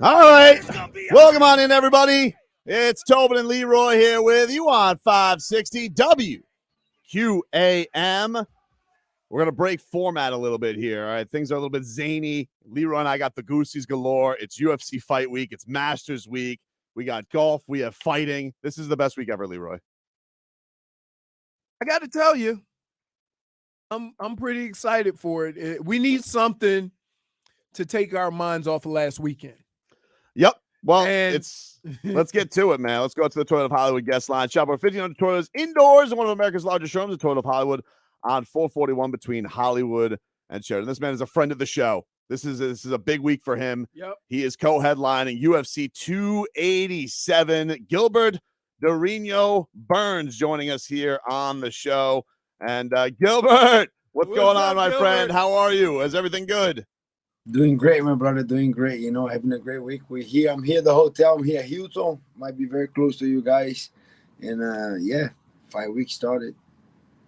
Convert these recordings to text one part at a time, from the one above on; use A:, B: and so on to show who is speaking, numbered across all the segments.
A: All right. Welcome on in, everybody. It's Tobin and Leroy here with you on 560 WQAM. We're going to break format a little bit here. All right. Things are a little bit zany. Leroy and I got the Goosies galore. It's UFC fight week. It's Masters week. We got golf. We have fighting. This is the best week ever, Leroy.
B: I got to tell you, I'm pretty excited for it. We need something to take our minds off of last weekend.
A: Yep. Well, let's get to it, man. Let's go to the Toilet of Hollywood guest line. Shop over 1,500 toilets indoors in one of America's largest showrooms, the Toilet of Hollywood, on 441 between Hollywood and Sheridan. This man is a friend of the show. This is a big week for him.
B: Yep.
A: He is co-headlining UFC 287. Gilbert Burns joining us here on the show. And Gilbert, what's going on, my friend? How are you? Is everything good?
C: Doing great, my brother. Doing great. Having a great week. I'm here at the hotel. I'm here at Hilton. Might be very close to you guys. And 5 weeks started.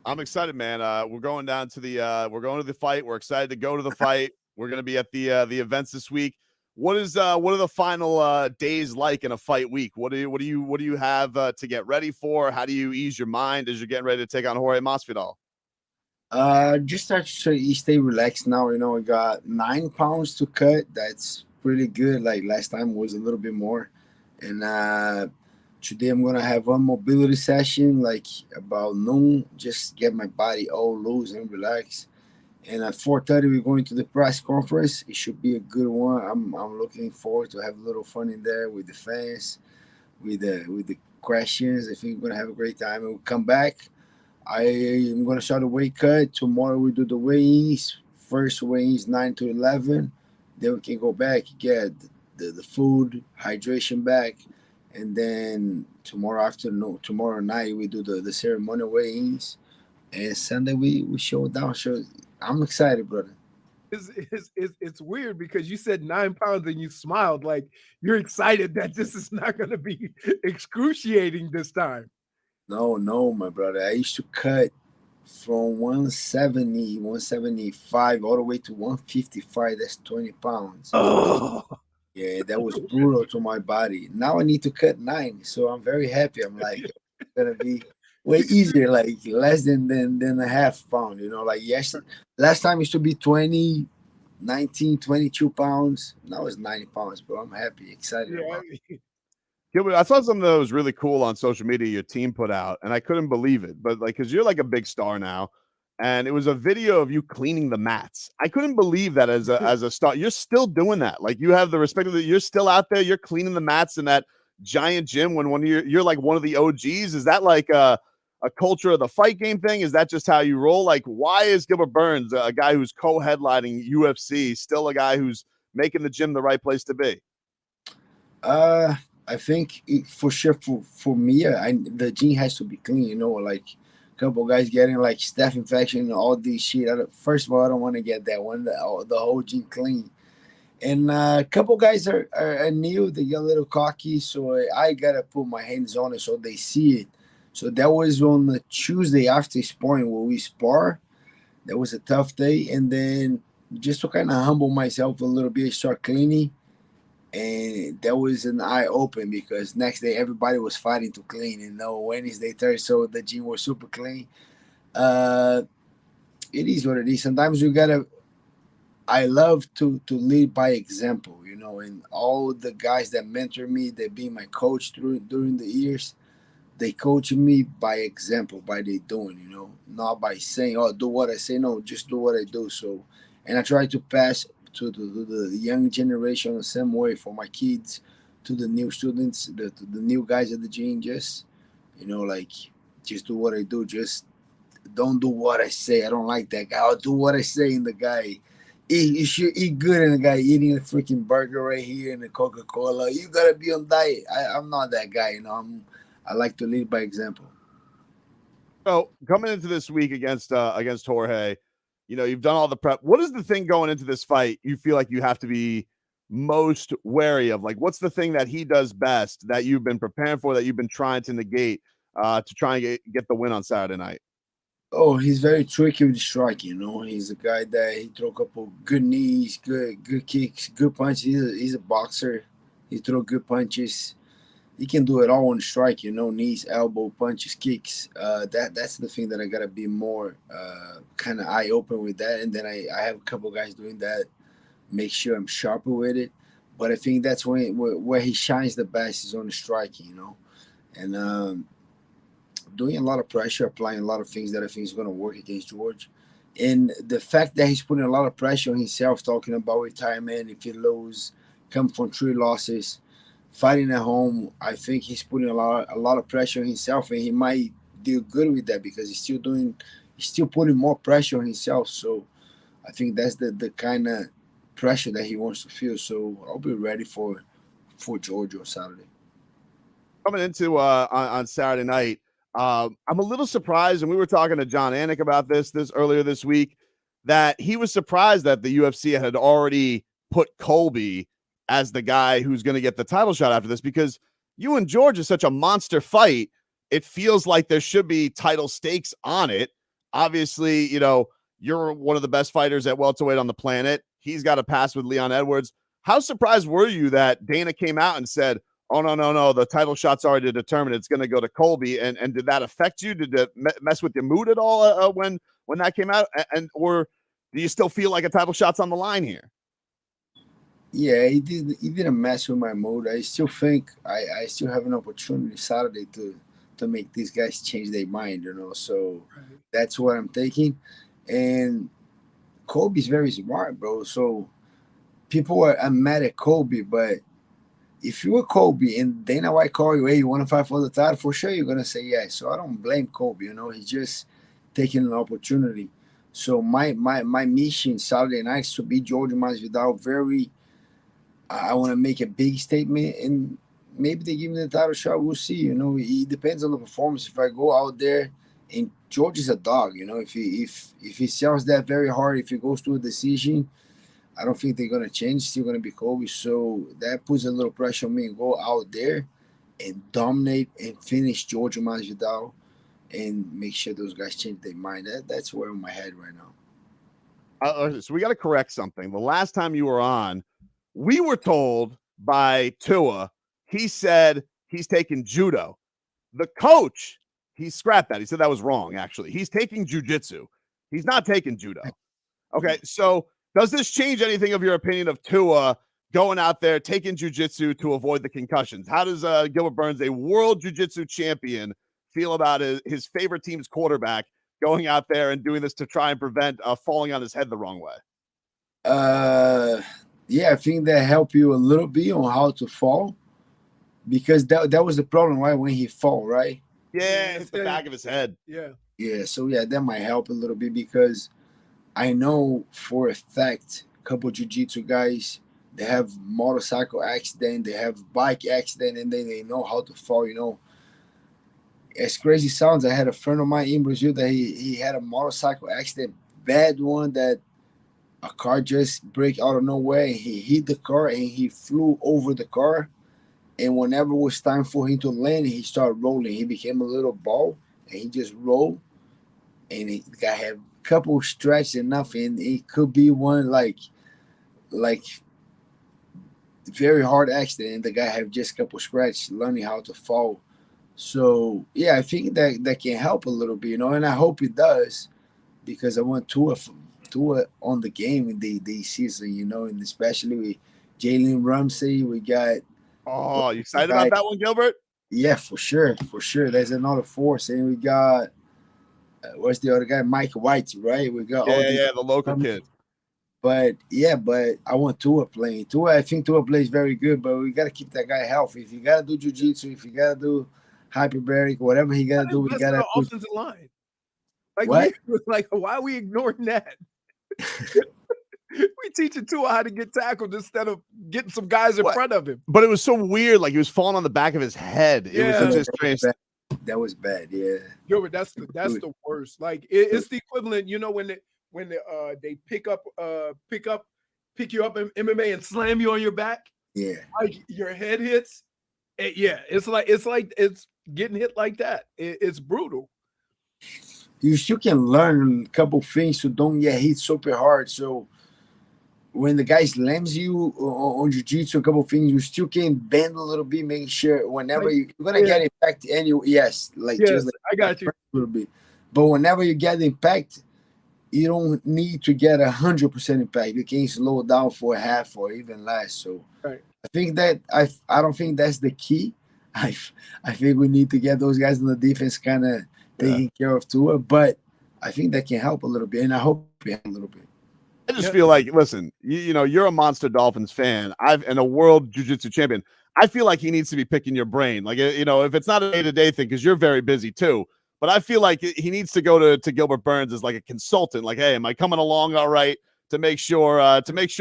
A: I'm excited, man. We're going down to the fight. We're excited to go to the fight. We're going to be at the events this week. What are the final days like in a fight week? What do you have to get ready for? How do you ease your mind as you're getting ready to take on Jorge Masvidal?
C: Just start to stay relaxed now. I got 9 pounds to cut. That's pretty good. Like last time was a little bit more. And today I'm gonna have one mobility session, like about noon. Just get my body all loose and relax. And at 4:30 we're going to the press conference. It should be a good one. I'm looking forward to have a little fun in there with the fans, with the questions. I think we're gonna have a great time. And we'll come back. I am going to start the weight cut. Tomorrow we do the weigh-ins. First weigh-ins 9 to 11. Then we can go back, get the food, hydration back. And then tomorrow night we do the ceremonial weigh-ins. And Sunday we show down. So I'm excited, brother.
B: It's weird because you said 9 pounds and you smiled like you're excited that this is not going to be excruciating this time.
C: No, my brother. I used to cut from 170, 175 all the way to 155. That's 20 pounds.
B: Oh.
C: Yeah, that was brutal to my body. Now I need to cut 9, so I'm very happy. I'm like, it's gonna be way easier, like less than a half pound. Like last time it used to be 20, 19, 22 pounds. Now it's 90 pounds, bro. I'm happy, excited about it.
A: Gilbert, I saw something that was really cool on social media your team put out, and I couldn't believe it. But because you're like a big star now, and it was a video of you cleaning the mats. I couldn't believe that as a star. You're still doing that. Like you have the respect of you're still out there. You're cleaning the mats in that giant gym when you're like one of the OGs. Is that like a culture of the fight game thing? Is that just how you roll? Like, why is Gilbert Burns, a guy who's co-headlining UFC, still a guy who's making the gym the right place to be?
C: I think for sure for me, the gym has to be clean. Like a couple guys getting like staph infection and all this shit. First of all, I don't want to get that one. The whole gym clean. And a couple guys are new. They get a little cocky, so I gotta put my hands on it so they see it. So that was on the Tuesday after sparring where we spar. That was a tough day, and then just to kind of humble myself a little bit, start cleaning. And that was an eye open because next day everybody was fighting to clean. And Wednesday, Thursday, so the gym was super clean. It is what it is. Sometimes I love to lead by example, and all the guys that mentor me, they be my coach during the years. They coach me by example, by they doing, not by saying, oh, do what I say. No, just do what I do. So, and I try to pass to the young generation the same way for my kids, to the new students, the new guys at the gym. Just just do what I do. Just don't do what I say. I don't like that guy. I'll do what I say, and the guy you should eat good, and the guy eating a freaking burger right here and the Coca-Cola. You gotta be on diet. I'm not that guy. I like to lead by example.
A: So coming into this week against Jorge, you've done all the prep. What is the thing going into this fight you feel like you have to be most wary of? Like, what's the thing that he does best that you've been preparing for, that you've been trying to negate to try and get the win on Saturday night?
C: Oh, he's very tricky with striking. You know, he's a guy that he throw a couple good knees, good kicks, good punches. He's a boxer. He throw good punches. He can do it all on the strike. You know, knees, elbow, punches, kicks. That's the thing that I gotta be more kind of eye open with that. And then I have a couple guys doing that. Make sure I'm sharper with it. But I think that's where he shines the best is on the striking. You know, and doing a lot of pressure, applying a lot of things that I think is going to work against George. And the fact that he's putting a lot of pressure on himself, talking about retirement, if he lose, come from 3 losses, fighting at home, I think he's putting a lot of pressure on himself, and he might do good with that because he's still putting more pressure on himself. So I think that's the kind of pressure that he wants to feel. So I'll be ready for George on Saturday.
A: Coming into on Saturday night, I'm a little surprised, and we were talking to John Anik about this earlier this week, that he was surprised that the UFC had already put Colby as the guy who's going to get the title shot after this, because you and George is such a monster fight. It feels like there should be title stakes on it. Obviously, you know, you're one of the best fighters at welterweight on the planet. He's got a pass with Leon Edwards. How surprised were you that Dana came out and said, oh, no, the title shot's already determined, it's going to go to Colby? And did that affect you? Did it mess with your mood at all when that came out? Or do you still feel like a title shot's on the line here?
C: Yeah, he didn't mess with my mood. I still think I still have an opportunity Saturday to make these guys change their mind, you know. So that's what I'm thinking. And Kobe's very smart, bro. So people are mad at Kobe, but if you were Kobe and Dana White call you, hey, you want to fight for the title? For sure, you're gonna say yes. So I don't blame Kobe. You know, he's just taking an opportunity. So my mission Saturday night is to beat Jorge Masvidal. I want to make a big statement, and maybe they give me the title shot. We'll see. You know, it depends on the performance. If I go out there and George is a dog, you know, if he sells that very hard, if he goes to a decision, I don't think they're gonna change. Still gonna be Kobe. So that puts a little pressure on me and go out there and dominate and finish Jorge Masvidal and make sure those guys change their mind. That's where in my head right now.
A: So we got to correct something. The last time you were on, we were told by Tua, he said he's taking judo. The coach, he scrapped that. He said that was wrong, actually. He's taking jujitsu. He's not taking judo. Okay, so does this change anything of your opinion of Tua going out there, taking jujitsu to avoid the concussions? How does Gilbert Burns, a world jujitsu champion, feel about his favorite team's quarterback going out there and doing this to try and prevent falling on his head the wrong way?
C: Yeah, I think that helped you a little bit on how to fall, because that was the problem, right? When he fall, right?
A: Yeah, it's the back of his head.
C: Yeah. So yeah, that might help a little bit, because I know for a fact a couple of jiu-jitsu guys, they have motorcycle accident, they have bike accident, and then they know how to fall. You know, as crazy sounds, I had a friend of mine in Brazil that he had a motorcycle accident, bad one, that a car just break out of nowhere. He hit the car and he flew over the car. And whenever it was time for him to land, he started rolling. He became a little ball and he just rolled. And the guy had a couple stretches and nothing. It could be one like very hard accident. And the guy had just a couple scratches, learning how to fall. So yeah, I think that can help a little bit, you know, and I hope it does, because I want Tua on the game in the season, you know, and especially with Jalen Ramsey, we got.
A: Oh, you excited about that one, Gilbert?
C: Yeah, for sure. There's another force, and we got what's the other guy? Mike White, right? We got
A: the local kid.
C: But I want Tua playing. I think Tua plays very good, but we got to keep that guy healthy. If you got to do jiu-jitsu, if you got to do hyperbaric, whatever he got to do, we got to
B: offensive line. Like, why are we ignoring that? We teaching Tua how to get tackled instead of getting some guys in front of him.
A: But it was so weird, like he was falling on the back of his head. It was such a strange.
C: That was bad, yeah.
B: Gilbert, that's the worst. Like it's the equivalent, you know, when they pick you up in MMA and slam you on your back.
C: Yeah,
B: like your head hits. It's like it's getting hit like that. It's brutal.
C: you still can learn a couple things so don't get hit super hard. So when the guy slams you on jiu-jitsu, a couple things, you still can bend a little bit, making sure whenever you're gonna get impact anyway. Yes, just like
B: I got you
C: a little bit. But whenever you get impact, you don't need to get 100% impact. You can slow down for half or even less. So
B: right.
C: I think that I don't think that's the key. I think we need to get those guys on the defense kind of taking care of Tua, but I think that can help a little bit, and I hope it help a little bit.
A: I just feel like, listen, you know, you're a monster Dolphins fan. And a world jiu-jitsu champion. I feel like he needs to be picking your brain. Like, you know, if it's not a day-to-day thing, because you're very busy too. But I feel like he needs to go to Gilbert Burns as like a consultant. Like, hey, am I coming along all right to make sure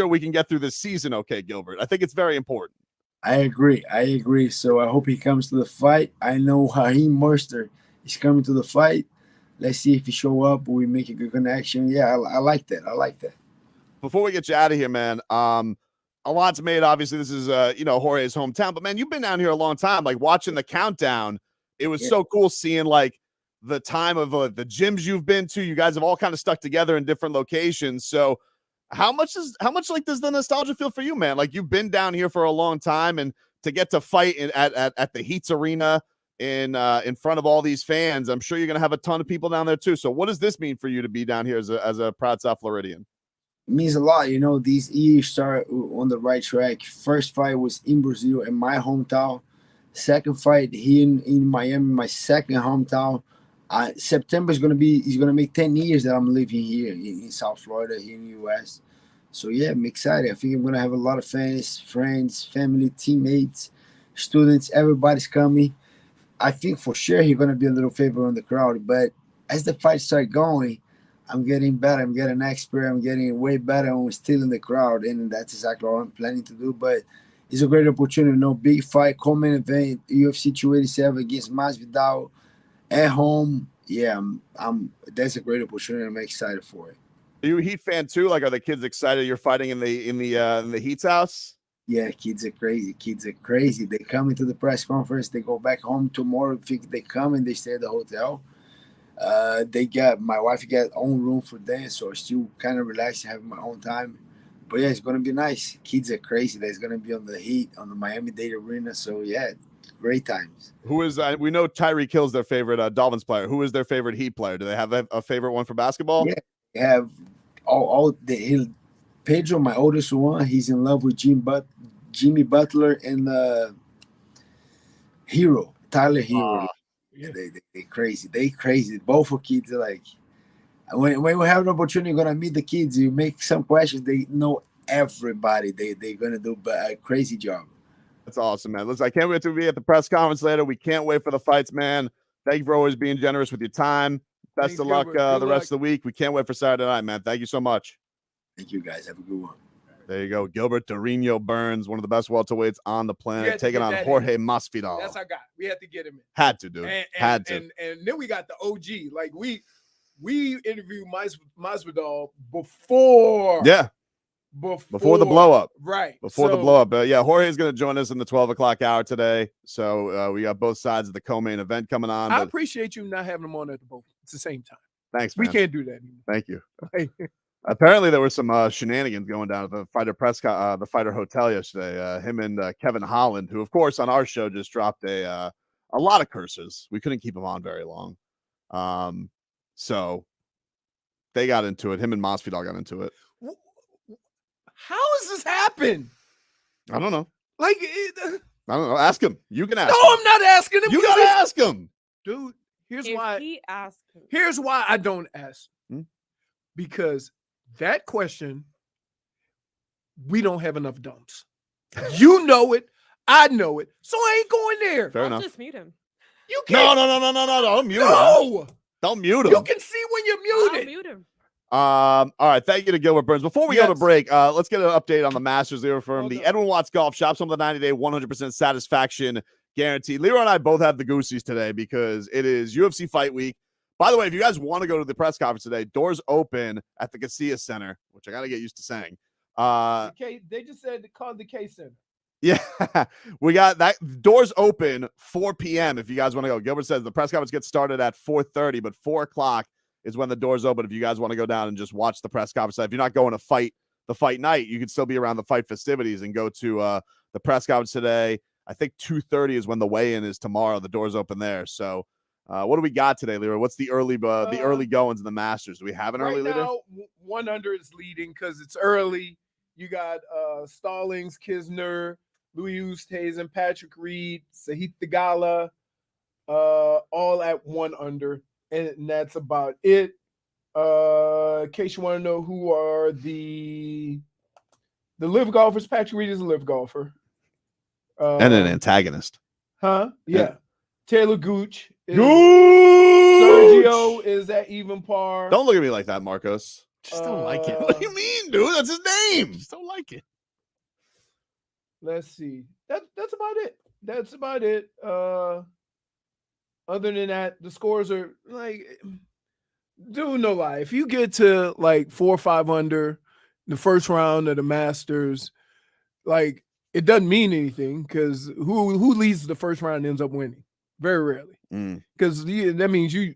A: we can get through this season? Okay, Gilbert. I think it's very important.
C: I agree. So I hope he comes to the fight. I know Raheem Mostert is coming to the fight. Let's see if he show up. We make a good connection. Yeah, I like that.
A: Before we get you out of here, man, a lot's made. Obviously, this is you know, Jorge's hometown. But man, you've been down here a long time. Like watching the countdown, it was so cool seeing like the time of the gyms you've been to. You guys have all kind of stuck together in different locations. So how much like does the nostalgia feel for you, man? Like you've been down here for a long time, and to get to fight at the Heats Arena in front of all these fans, I'm sure you're gonna have a ton of people down there too. So what does this mean for you to be down here as a proud South Floridian?
C: It means a lot, you know. These years start on the right track. First fight was in Brazil, in my hometown. Second fight here in Miami, my second hometown. September is gonna make 10 years that I'm living here in South Florida, here in the US. So yeah, I'm excited. I think I'm gonna have a lot of fans, friends, family, teammates, students. Everybody's coming. I think for sure he's gonna be a little favorite on the crowd. But as the fights start going, I'm getting better. I'm getting expert. I'm getting way better, and we're still in the crowd, and that's exactly what I'm planning to do. But it's a great opportunity. You know, big fight, co-main event, UFC 287 against Masvidal at home. Yeah, that's a great opportunity. I'm excited for it.
A: Are you a Heat fan too? Like, are the kids excited you're fighting in the Heat's house?
C: Yeah, kids are crazy. They come into the press conference. They go back home tomorrow. Think they come and they stay at the hotel. My wife got own room for them, so I'm still kind of relaxed, having my own time. But yeah, it's gonna be nice. Kids are crazy. That's gonna be on the Heat, on the Miami-Dade Arena. So yeah, great times.
A: Who is we know Tyreek Hill's their favorite Dolphins player. Who is their favorite Heat player? Do they have a favorite one for basketball?
C: Yeah, they have Pedro, my oldest one. He's in love with Jimmy Butler and Tyler Hero. Yeah, they crazy. They crazy. Both of kids are like, when we have an opportunity, you're gonna meet the kids. You make some questions. They know everybody. They're gonna do a crazy job.
A: That's awesome, man. Listen, I can't wait to be at the press conference later. We can't wait for the fights, man. Thank you for always being generous with your time. Best of luck the rest of the week. We can't wait for Saturday night, man. Thank you so much.
C: Thank you, guys. Have a good one.
A: There you go. Gilbert Burns, one of the best welterweights on the planet, taking on Jorge Masvidal.
B: That's our guy. We had to get him in.
A: Had to, dude. Had to.
B: And then we got the OG. Like, we interviewed Masvidal before.
A: Yeah. Before the blow up.
B: Right.
A: Before the blow up. Yeah, Jorge is going to join us in the 12 o'clock hour today. So we got both sides of the co-main event coming on.
B: I appreciate you not having them on at the same time.
A: Thanks, man.
B: We can't do that anymore.
A: Thank you. Apparently, there were some shenanigans going down at the the Fighter Hotel yesterday. Him and Kevin Holland, who, of course, on our show just dropped a lot of curses. We couldn't keep him on very long. So they got into it. Him and Masvidal got into it.
B: How has this happened?
A: I don't know.
B: Like,
A: I don't know. Ask him. You can ask
B: him. No, I'm not asking him.
A: You got to ask him.
B: Dude, here's
D: He
B: why I don't ask. Because that question, we don't have enough dumps. You know it. I know it. So I ain't going there.
A: Fair enough.
D: Just mute him.
B: You can't.
A: No. Don't mute him.
B: No.
A: Don't mute him.
B: You can see when you're muted.
D: I'll mute him.
A: All right. Thank you to Gilbert Burns. Before we go to break, let's get an update on the Masters Leroy from the Edwin Watts Golf Shop. Some of the 90-day 100% satisfaction guarantee. Leroy and I both have the Goosies today because it is UFC Fight Week. By the way, if you guys want to go to the press conference today, doors open at the Casillas Center, which I got to get used to saying.
B: They just said to call the K Center.
A: Yeah, we got that. Doors open 4 p.m. if you guys want to go. Gilbert says the press conference gets started at 4:30, but 4 o'clock is when the doors open. If you guys want to go down and just watch the press conference, if you're not going to the fight night, you can still be around the fight festivities and go to the press conference today. I think 2:30 is when the weigh-in is tomorrow. The doors open there. So what do we got today, Leroy? What's the early goings in the Masters? Do we have an early leader?
B: Right now, 1 under is leading because it's early. You got Stallings, Kisner, Louis Oosthuizen, Patrick Reed, Sahith Theegala, all at 1 under, and that's about it. In case you want to know who are the live golfers, Patrick Reed is a live golfer.
A: And an antagonist.
B: Huh? Yeah. Taylor Gooch.
A: Sergio
B: is at even par.
A: Don't look at me like that, Marcos.
E: Just don't like it.
A: What do you mean, dude? That's his name.
E: Just don't like it.
B: Let's see. That's about it. That's about it. Other than that, the scores are like, dude, no lie. If you get to like 4 or 5 under the first round of the Masters, like it doesn't mean anything because who leads the first round ends up winning? Very rarely. Because that means you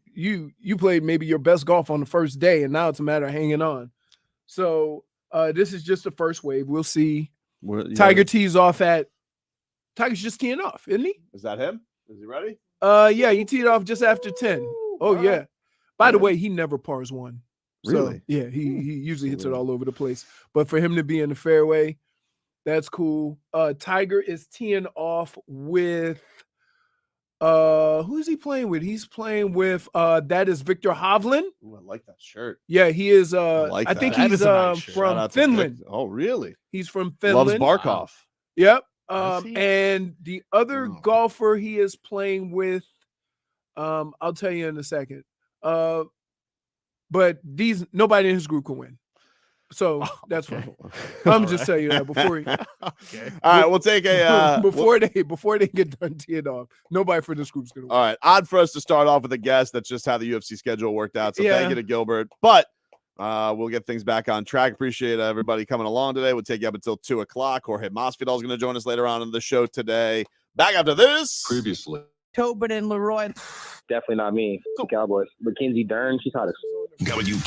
B: played maybe your best golf on the first day, and now it's a matter of hanging on. So this is just the first wave. We'll see. Tiger tees off at Tiger's just teeing off, isn't he?
A: Is that him? Is he ready?
B: Yeah, he teed off just after 10. Oh, yeah.
A: Right.
B: By the way, he never pars one.
A: Really?
B: So, yeah, he usually hits it all over the place. But for him to be in the fairway, that's cool. Tiger is teeing off with who is he playing with? He's playing with that is Victor Hovland.
A: Ooh, I like that shirt.
B: Yeah, he is
A: like
B: I think
E: that.
B: he's
E: That is a nice shirt.
A: Shout
B: from
A: out to
B: Finland.
A: Vic. Oh, really?
B: He's from Finland.
A: Loves Barkov.
B: Yep.
E: Does he?
B: And the other
A: Oh.
B: golfer he is playing with, I'll tell you in a second. But nobody in his group can win. So that's
E: okay.
B: fine. I'm just telling you that before he,
E: Okay.
A: All right, we'll take a
B: before they get done teeing off. Nobody for this group's gonna win.
A: all right. Odd for us to start off with a guest. That's just how the UFC schedule worked out. So
B: Yeah.
A: thank you to Gilbert. But we'll get things back on track. Appreciate everybody coming along today. We'll take you up until 2:00. Jorge Masvidal is going to join us later on in the show today. Back after this.
F: Previously.
D: Tobin and Leroy.
G: Definitely not me. Cowboys. Mackenzie Dern, she's hot as
F: Got you.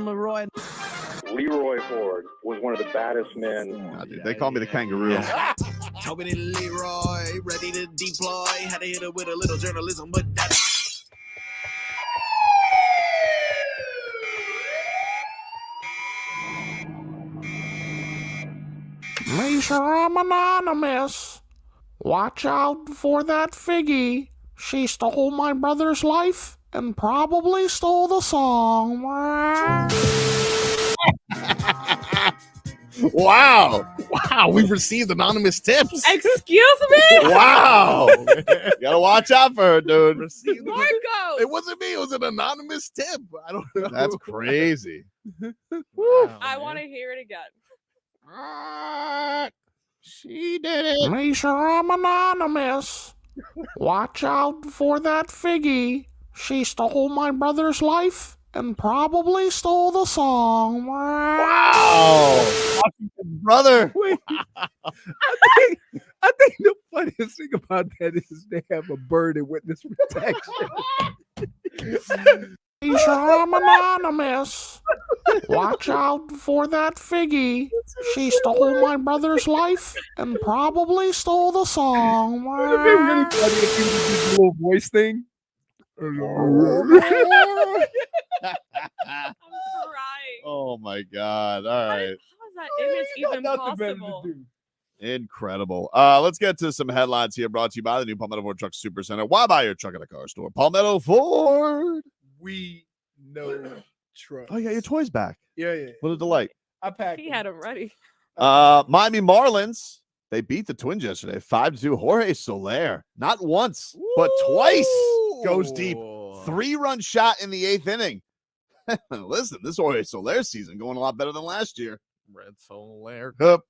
D: from Leroy.
G: Leroy Ford was one of the baddest men.
A: Nah, dude, they call me the kangaroo.
E: Tobin and Leroy, ready to deploy. Had to hit it with a little journalism, but that's
F: Make sure I'm anonymous. Watch out for that figgy. She stole my brother's life and probably stole the song.
A: Wow.
E: wow. We've received anonymous tips.
D: Excuse me?
A: Wow. Gotta watch out for her, dude.
E: Received-
D: Marcos.
E: It wasn't me. It was an anonymous tip. I don't know.
A: That's crazy.
E: Wow,
D: I
E: man.
D: want to hear it again.
F: She did it. Make sure I'm anonymous. Watch out for that figgy. She stole my brother's life and probably stole the song.
A: Wow. Brother.
B: Wait, I think the funniest thing about that is they have a bird in witness protection.
F: Make sure I'm anonymous. Watch out for that figgy. She stole my brother's life and probably stole the song.
B: It'd be really funny if you did this little voice thing.
D: I'm crying.
A: Oh my God. All right.
D: How is that image
B: You got
D: even
B: nothing better to
D: possible?
B: do.
A: Incredible. Let's get to some headlines here brought to you by the new Palmetto Ford Truck Super Center. Why buy your truck at a car store? Palmetto Ford.
B: We know trust.
A: Oh, yeah, your toy's back.
B: Yeah.
A: What a delight.
B: I packed.
D: He
B: them.
D: had him ready.
A: Miami Marlins. They beat the Twins yesterday, 5-2. Jorge Soler, not once, but twice goes deep. 3-run shot in the 8th inning. Listen, this Jorge Soler season going a lot better than last year.
E: Red Soler.
A: Up,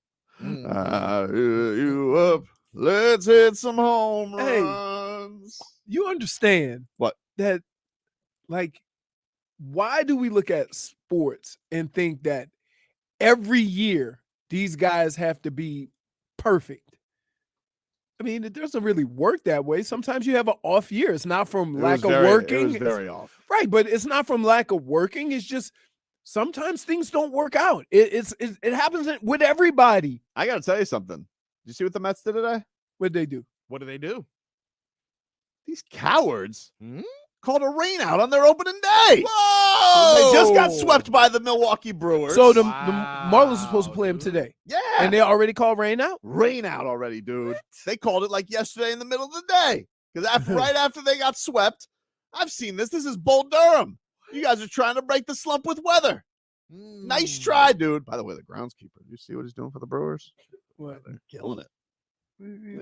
E: Mm.
A: you up. Let's hit some home
B: Hey.
A: runs.
B: You understand
A: What?
B: that, like, why do we look at sports and think that every year these guys have to be perfect? I mean, it doesn't really work that way. Sometimes you have an off year. It's not from lack of working.
A: It was very off.
B: Right, but it's not from lack of working. It's just sometimes things don't work out. It happens with everybody.
A: I got to tell you something. Did you see what the Mets did today?
B: What'd they do?
E: What do they do?
A: These cowards
E: Hmm?
A: called a rain out on their opening day.
E: Whoa!
A: They just got swept by the Milwaukee Brewers.
B: So the
E: Wow,
B: Marlins are supposed to play them
E: dude.
B: today,
A: yeah,
B: and they already called rain out.
A: rain out already, dude. They called it like yesterday in the middle of the day because right after they got swept, I've seen this. This is Bull Durham. You guys are trying to break the slump with weather. Nice try, dude. By the way, the groundskeeper. You see what he's doing for the Brewers?
B: What?
A: They're killing it.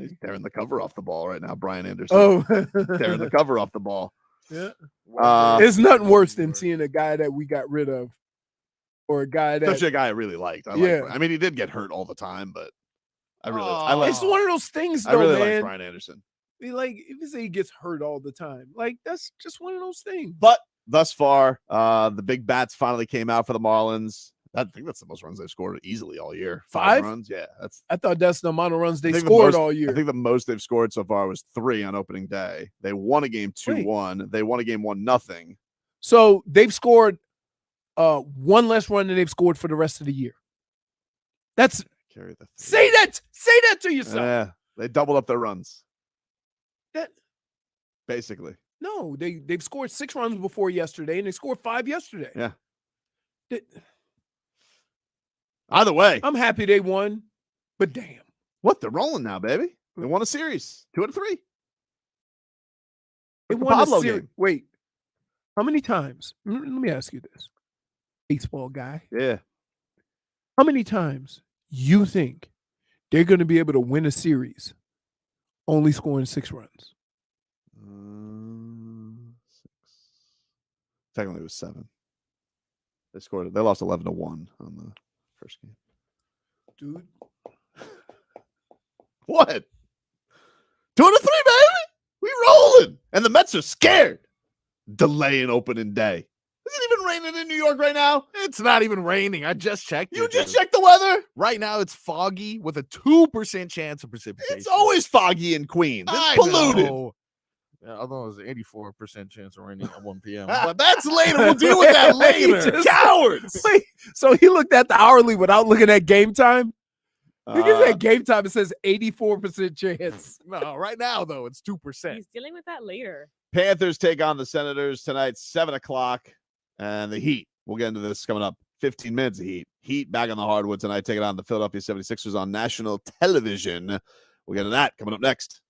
A: He's tearing the cover off the ball right now. Brian Anderson
B: Oh,
A: tearing the cover off the ball.
B: yeah.
A: Uh,
B: It's nothing worse than seeing a guy that we got rid of, or a guy that
A: Especially a guy I really liked.
B: Yeah.
A: I mean, he did get hurt all the time, but I
E: Aw.
A: like.
B: it's one of those things,
A: I
B: though,
A: really like
B: man.
A: Brian Anderson.
B: Like, if you say he gets hurt all the time, like that's just one of those things.
A: But thus far, the big bats finally came out for the Marlins. I think that's the most runs they've scored easily all year.
B: 5
A: runs. Yeah, that's.
B: I thought that's the amount of runs they
A: I think the
B: scored
A: most-
B: all
A: I
B: year.
A: think the most they've scored so far was 3 on opening day. They won a game 2-1. They won a game 1-0.
B: So they've scored one less run than they've scored for the rest of the year. That's
A: Carry the.
B: say that to yourself.
A: Yeah, they doubled up their runs.
B: That
A: Basically.
B: no, they've scored 6 runs before yesterday, and they scored 5 yesterday.
A: Yeah.
B: That-
A: Either way,
B: I'm happy they won, but damn.
A: what? They're rolling now, baby. They won a series. 2 out of 3.
B: They
A: Like the
B: won a
A: Pablo
B: series.
A: game.
B: Wait, how many times? Let me ask you this, baseball guy.
A: Yeah.
B: How many times you think they're going to be able to win a series only scoring 6 runs?
A: 6. Technically, it was 7. They scored. They lost 11-1 on the first game.
B: Dude,
A: What? 2 out of 3, baby. We rolling, and the Mets are scared. Delaying opening day. Is it even raining in New York right now?
E: It's not even raining. I just checked.
A: You
E: it,
A: just
E: dude.
A: checked the weather.
E: Right now, it's foggy with a 2% chance of precipitation.
A: It's always foggy in Queens. It's
E: I
A: polluted.
E: know.
F: Yeah, although it was an 84% chance of raining at 1 p.m. But that's later. We'll deal with that later.
B: Cowards. Wait, so he looked at the hourly without looking at game time? Look at that game time. It says 84% chance.
F: No, right now, though, it's 2%.
D: He's dealing with that later.
A: Panthers take on the Senators tonight, 7 o'clock. And the Heat. We'll get into this coming up. 15 minutes of Heat. Heat back on the hardwood tonight, taking on the Philadelphia 76ers on national television. We'll get into that coming up next.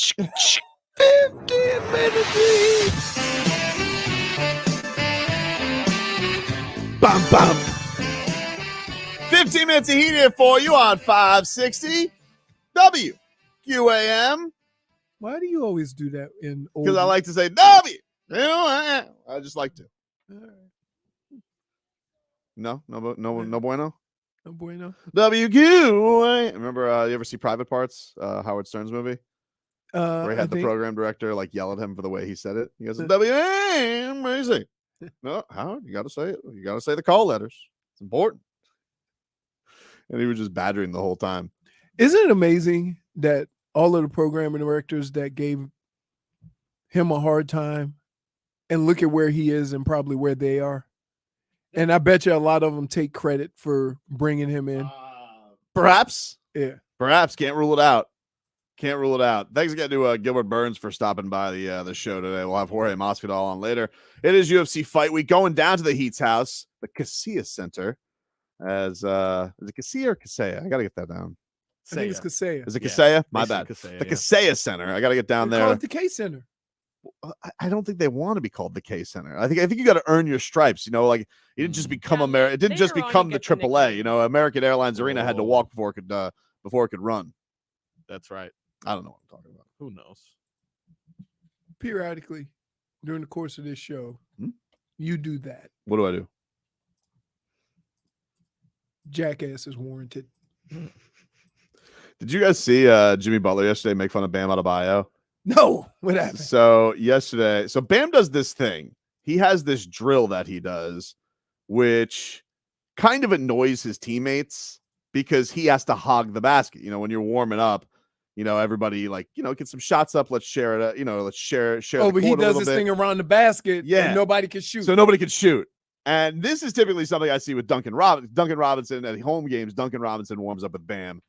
B: 15-minute lead.
A: Bum, bum. 15 minutes of heat here for you on 560 WQAM.
B: Why do you always do that in old?
A: Because I like to say W. I just like to. No bueno.
B: No bueno.
A: WQAM. Remember, you ever see Private Parts? Howard Stern's movie? Where he had the
B: think-
A: program director like yell at him for the way he said it. He goes, WQAM. What do you say? No, Howard, you got to say it. You got to say the call letters. It's important. And he was just badgering the whole time.
B: Isn't it amazing that all of the programming directors that gave him a hard time, and look at where he is and probably where they are? And I bet you a lot of them take credit for bringing him in.
A: Perhaps.
B: Yeah.
A: Perhaps. Can't rule it out. Can't rule it out. Thanks again to Gilbert Burns for stopping by the show today. We'll have Jorge Masvidal on later. It is UFC Fight Week. Going down to the Heat's house, the Casillas Center. As is it Casilla or Casella? I gotta get that down.
B: I think it's Kaseya.
A: Is it
H: Yeah,
A: Casella? My
H: they say
A: bad.
H: Casella,
A: The
H: yeah.
A: Casilla Center. I gotta get down
B: They call
A: there.
B: it the K Center.
A: I don't think they want to be called the K Center. I think you got to earn your stripes. You know, like it didn't just become
D: Yeah,
A: America. It didn't just
D: later on
A: become
D: you
A: the
D: get the
A: AAA.
D: nickname.
A: You know, American Airlines Arena had to walk before it could run.
H: That's right.
A: I don't know what I'm talking about.
H: Who knows?
B: Periodically, during the course of this show, you do that.
A: What do I do?
B: Jackass is warranted.
A: Did you guys see Jimmy Butler yesterday make fun of Bam Adebayo?
B: No, what happened?
A: So Bam does this thing. He has this drill that he does, which kind of annoys his teammates because he has to hog the basket. You know, when you're warming up, you know, everybody get some shots up. Let's share it. Let's share.
B: Oh,
A: the
B: but he
A: court a
B: does
A: little
B: this
A: bit.
B: thing around the basket.
A: Yeah.
B: And nobody can shoot.
A: So nobody can shoot. And this is typically something I see with Duncan Robinson at home games. Duncan Robinson warms up with Bam.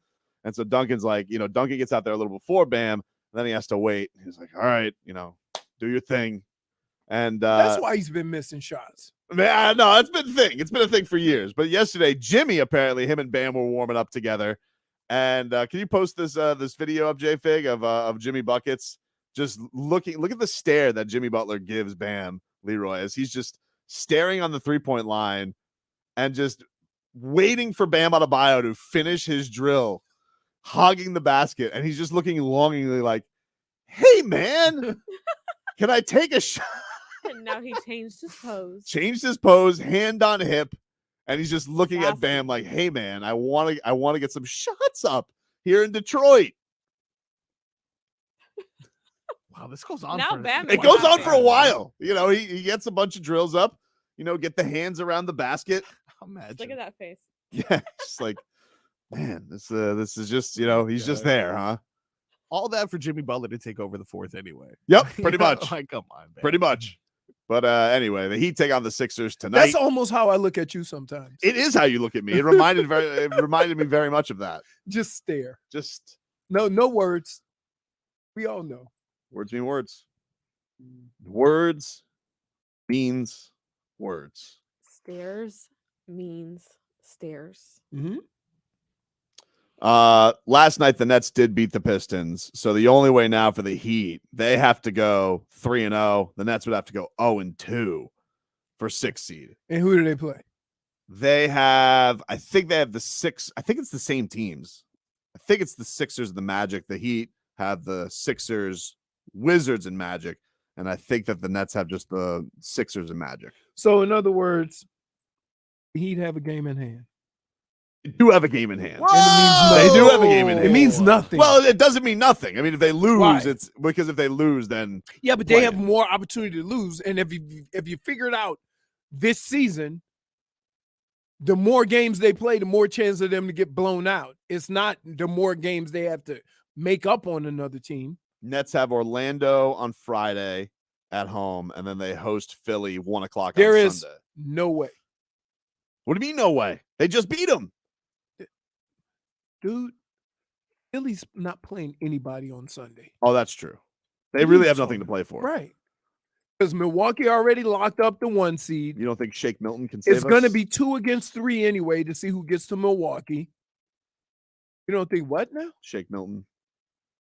A: And so Duncan's like, Duncan gets out there a little before Bam. And then he has to wait. He's like, all right, do your thing. And
B: That's why he's been missing shots.
A: Man, no, it's been a thing. It's been a thing for years. But yesterday, Jimmy, apparently, him and Bam were warming up together. And can you post this video up, J-Fig, of Jimmy Buckets? Just look at the stare that Jimmy Butler gives Bam, Leroy, as he's just staring on the three-point line and just waiting for Bam Adebayo to finish his drill, hogging the basket. And he's just looking longingly like, hey, man, can I take a shot?
D: And now he changed his pose.
A: Changed his pose, hand on hip, and he's just looking at
D: Sassy.
A: Bam like, "Hey, man, I want to get some shots up here in Detroit."
H: Wow, this goes on.
D: Now
H: for
D: Bam
A: It
D: What
A: goes on
D: happened?
A: for a while. He gets a bunch of drills up. Get the hands around the basket.
H: Imagine.
D: Look at that face.
A: Yeah, just like, man, this is just he's just there, huh?
H: All that for Jimmy Butler to take over the fourth anyway.
A: Yep,
H: You
A: pretty
H: know,
A: much,
H: Like, come on, man.
A: pretty much. But anyway, the Heat take on the Sixers tonight.
B: That's almost how I look at you sometimes.
A: It is how you look at me. It reminded me very much of that.
B: Just stare.
A: Just
B: No words. We all know.
A: words mean words. Words means words.
D: Stairs means stairs.
B: Mm-hmm.
A: Last night the Nets did beat the Pistons, so the only way now for the Heat, they have to go 3-0. The Nets would have to go 0-2 for 6th seed.
B: And who do they play?
A: I think it's the same teams. I think it's the Sixers, the Magic. The Heat have the Sixers, Wizards, and Magic, and I think that the Nets have just the Sixers and Magic.
B: So, in other words, He'd have a game in hand.
A: They do have a game in hand.
B: And
A: They do have a game in
B: It
A: hand.
B: means nothing.
A: Well, it doesn't mean nothing. I mean, if they lose,
B: Why?
A: it's because if they lose, then
B: yeah, but they
A: play
B: have
A: it.
B: more opportunity to lose. And if you figure it out this season, the more games they play, the more chance of them to get blown out. It's not the more games they have to make up on another team.
A: Nets have Orlando on Friday at home, and then they host Philly 1 o'clock
B: There
A: on
B: is
A: Sunday.
B: no way.
A: What do you mean, no way? They just beat them.
B: Dude, Philly's not playing anybody on Sunday.
A: Oh, that's true. They
B: What are
A: really
B: you
A: have nothing to
B: talking-
A: play for.
B: Right. Because Milwaukee already locked up the 1 seed.
A: You don't think Shake Milton can save
B: It's going to
A: us?
B: be 2 against 3 anyway to see who gets to Milwaukee. You don't think what now?
A: Shake Milton.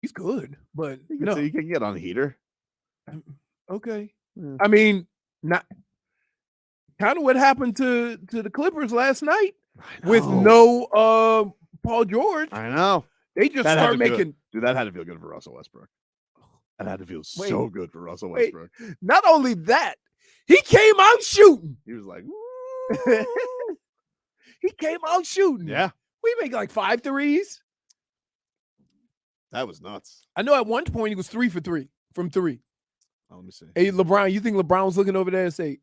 B: He's good, but
A: You
B: no.
A: can get on heater.
B: Okay.
A: Yeah.
B: I mean, not kind of what happened to the Clippers last night with no Paul George.
A: I know.
B: They just
A: That had
B: start
A: to feel-
B: making.
A: Dude, that had to feel good for Russell Westbrook. That had to feel so good for Russell
B: wait.
A: Westbrook.
B: Not only that, he came out shooting.
A: He was like,
B: He came out shooting.
A: yeah,
B: We make like 5 threes.
A: that was nuts.
B: I know at one point he was 3 for 3 from 3.
A: Oh, let me see.
B: Hey, LeBron, you think LeBron was looking over there and say,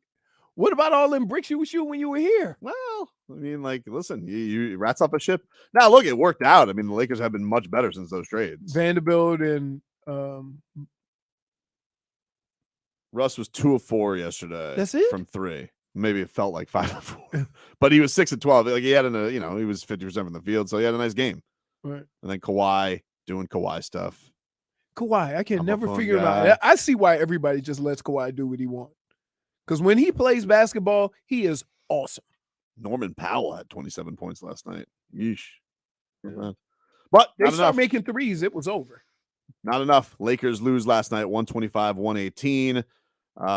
B: what about all them bricks you were shooting when you were here?
A: Well, I mean, like, listen, you rats off a ship. Now, look, it worked out. I mean, the Lakers have been much better since those trades.
B: Vanderbilt and
A: Russ was 2 of 4 yesterday.
B: That's it?
A: From 3. Maybe it felt like 5 of 4, but he was 6 of 12. Like he had he was 50% from the field, so he had a nice game.
B: right.
A: And then Kawhi doing Kawhi stuff.
B: Kawhi, I can
A: I'm a
B: never
A: fun
B: figure him
A: guy.
B: out. I see why everybody just lets Kawhi do what he wants. Because when he plays basketball, he is awesome.
A: Norman Powell had 27 points last night. Yeesh. But
B: They
A: not
B: start
A: enough.
B: making threes, it was over.
A: Not enough. Lakers lose last night, 125-118.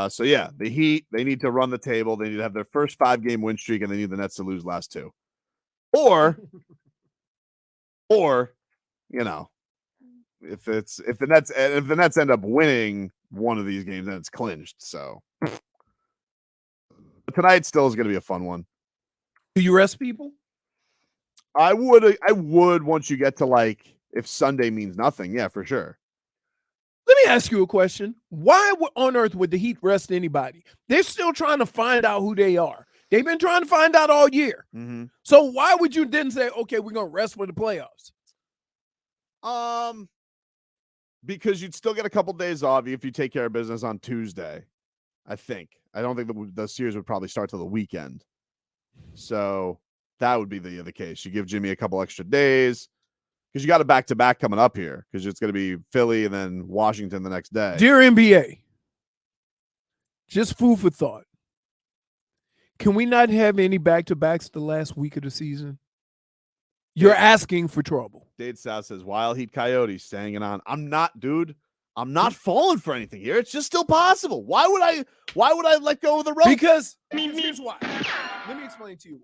A: So yeah, the Heat, they need to run the table. They need to have their first 5-game win streak, and they need the Nets to lose last 2. Or, if the Nets end up winning one of these games, then it's clinched. So but tonight still is going to be a fun one.
B: Do you rest people?
A: I would once you get to like if Sunday means nothing, yeah, for sure.
B: Let me ask you a question. Why on earth would the Heat rest anybody? They're still trying to find out who they are. They've been trying to find out all year.
A: Mm-hmm.
B: So why would you then say, okay, we're going to rest for the playoffs?
A: Because you'd still get a couple days off if you take care of business on Tuesday. I think. I don't think the series would probably start till the weekend. So that would be the case. You give Jimmy a couple extra days because you got a back-to-back coming up here because it's going to be Philly and then Washington the next day.
B: Dear NBA, just food for thought. Can we not have any back-to-backs the last week of the season? You're asking for trouble.
A: Dade South says, Wild Heat Coyotes staying it on. I'm not falling for anything here. It's just still possible. Why would I let go of the rope?
B: Because here's why. Let me explain to you why.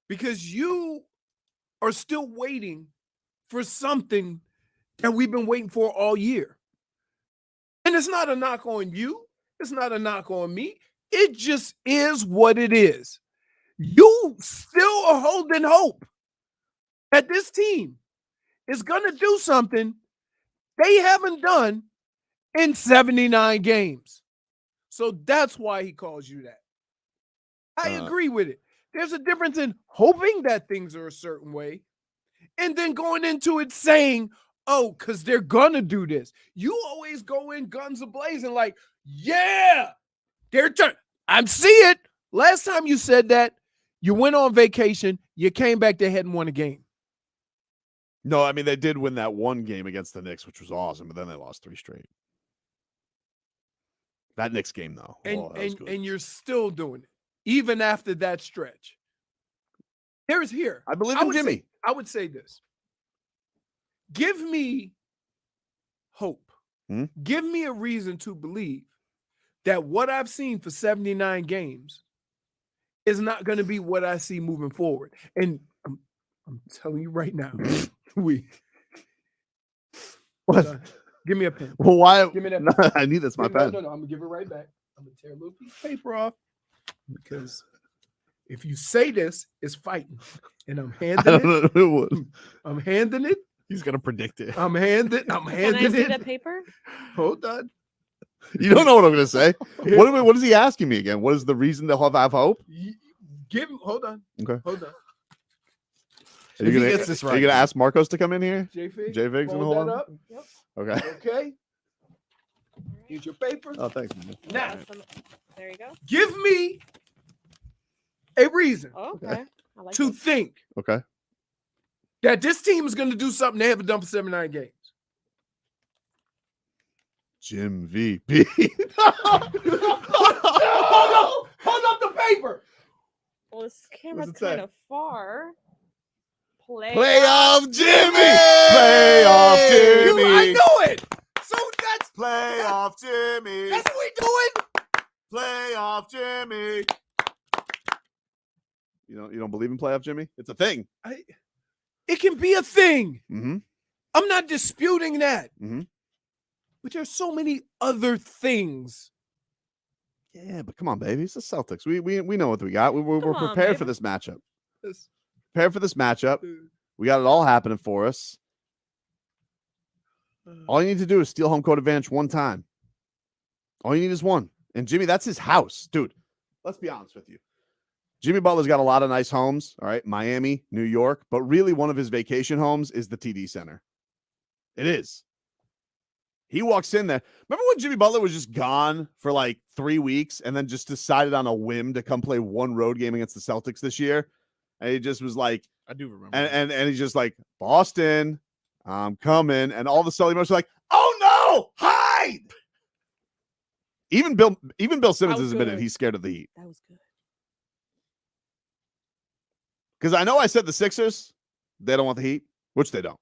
B: Because you are still waiting for something that we've been waiting for all year. And it's not a knock on you. It's not a knock on me. It just is what it is. You still are holding hope that this team is going to do something they haven't done in 79 games. So that's why he calls you that. I agree with it. There's a difference in hoping that things are a certain way and then going into it saying, oh, because they're going to do this. You always go in guns a-blazing like, yeah, their turn. I see it. Last time you said that, you went on vacation, you came back, they hadn't won a game.
A: No, I mean, they did win that one game against the Knicks, which was awesome, but then they lost 3 straight. That Knicks game, though.
B: And you're still doing it, even after that stretch.
A: I believe in Jimmy.
B: I would say this. Give me hope. Give me a reason to believe that what I've seen for 79 games is not going to be what I see moving forward. And I'm telling you right now,
A: What?
B: Give me a pen.
A: Well, why?
B: Give me that
A: No,
B: pen.
A: I need this. My pen.
B: No, I'm going to give it right back. I'm going to tear a little piece of paper off because if you say this, it's fighting. And I'm
A: I
B: handing
A: don't
B: it.
A: know who it was.
B: I'm handing it.
H: He's gonna predict it.
B: I'm handing
D: Can I see
B: it.
D: the paper?
B: Hold on.
A: You don't know what I'm going to say. What is he asking me again? What is the reason they'll have hope?
B: Give him. Hold on.
A: Okay.
B: Hold on.
A: Are
H: If
A: you
H: he
A: gonna,
H: gets this
A: are
H: right,
A: you gonna ask Marcos to come in here?
B: J-Fig.
A: J-Fig's gonna
B: hold
A: hold
B: that
A: on?
B: up.
D: Yep.
A: Okay.
B: Okay. Here's your paper.
A: Oh, thanks. man.
B: Now,
D: There you go.
B: give me a reason
D: Okay. I like
B: to
D: this.
B: think
A: Okay.
B: that this team is going to do something they haven't done for 79 games.
A: Jim VP.
B: Hold up the paper.
D: Well, this camera's
A: it say?
D: kind of far.
A: Playoff Jimmy. Playoff Jimmy.
B: I knew it. So that's
A: Playoff Jimmy.
B: what we doing.
A: Playoff Jimmy. You don't believe in playoff Jimmy? It's a thing.
B: It can be a thing.
A: Mm-hmm.
B: I'm not disputing that.
A: Mm-hmm.
B: But there's so many other things.
A: Yeah, but come on, baby. It's the Celtics. We know what we got. We're
D: Come on,
A: prepared for
D: baby.
A: this matchup.
B: This-
A: Prepared for this matchup. We got it all happening for us. All you need to do is steal home court advantage one time. All you need is one. And Jimmy, that's his house. Dude, let's be honest with you. Jimmy Butler's got a lot of nice homes, all right? Miami, New York, but really one of his vacation homes is the TD Center. It is. He walks in there. Remember when Jimmy Butler was just gone for like 3 weeks and then just decided on a whim to come play one road game against the Celtics this year? And he just was like,
H: I do remember.
A: and he's just like, Boston, I'm coming. And all the Celtics are like, oh no, hide. Even Bill Simmons
D: was
A: has admitted
D: good.
A: he's scared of the Heat.
D: That was good.
A: Because I know I said the Sixers, they don't want the Heat, which they don't.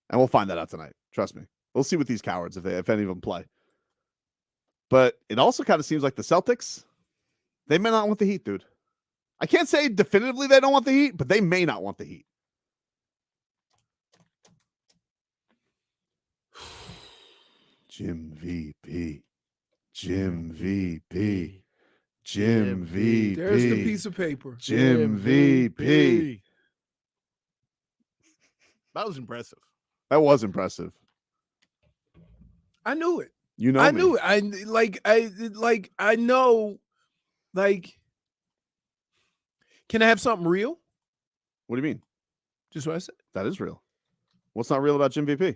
A: And we'll find that out tonight. Trust me. We'll see with these cowards if any of them play. But it also kind of seems like the Celtics, they may not want the Heat, dude. I can't say definitively they don't want the Heat, but they may not want the Heat. Jim VP. Jim VP. Jim VP.
B: There's the piece of paper.
A: Jim VP.
H: That was impressive.
A: That was impressive.
B: I knew it.
A: You know,
B: I
A: me.
B: knew it. I know. Like, can I have something real?
A: What do you mean?
B: Just what I said.
A: That is real. What's not real about Jim VP?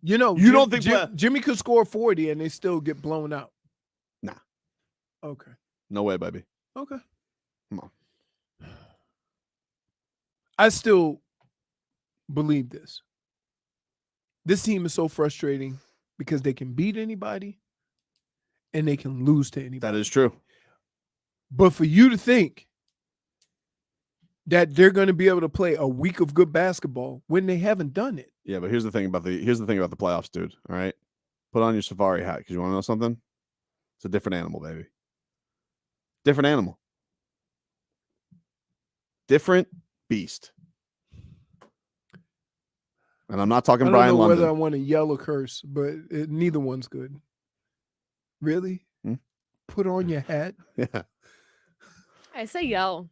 B: You know,
A: You don't think
B: Jimmy could score 40 and they still get blown out?
A: Nah.
B: Okay.
A: No way, baby.
B: Okay.
A: Come on.
B: I still believe this. This team is so frustrating because they can beat anybody and they can lose to anybody.
A: That is true.
B: But for you to think that they're going to be able to play a week of good basketball when they haven't done it.
A: Yeah, but here's the thing about the playoffs, dude. All right, put on your safari hat because you want to know something. It's a different animal, baby. Different animal. Different beast. And I'm not talking
B: I don't
A: Brian
B: know
A: London.
B: whether I want to yell or curse, but neither one's good. Really? Put on your hat?
A: Yeah.
D: I say yell.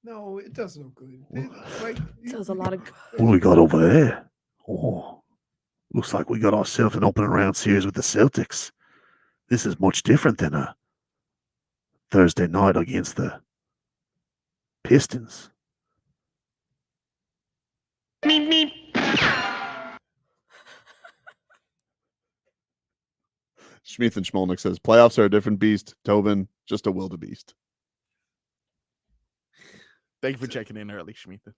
B: No, it does no good.
D: It does a lot of good.
F: What do we got over there? Oh, looks like we got ourselves an opening round series with the Celtics. This is much different than a Thursday night against the Pistons.
A: Schmeeth and Schmolnick says playoffs are a different beast. Tobin, just a wildebeest.
H: Thank you for checking in early, Shmita.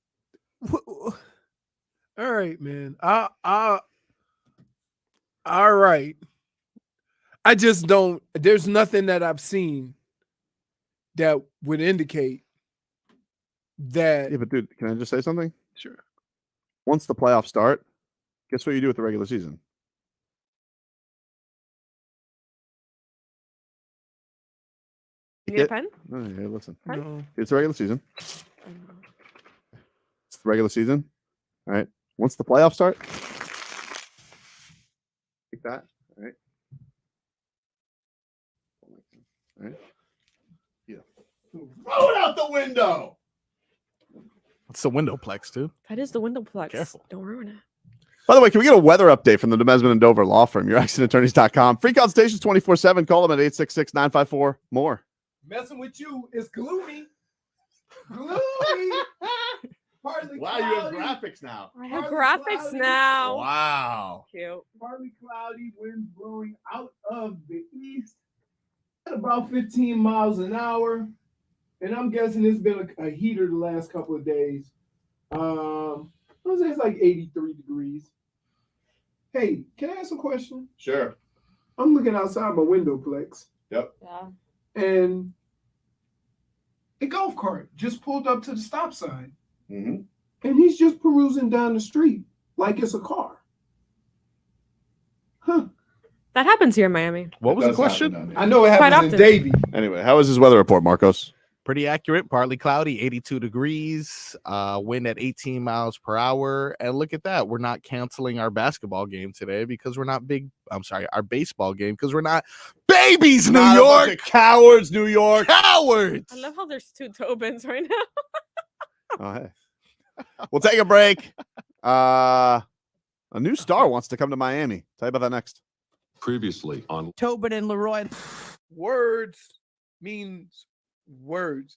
B: All right, man. All right. I just don't. There's nothing that I've seen that would indicate that.
A: Yeah, but dude, can I just say something?
B: Sure.
A: Once the playoffs start, guess what you do with the regular season?
D: You need a pen?
A: No, yeah, listen.
B: No.
A: It's the regular season. It's the regular season. All right. Once the playoffs start, like that. All right. All right. Yeah. Throw it out the window.
H: It's the windowplex, dude.
D: That is the windowplex.
H: Careful.
D: Don't ruin it.
A: By the way, can we get a weather update from the Demesman and Dover Law Firm? YourAccidentAttorneys.com. Free consultations 24/7. Call them at 866-954-MORE.
B: Messing with you is gloomy. Gloomy. Partly
A: Wow, you have
B: cloudy.
A: graphics now.
D: I have
B: Partly
D: graphics
B: cloudy.
D: now.
A: Wow.
D: Cute.
B: Partly cloudy, wind blowing out of the east at about 15 miles an hour. And I'm guessing it's been a heater the last couple of days. I would say it's like 83 degrees. Hey, can I ask a question?
A: Sure.
B: I'm looking outside my windowplex,
D: Yeah.
B: and a golf cart just pulled up to the stop sign.
A: Mm-hmm.
B: and he's just perusing down the street like it's a car. Huh.
D: That happens here in Miami.
H: What was the
A: Does happen
H: question?
A: down here.
B: I know it
D: Quite
B: happens in
D: often.
B: Davie.
A: Anyway, how was his weather report, Marcos?
H: Pretty accurate, partly cloudy, 82 degrees, wind at 18 miles per hour. And look at that. We're not canceling our basketball game today because we're not our baseball game because we're not babies, New
A: Not a bunch
H: York.
A: of cowards, New York.
H: Cowards.
D: I love how there's 2 Tobins right now.
A: Oh, hey. We'll take a break. A new star wants to come to Miami. Tell you about that next.
I: Previously on
J: Tobin and Leroy.
B: Words means words.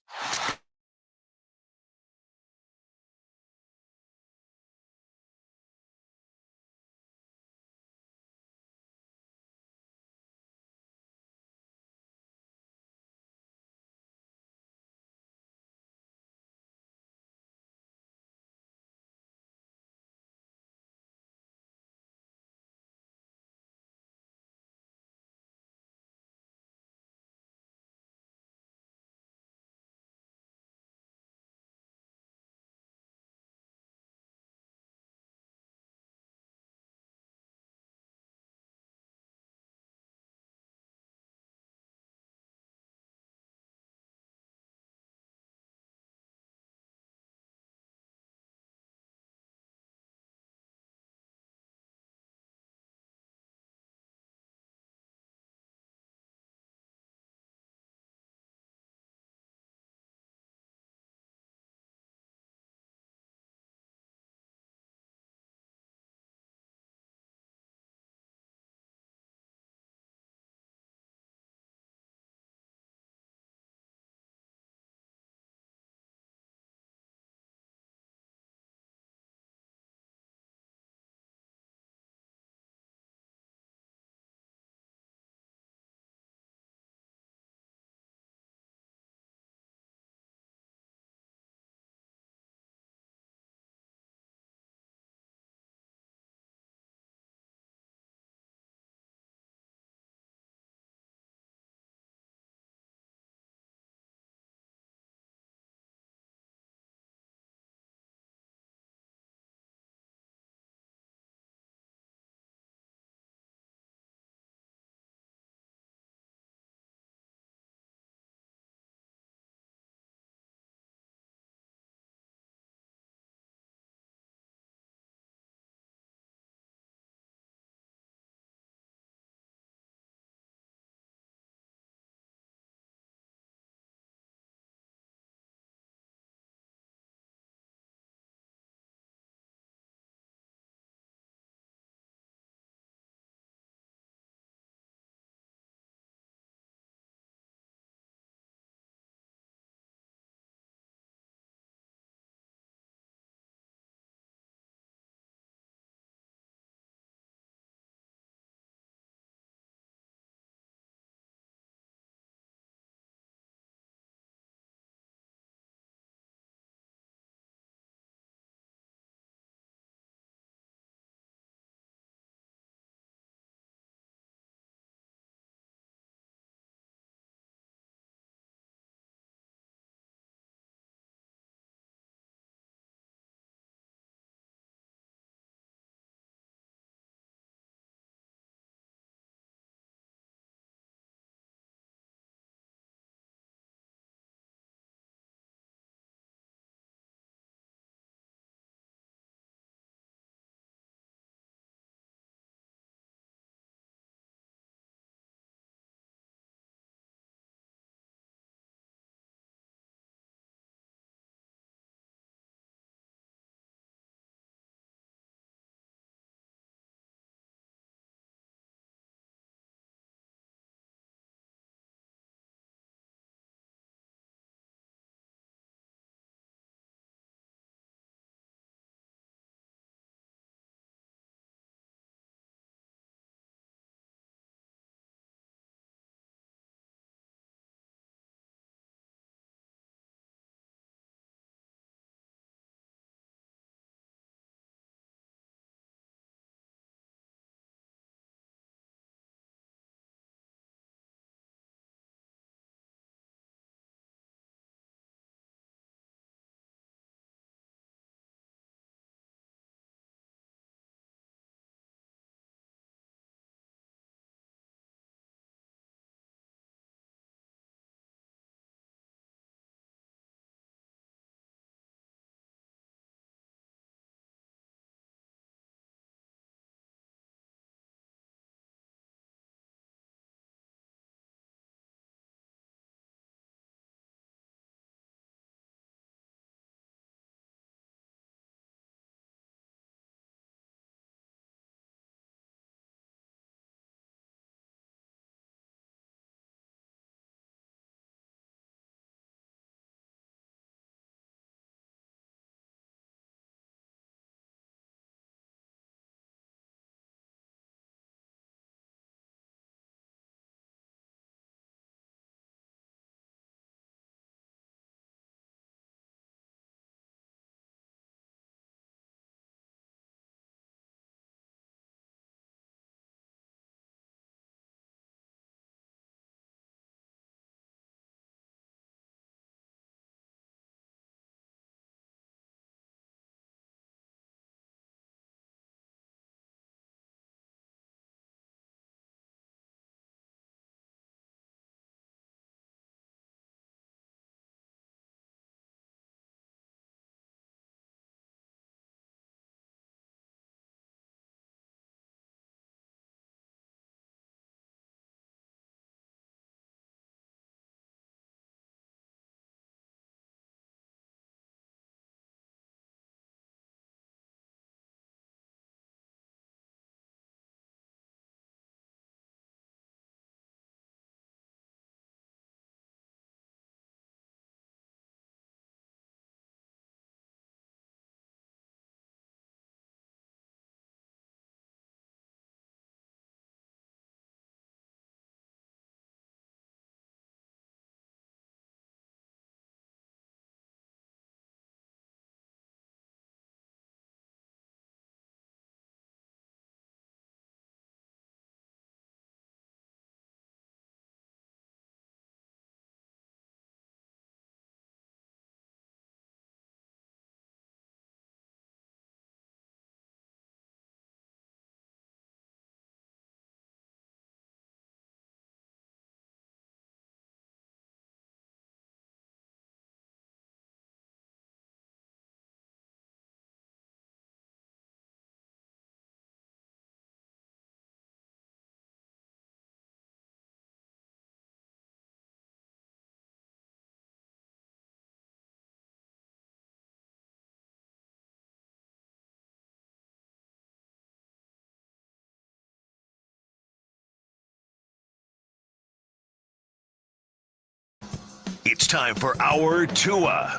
E: It's time for our Tua.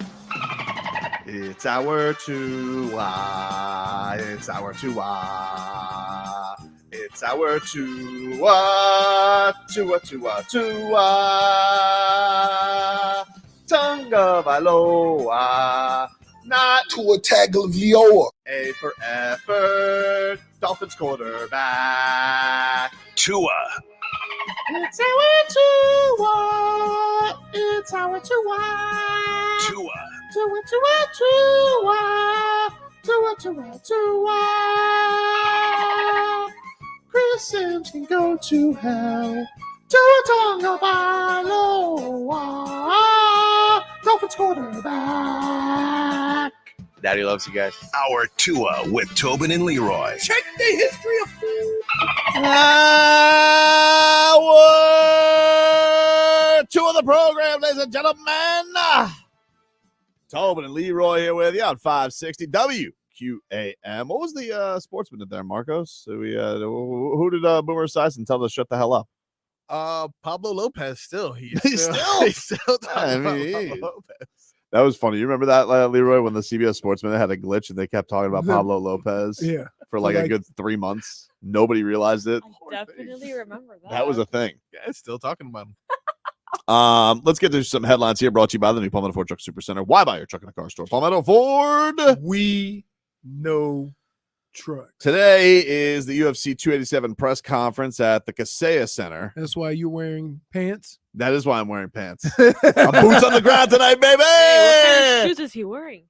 A: It's our Tua. It's our Tua. It's our Tua. Tua, Tua, Tua. Tonga Valoa. Not
C: Tua Tagovailoa.
A: A for effort. Dolphins quarterback.
E: Tua.
F: It's our Tua. It's our Tua.
E: Tua.
F: Tua, Tua, Tua. Tua, Tua, Tua. Chris Sims can go to hell. Tua Tagovailoa. Dolphins quarterback.
A: Daddy loves you guys.
E: Our Tua with Tobin and Leroy.
B: Check the history of food.
A: Hour 2 of the program, ladies and gentlemen. Tobin and Leroy here with you on 560 WQAM. What was the sportsman in there, Marcos? So who did Boomer Esiason tell to shut the hell up?
H: Pablo Lopez still. He's
A: still
H: talking about
A: he-
H: Pablo Lopez.
A: That was funny. You remember that, Leroy, when the CBS Sportsman had a glitch and they kept talking about Pablo Lopez
B: Yeah.
A: for like a good 3 months? Nobody realized it.
D: I definitely remember that.
A: That was a thing.
H: Yeah, still talking about him.
A: Let's get to some headlines here, brought to you by the new Palmetto Ford Truck Super Center. Why buy your truck in a car store? Palmetto Ford.
B: We know trucks.
A: Today is the UFC 287 press conference at the Kaseya Center.
B: That's why you're wearing pants.
A: That is why I'm wearing pants. I'm boots on the ground tonight, baby.
D: Hey, what kind of shoes is he wearing?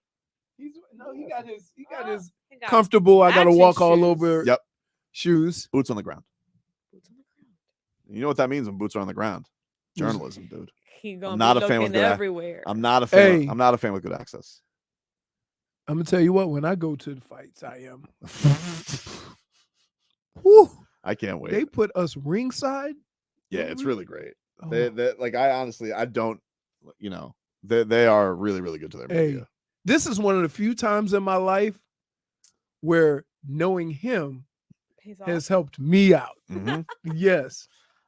B: He got his
D: He got
B: comfortable. I gotta
D: matching
B: walk all
D: shoes.
B: over
A: Yep.
B: shoes.
A: Boots on the ground.
D: boots on the ground.
A: You know what that means when boots are on the ground? Journalism, dude.
D: He gonna
A: not
D: be
A: a fan with
D: looking
A: good
D: everywhere.
A: I'm not a fan.
B: Hey.
A: I'm not a fan with good access.
B: I'm gonna tell you what. When I go to the fights, I am. Whew,
A: I can't wait.
B: they put us ringside.
A: Yeah, it's really great.
B: Oh,
A: They like I honestly I don't they are really, really good to their
B: Hey.
A: media.
B: this is one of the few times in my life where knowing him
D: Pays off.
B: has helped me out.
A: Mhm.
B: Yes.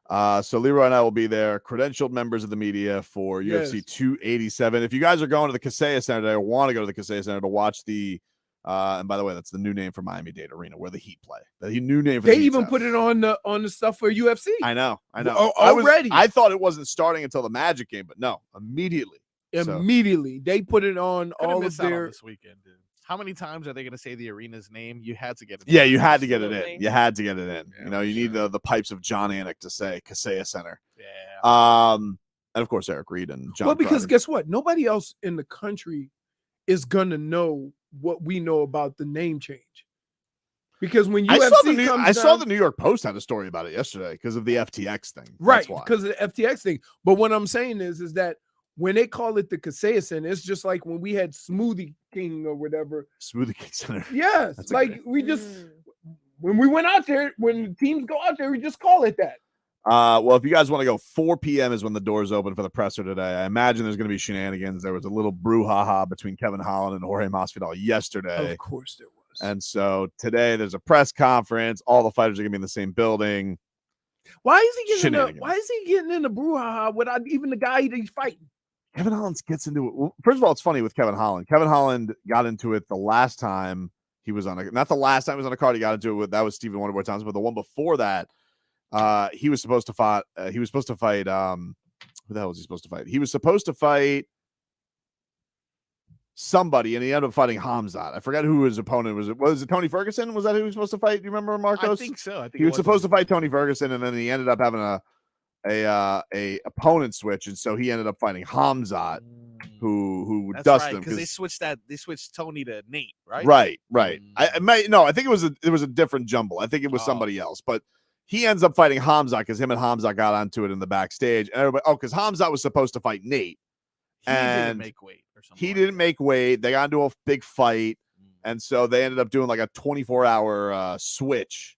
A: So Leroy and I will be there, credentialed members of the media for UFC
B: Yes.
A: 287. If you guys are going to the Kaseya Center today or want to go to the Kaseya Center to watch the and by the way, that's the new name for Miami-Dade Arena where the Heat play. The new name for
B: They
A: the Heat's
B: even
A: house.
B: put it on the stuff for UFC.
A: I know.
B: Already.
A: I thought it wasn't starting until the Magic game, but no, immediately. So-
B: Immediately. They put it on
H: Couldn't
B: all of
H: miss out on
B: their
H: this weekend, dude. How many times are they going to say the arena's name? You had to get it.
A: Yeah, you had to get it in.
D: Absolutely.
A: You had to get it in.
H: Yeah,
A: you know, you
H: for
A: need
H: sure.
A: the pipes of John Anik to say Kaseya Center.
H: Yeah.
A: And of course Eric Reed and John.
B: Well, because
A: Crowder.
B: guess what? Nobody else in the country is gonna know what we know about the name change. Because when UFC
A: I saw
B: down-
A: the New York Post had a story about it yesterday because of the FTX thing.
B: right,
A: That's why.
B: because of the FTX thing. But what I'm saying is that when they call it the Kaseya Center, it's just like when we had Smoothie King or whatever.
A: Smoothie King Center.
B: Yes,
A: That's a
B: like
A: great-
B: we just
D: Mm.
B: when we went out there, when the teams go out there, we just call it that.
A: Well, if you guys want to go, 4 p.m. is when the doors open for the presser today. I imagine there's going to be shenanigans. There was a little brouhaha between Kevin Holland and Jorge Masvidal yesterday.
B: Of course there was.
A: And so today there's a press conference. All the fighters are going to be in the same building.
B: Why is he getting in the,
A: Shenanigans.
B: why is he getting in the brouhaha without even the guy that he's fighting?
A: Kevin Holland gets into it. Well, first of all, it's funny with Kevin Holland. Kevin Holland got into it the last time he was on not the last time he was on a card he got into it with. That was Stephen Wonderboy Thompson, but the one before that, he was supposed to fight. Who the hell was he supposed to fight? He was supposed to fight somebody, and he ended up fighting Hamzat. I forgot who his opponent was. Was it Tony Ferguson? Was that who he was supposed to fight? Do you remember, Marcos?
H: I think so. I think
A: he was supposed to fight Tony Ferguson, and then he ended up having a opponent switch, and so he ended up fighting Hamzat, who
H: That's
A: dusted
H: right,
A: him
H: because they switched Tony to Nate, right?
A: Right. I think it was a different jumble. I think it was
H: Oh.
A: somebody else, but he ends up fighting Hamzat because him and Hamzat got onto it in the backstage, and everybody, because Hamzat was supposed to fight Nate.
H: He didn't
A: And
H: make weight or something.
A: He
H: like
A: didn't
H: that.
A: make weight. They got into a big fight,
H: Mm.
A: and so they ended up doing like a 24-hour switch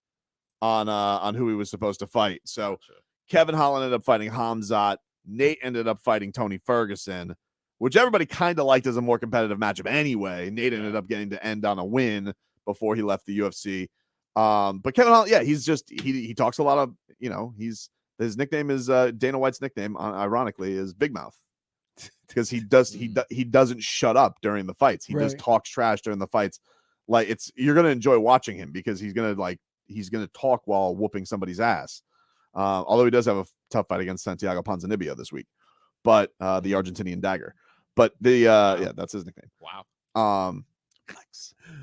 A: on who he was supposed to fight. So
H: Gotcha.
A: Kevin Holland ended up fighting Hamzat. Nate ended up fighting Tony Ferguson, which everybody kind of liked as a more competitive matchup anyway. Nate ended up getting to end on a win before he left the UFC. But Kevin Holland, yeah, he's just he talks a lot of, his nickname is Dana White's nickname, ironically, is Big Mouth. because he doesn't shut up during the fights. He just
B: Right.
A: talks trash during the fights. Like you're gonna enjoy watching him because he's gonna talk while whooping somebody's ass. Although he does have a tough fight against Santiago Ponzinibbio this week, but the Argentinian dagger. But that's his nickname.
H: Wow.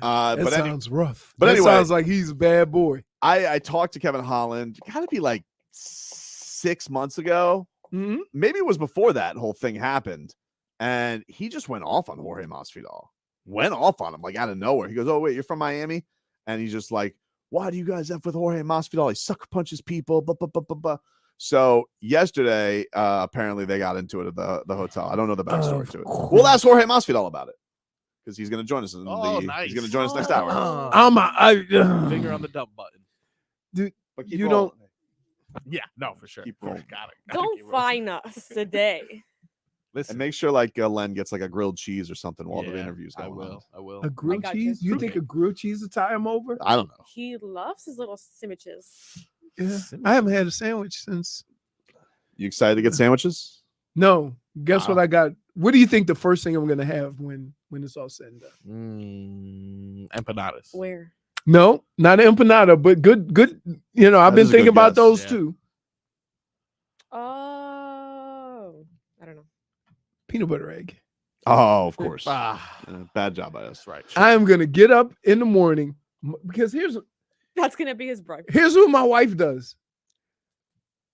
B: That
A: But
B: sounds rough.
A: but
B: That
A: anyway.
B: sounds like he's a bad boy.
A: I talked to Kevin Holland. Gotta be like 6 months ago.
B: Mhm.
A: Maybe it was before that whole thing happened, and he just went off on Jorge Masvidal. Went off on him like out of nowhere. He goes, "Oh wait, you're from Miami," and he's just like, "Why do you guys F with Jorge Masvidal? He sucker punches people." Blah, blah, blah, blah, blah. So yesterday, apparently they got into it at the hotel. I don't know the backstory to it. We'll ask Jorge Masvidal about it because he's going to join us. He's going to join us next hour.
H: Finger on the dump button.
B: Dude,
A: But keep
B: you
A: rolling.
B: don't.
H: Yeah, no, for sure.
A: Keep rolling.
H: Got it.
D: Don't fine us today.
H: Listen,
A: And make sure Len gets like a grilled cheese or something while the
H: yeah,
A: interview's
H: I
A: going
H: will.
A: on.
H: I will.
B: A grilled
D: got
B: cheese?
D: you.
B: You think a grilled cheese will tie him over?
A: I don't know.
D: He loves his little sandwiches.
B: Yeah. I haven't had a sandwich since.
A: You excited to get sandwiches?
B: No. Guess
H: Wow.
B: what I got? What do you think the first thing I'm going to have when it's all said and done?
H: Empanadas.
D: Where?
B: No, not an empanada, but good. You know, I've
A: That
B: been
A: is a
B: thinking
A: good
B: about
A: guess.
B: those
H: Yeah.
B: too.
D: Oh, I don't know.
B: Peanut butter egg.
A: Oh, of course.
H: Ah,
A: Bad job by us.
H: that's right.
B: I am going to get up in the morning because
D: That's gonna be his breakfast.
B: here's what my wife does.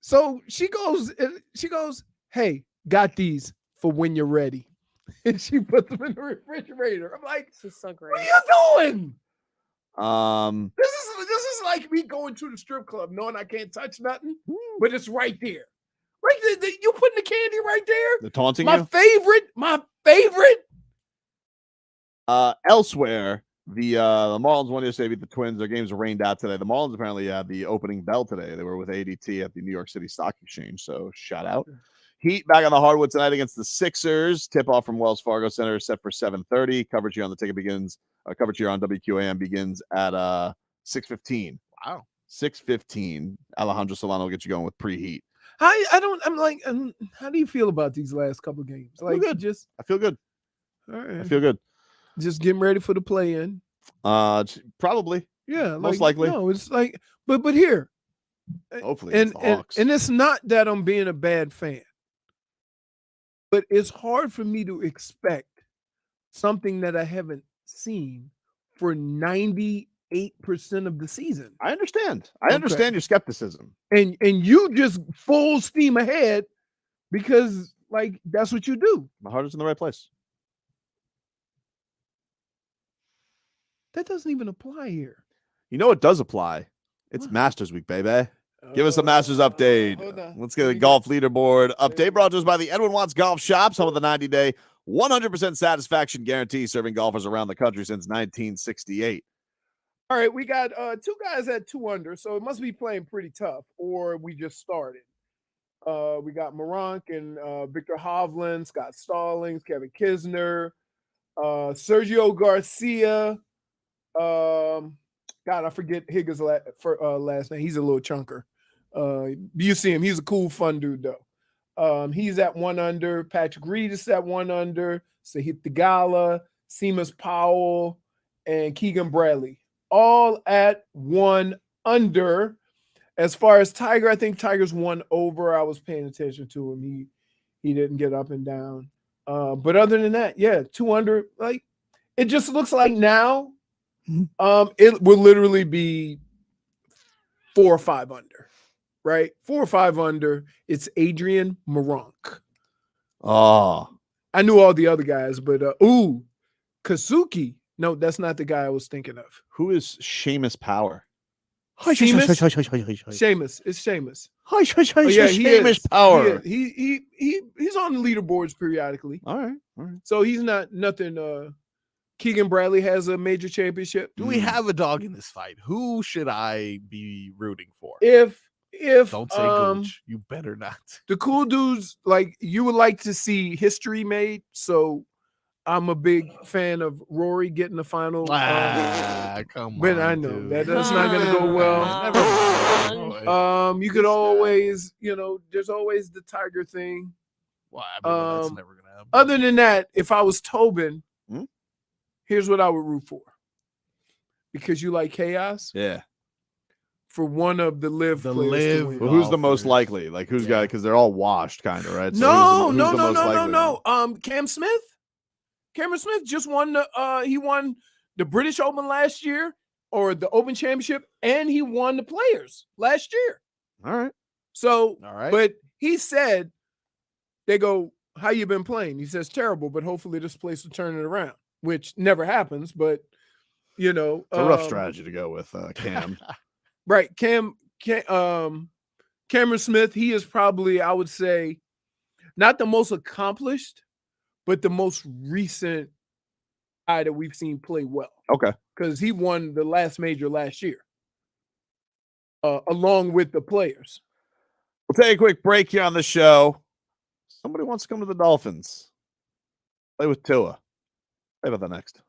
B: So she goes, "Hey, got these for when you're ready," and she puts them in the refrigerator. I'm like,
D: She's so
B: "What
D: great.
B: are you doing?
A: Um,
B: This is like me going to the strip club, knowing I can't touch nothing, but it's right there, right there. You putting the candy right there.
A: they're taunting
B: My
A: you.
B: favorite.
A: Elsewhere, the Marlins won yesterday, beat the Twins. Their games were rained out today. The Marlins apparently had the opening bell today. They were with ADT at the New York City Stock Exchange. So shout out. Heat back on the hardwood tonight against the Sixers. Tip off from Wells Fargo Center set for 7:30. Coverage here on the ticket begins. Coverage here on WQAM begins at 6:15.
H: Wow.
A: 6:15. Alejandro Solano will get you going with preheat.
B: I'm like, how do you feel about these last couple of games? Like,
A: good.
B: just
A: I feel good.
B: all right,
A: I feel good.
B: just getting ready for the play-in.
A: Probably.
B: Yeah,
A: Most
B: like,
A: likely.
B: No, it's like, but here,
A: Hopefully,
B: and,
A: it's the
B: and
A: Hawks.
B: and it's not that I'm being a bad fan, but it's hard for me to expect something that I haven't seen for 98% of the season.
A: I understand. I
B: Okay.
A: understand your skepticism.
B: And you just full steam ahead because like that's what you do.
A: My heart is in the right place.
B: That doesn't even apply here.
A: You know it does apply. It's
B: What?
A: Masters Week, baby. Give us a Masters update.
B: Hold on.
A: Let's get a golf leaderboard update brought to us by the Edwin Watts Golf Shop, home of the 90-day 100% satisfaction guarantee, serving golfers around the country since 1968.
B: All right, we got two guys at 2 under, so it must be playing pretty tough, or we just started. We got Moronk and Victor Hovland, Scott Stallings, Kevin Kisner, Sergio Garcia. God, I forget Higgins' last name. He's a little chunker. You see him; he's a cool, fun dude, though. He's at 1 under. Patrick Reed is at 1 under. Sahith Theegala, Seamus Powell, and Keegan Bradley, all at 1 under. As far as Tiger, I think Tiger's 1 over. I was paying attention to him. He didn't get up and down. But other than that, yeah, 2 under. Like it just looks like now, it will literally be 4 or 5 under, right? 4 or 5 under. It's Adrian Moronk.
A: Oh,
B: I knew all the other guys, but Kazuki. No, that's not the guy I was thinking of.
A: who is Seamus Power?
B: Seamus? Seamus. It's Seamus.
A: Oh,
B: yeah, he
A: Seamus
B: is.
A: Power.
B: He's on the leaderboards periodically.
A: All right. All right.
B: So he's not nothing. Keegan Bradley has a major championship.
H: Do we have a dog in this fight? Who should I be rooting for?
B: If
H: Don't say Gooch. You better not.
B: the cool dudes, like you would like to see history made, so I'm a big fan of Rory getting the final.
H: Come
B: but
H: on,
B: I know
H: dude.
B: that's not going to go well. You could always, there's always the Tiger thing.
H: Well, I mean, that's never gonna
B: Other than that, if I was Tobin,
A: Hmm?
B: here's what I would root for. Because you like chaos,
A: Yeah.
B: for one of the live
H: The
B: players
H: live
B: to win.
A: Well, who's the most
H: golfers.
A: likely? Like who's got? Because they're all washed, kind of, right? So
B: No,
A: who's
B: no,
A: the
B: no,
A: most
B: no, no,
A: likely
B: no.
A: one?
B: Cam Smith. Cameron Smith just won the he won the British Open last year, or the Open Championship, and he won the Players last year.
A: All right.
B: So,
H: All right.
B: but he said, they go, how you been playing? He says, terrible, but hopefully this place will turn it around, which never happens, but you know.
A: It's a rough strategy to go with Cam.
B: Right. Cameron Smith, he is probably, I would say, not the most accomplished, but the most recent guy that we've seen play well.
A: Okay.
B: Because he won the last major last year, along with the Players.
A: We'll take a quick break here on the show. Somebody wants to come to the Dolphins. Play with Tua. Say about that next.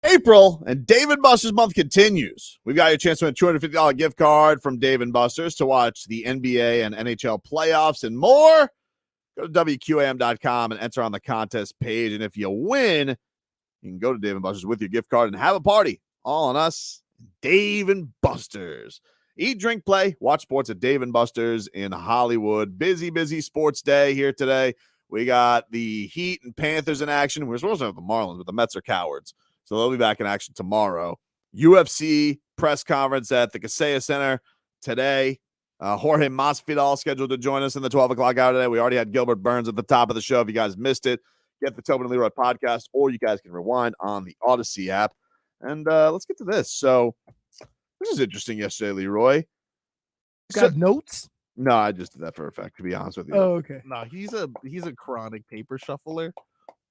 A: April and Dave & Buster's month continues. We've got your chance to win a $250 gift card from Dave & Buster's to watch the NBA and NHL playoffs and more. Go to WQAM.com and enter on the contest page. And if you win, you can go to Dave & Buster's with your gift card and have a party. All on us, Dave & Buster's. Eat, drink, play, watch sports at Dave & Buster's in Hollywood. Busy sports day here today. We got the Heat and Panthers in action. We're supposed to have the Marlins, but the Mets are cowards. So they'll be back in action tomorrow. UFC press conference at the Kaseya Center today. Jorge Masvidal scheduled to join us in the 12 o'clock hour today. We already had Gilbert Burns at the top of the show. If you guys missed it, get the Tobin and Leroy podcast, or you guys can rewind on the Odyssey app. And let's get to this. So this is interesting yesterday, Leroy.
B: Got notes?
A: No, I just did that for effect, to be honest with you.
B: Oh, okay.
H: No, he's a chronic paper shuffler,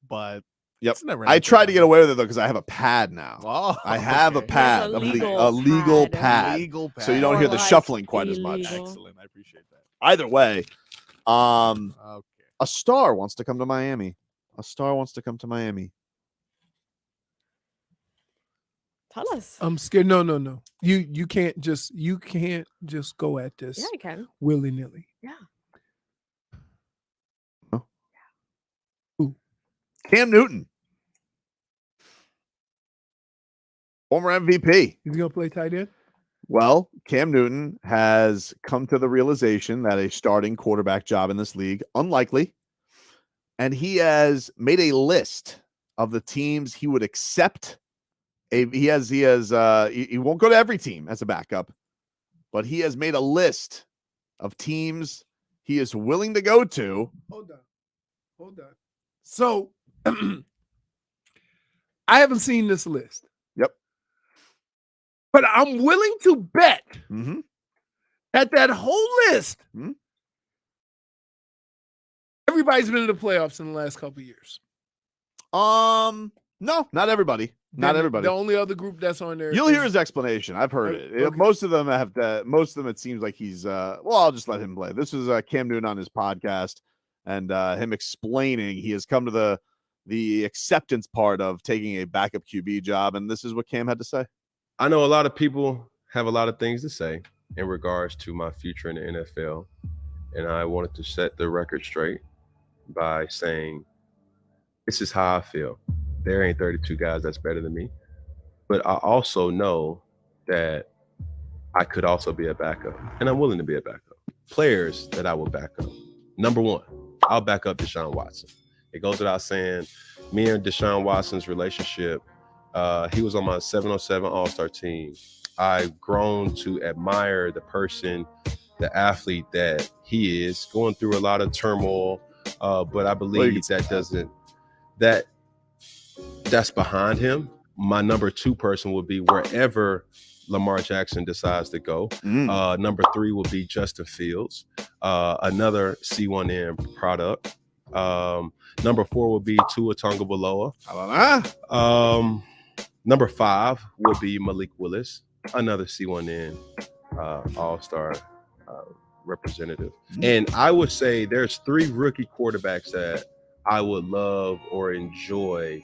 H: but
A: Yep.
H: it's never
A: I
H: anything
A: tried to get
H: wrong.
A: away with it, though, because I have a pad now.
H: Oh,
A: I have a
H: okay.
A: pad,
D: There's
A: a legal pad.
H: Legal pad.
A: So you don't
D: Or
A: hear the
D: like
A: shuffling quite as much.
D: illegal.
H: Excellent. I appreciate that.
A: Either way,
H: Okay.
A: a star wants to come to Miami.
D: Tell us.
B: I'm scared. No. You can't just go at this
D: Yeah, I can.
B: willy-nilly.
A: Cam Newton, former MVP.
B: He's gonna play tight end.
A: Well, Cam Newton has come to the realization that a starting quarterback job in this league unlikely, and he has made a list of the teams he would accept. He won't go to every team as a backup, but he has made a list of teams he is willing to go to.
B: Hold on. So I haven't seen this list.
A: Yep.
B: But I'm willing to bet
A: Mm-hmm.
B: that whole list,
A: Mhm.
B: everybody's been in the playoffs in the last couple of years.
A: No, not everybody. Not everybody.
B: The only other group that's on there.
A: You'll hear his explanation. I've heard it.
B: Okay.
A: Most of them it seems like he's well, I'll just let him play. This is Cam Newton on his podcast and him explaining he has come to the acceptance part of taking a backup QB job, and this is what Cam had to say.
J: I know a lot of people have a lot of things to say in regards to my future in the NFL, and I wanted to set the record straight by saying this is how I feel. There ain't 32 guys that's better than me, but I also know that I could also be a backup, and I'm willing to be a backup. Players that I will back up. Number one, I'll back up Deshaun Watson. It goes without saying, me and Deshaun Watson's relationship, he was on my 707 All-Star team. I've grown to admire the person, the athlete that he is, going through a lot of turmoil, but I believe that's behind him. My number two person would be wherever Lamar Jackson decides to go. Number three will be Justin Fields, another C1N product. Number four will be Tua Tagovailoa. Number five would be Malik Willis, another C1N All-Star representative. And I would say there's three rookie quarterbacks that I would love or enjoy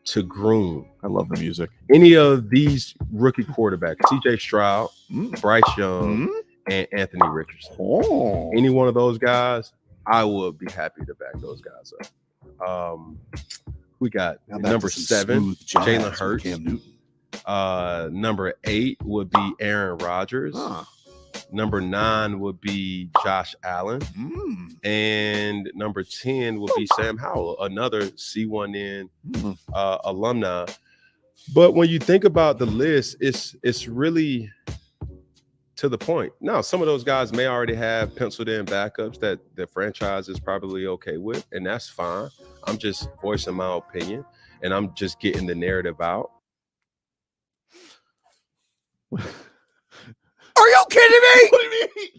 J: to groom.
A: I love the music.
J: Any of these rookie quarterbacks, CJ Stroud, Bryce Young, and Anthony Richardson. Any one of those guys, I would be happy to back those guys up. We got number 7, Jalen Hurts.
A: Cam Newton.
J: Number 8 would be Aaron Rodgers. Number 9 would be Josh Allen. And number 10 would be Sam Howell, another C1N alumni. But when you think about the list, it's really to the point. Now, some of those guys may already have penciled in backups that the franchise is probably okay with, and that's fine. I'm just voicing my opinion, and I'm just getting the narrative out.
B: Are you kidding me?
A: What do you mean?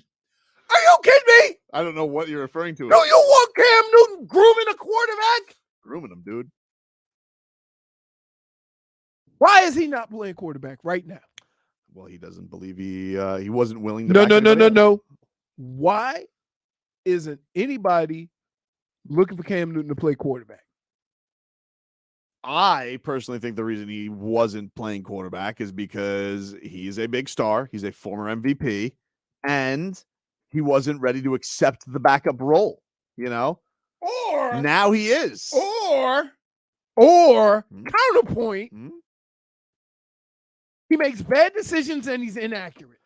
B: Are you kidding me?
A: I don't know what you're referring to.
B: No, you want Cam Newton grooming a quarterback?
A: Grooming him, dude.
B: Why is he not playing quarterback right now?
A: Well, he doesn't believe he wasn't willing to.
B: No. Why isn't anybody looking for Cam Newton to play quarterback?
A: I personally think the reason he wasn't playing quarterback is because he's a big star. He's a former MVP, and he wasn't ready to accept the backup role. You know,
B: Or
A: now he is.
B: Or
A: Hmm?
B: counterpoint,
A: Hmm?
B: he makes bad decisions and he's inaccurate.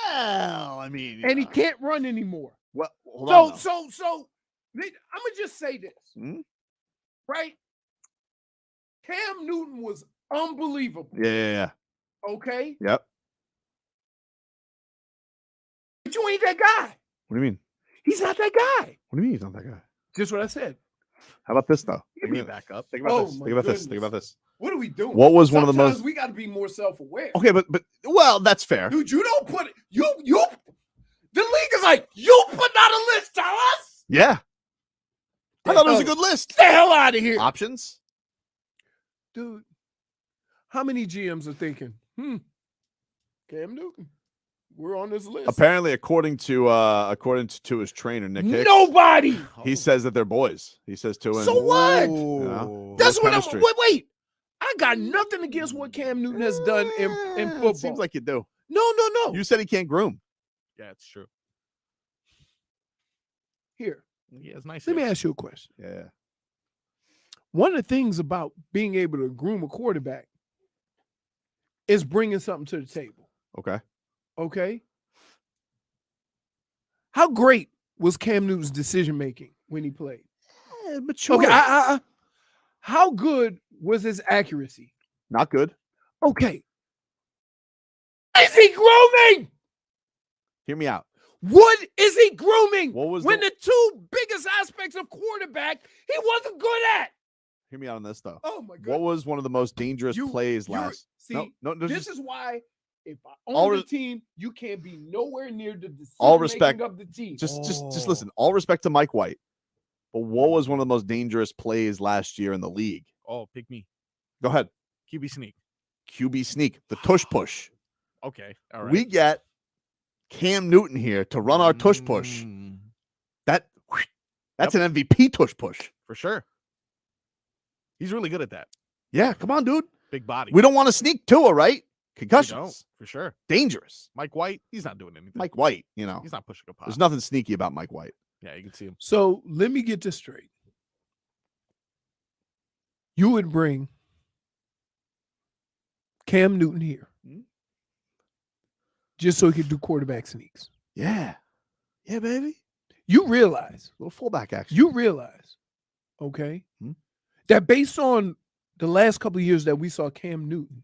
A: Well, I mean,
B: And he can't run anymore.
A: Well, hold on, though.
B: So I'm gonna just say this,
A: Hmm?
B: right? Cam Newton was unbelievable.
A: Yeah.
B: Okay,
A: Yep.
B: but you ain't that guy.
A: What do you mean?
B: He's not that guy.
A: What do you mean he's not that guy?
B: Just what I said.
A: How about this though?
H: Give me a backup.
A: Think about
B: Oh,
A: this.
B: my
A: Think about this. Think
B: goodness.
A: about this.
B: What are we doing?
A: What was one of the
B: Sometimes
A: most?
B: we got to be more self-aware.
A: Okay, but well, that's fair.
B: Dude, you don't put it. You. The league is like you put out a list. Tell us.
A: Yeah. I thought it was a good list.
B: Get the hell out of here,
A: Options.
B: dude. How many GMs are thinking? Cam Newton. We're on this list.
A: Apparently, according to his trainer Nick Hicks,
B: Nobody.
A: he says that they're boys. He says two and
B: So what?
A: you know,
B: That's
A: no
B: what
A: chemistry.
B: I'm. Wait. I got nothing against what Cam Newton has done in football.
A: It seems like you do.
B: no.
A: You said he can't groom.
H: Yeah, it's true.
B: Here,
H: He has nice.
B: let me
H: hair.
B: ask you a question.
A: Yeah.
B: One of the things about being able to groom a quarterback is bringing something to the table.
A: Okay.
B: Okay. How great was Cam Newton's decision making when he played?
A: Mature.
B: Okay. How good was his accuracy?
A: Not good.
B: Okay. Is he grooming?
A: Hear me out.
B: What is he grooming?
A: What was
B: when the two biggest aspects of quarterback he wasn't good at?
A: Hear me out on this though.
B: Oh my God.
A: What was one of the most dangerous plays last?
B: See,
A: no,
B: this is why if I
A: all
B: own the
A: re-
B: team, you can't be nowhere near the decision
A: all respect
B: of the team.
A: Just listen. All respect to Mike White, but what was one of the most dangerous plays last year in the league?
H: Oh, pick me.
A: Go ahead.
H: QB sneak.
A: QB sneak, the tush push.
H: Okay. All right.
A: We get Cam Newton here to run our tush push. That's an MVP tush push.
H: For sure. He's really good at that.
A: Yeah, come on, dude.
H: Big body.
A: We don't want to sneak Tua, right?
H: We don't,
A: Concussions.
H: for sure.
A: Dangerous.
H: Mike White, he's not doing anything.
A: Mike White, you know.
H: He's not pushing a pop.
A: There's nothing sneaky about Mike White.
H: Yeah, you can see him.
B: So let me get this straight. You would bring Cam Newton here just so he could do quarterback sneaks.
A: Yeah. Yeah, baby.
B: You realize,
A: Little fullback action.
B: you realize, okay, that based on the last couple of years that we saw Cam Newton,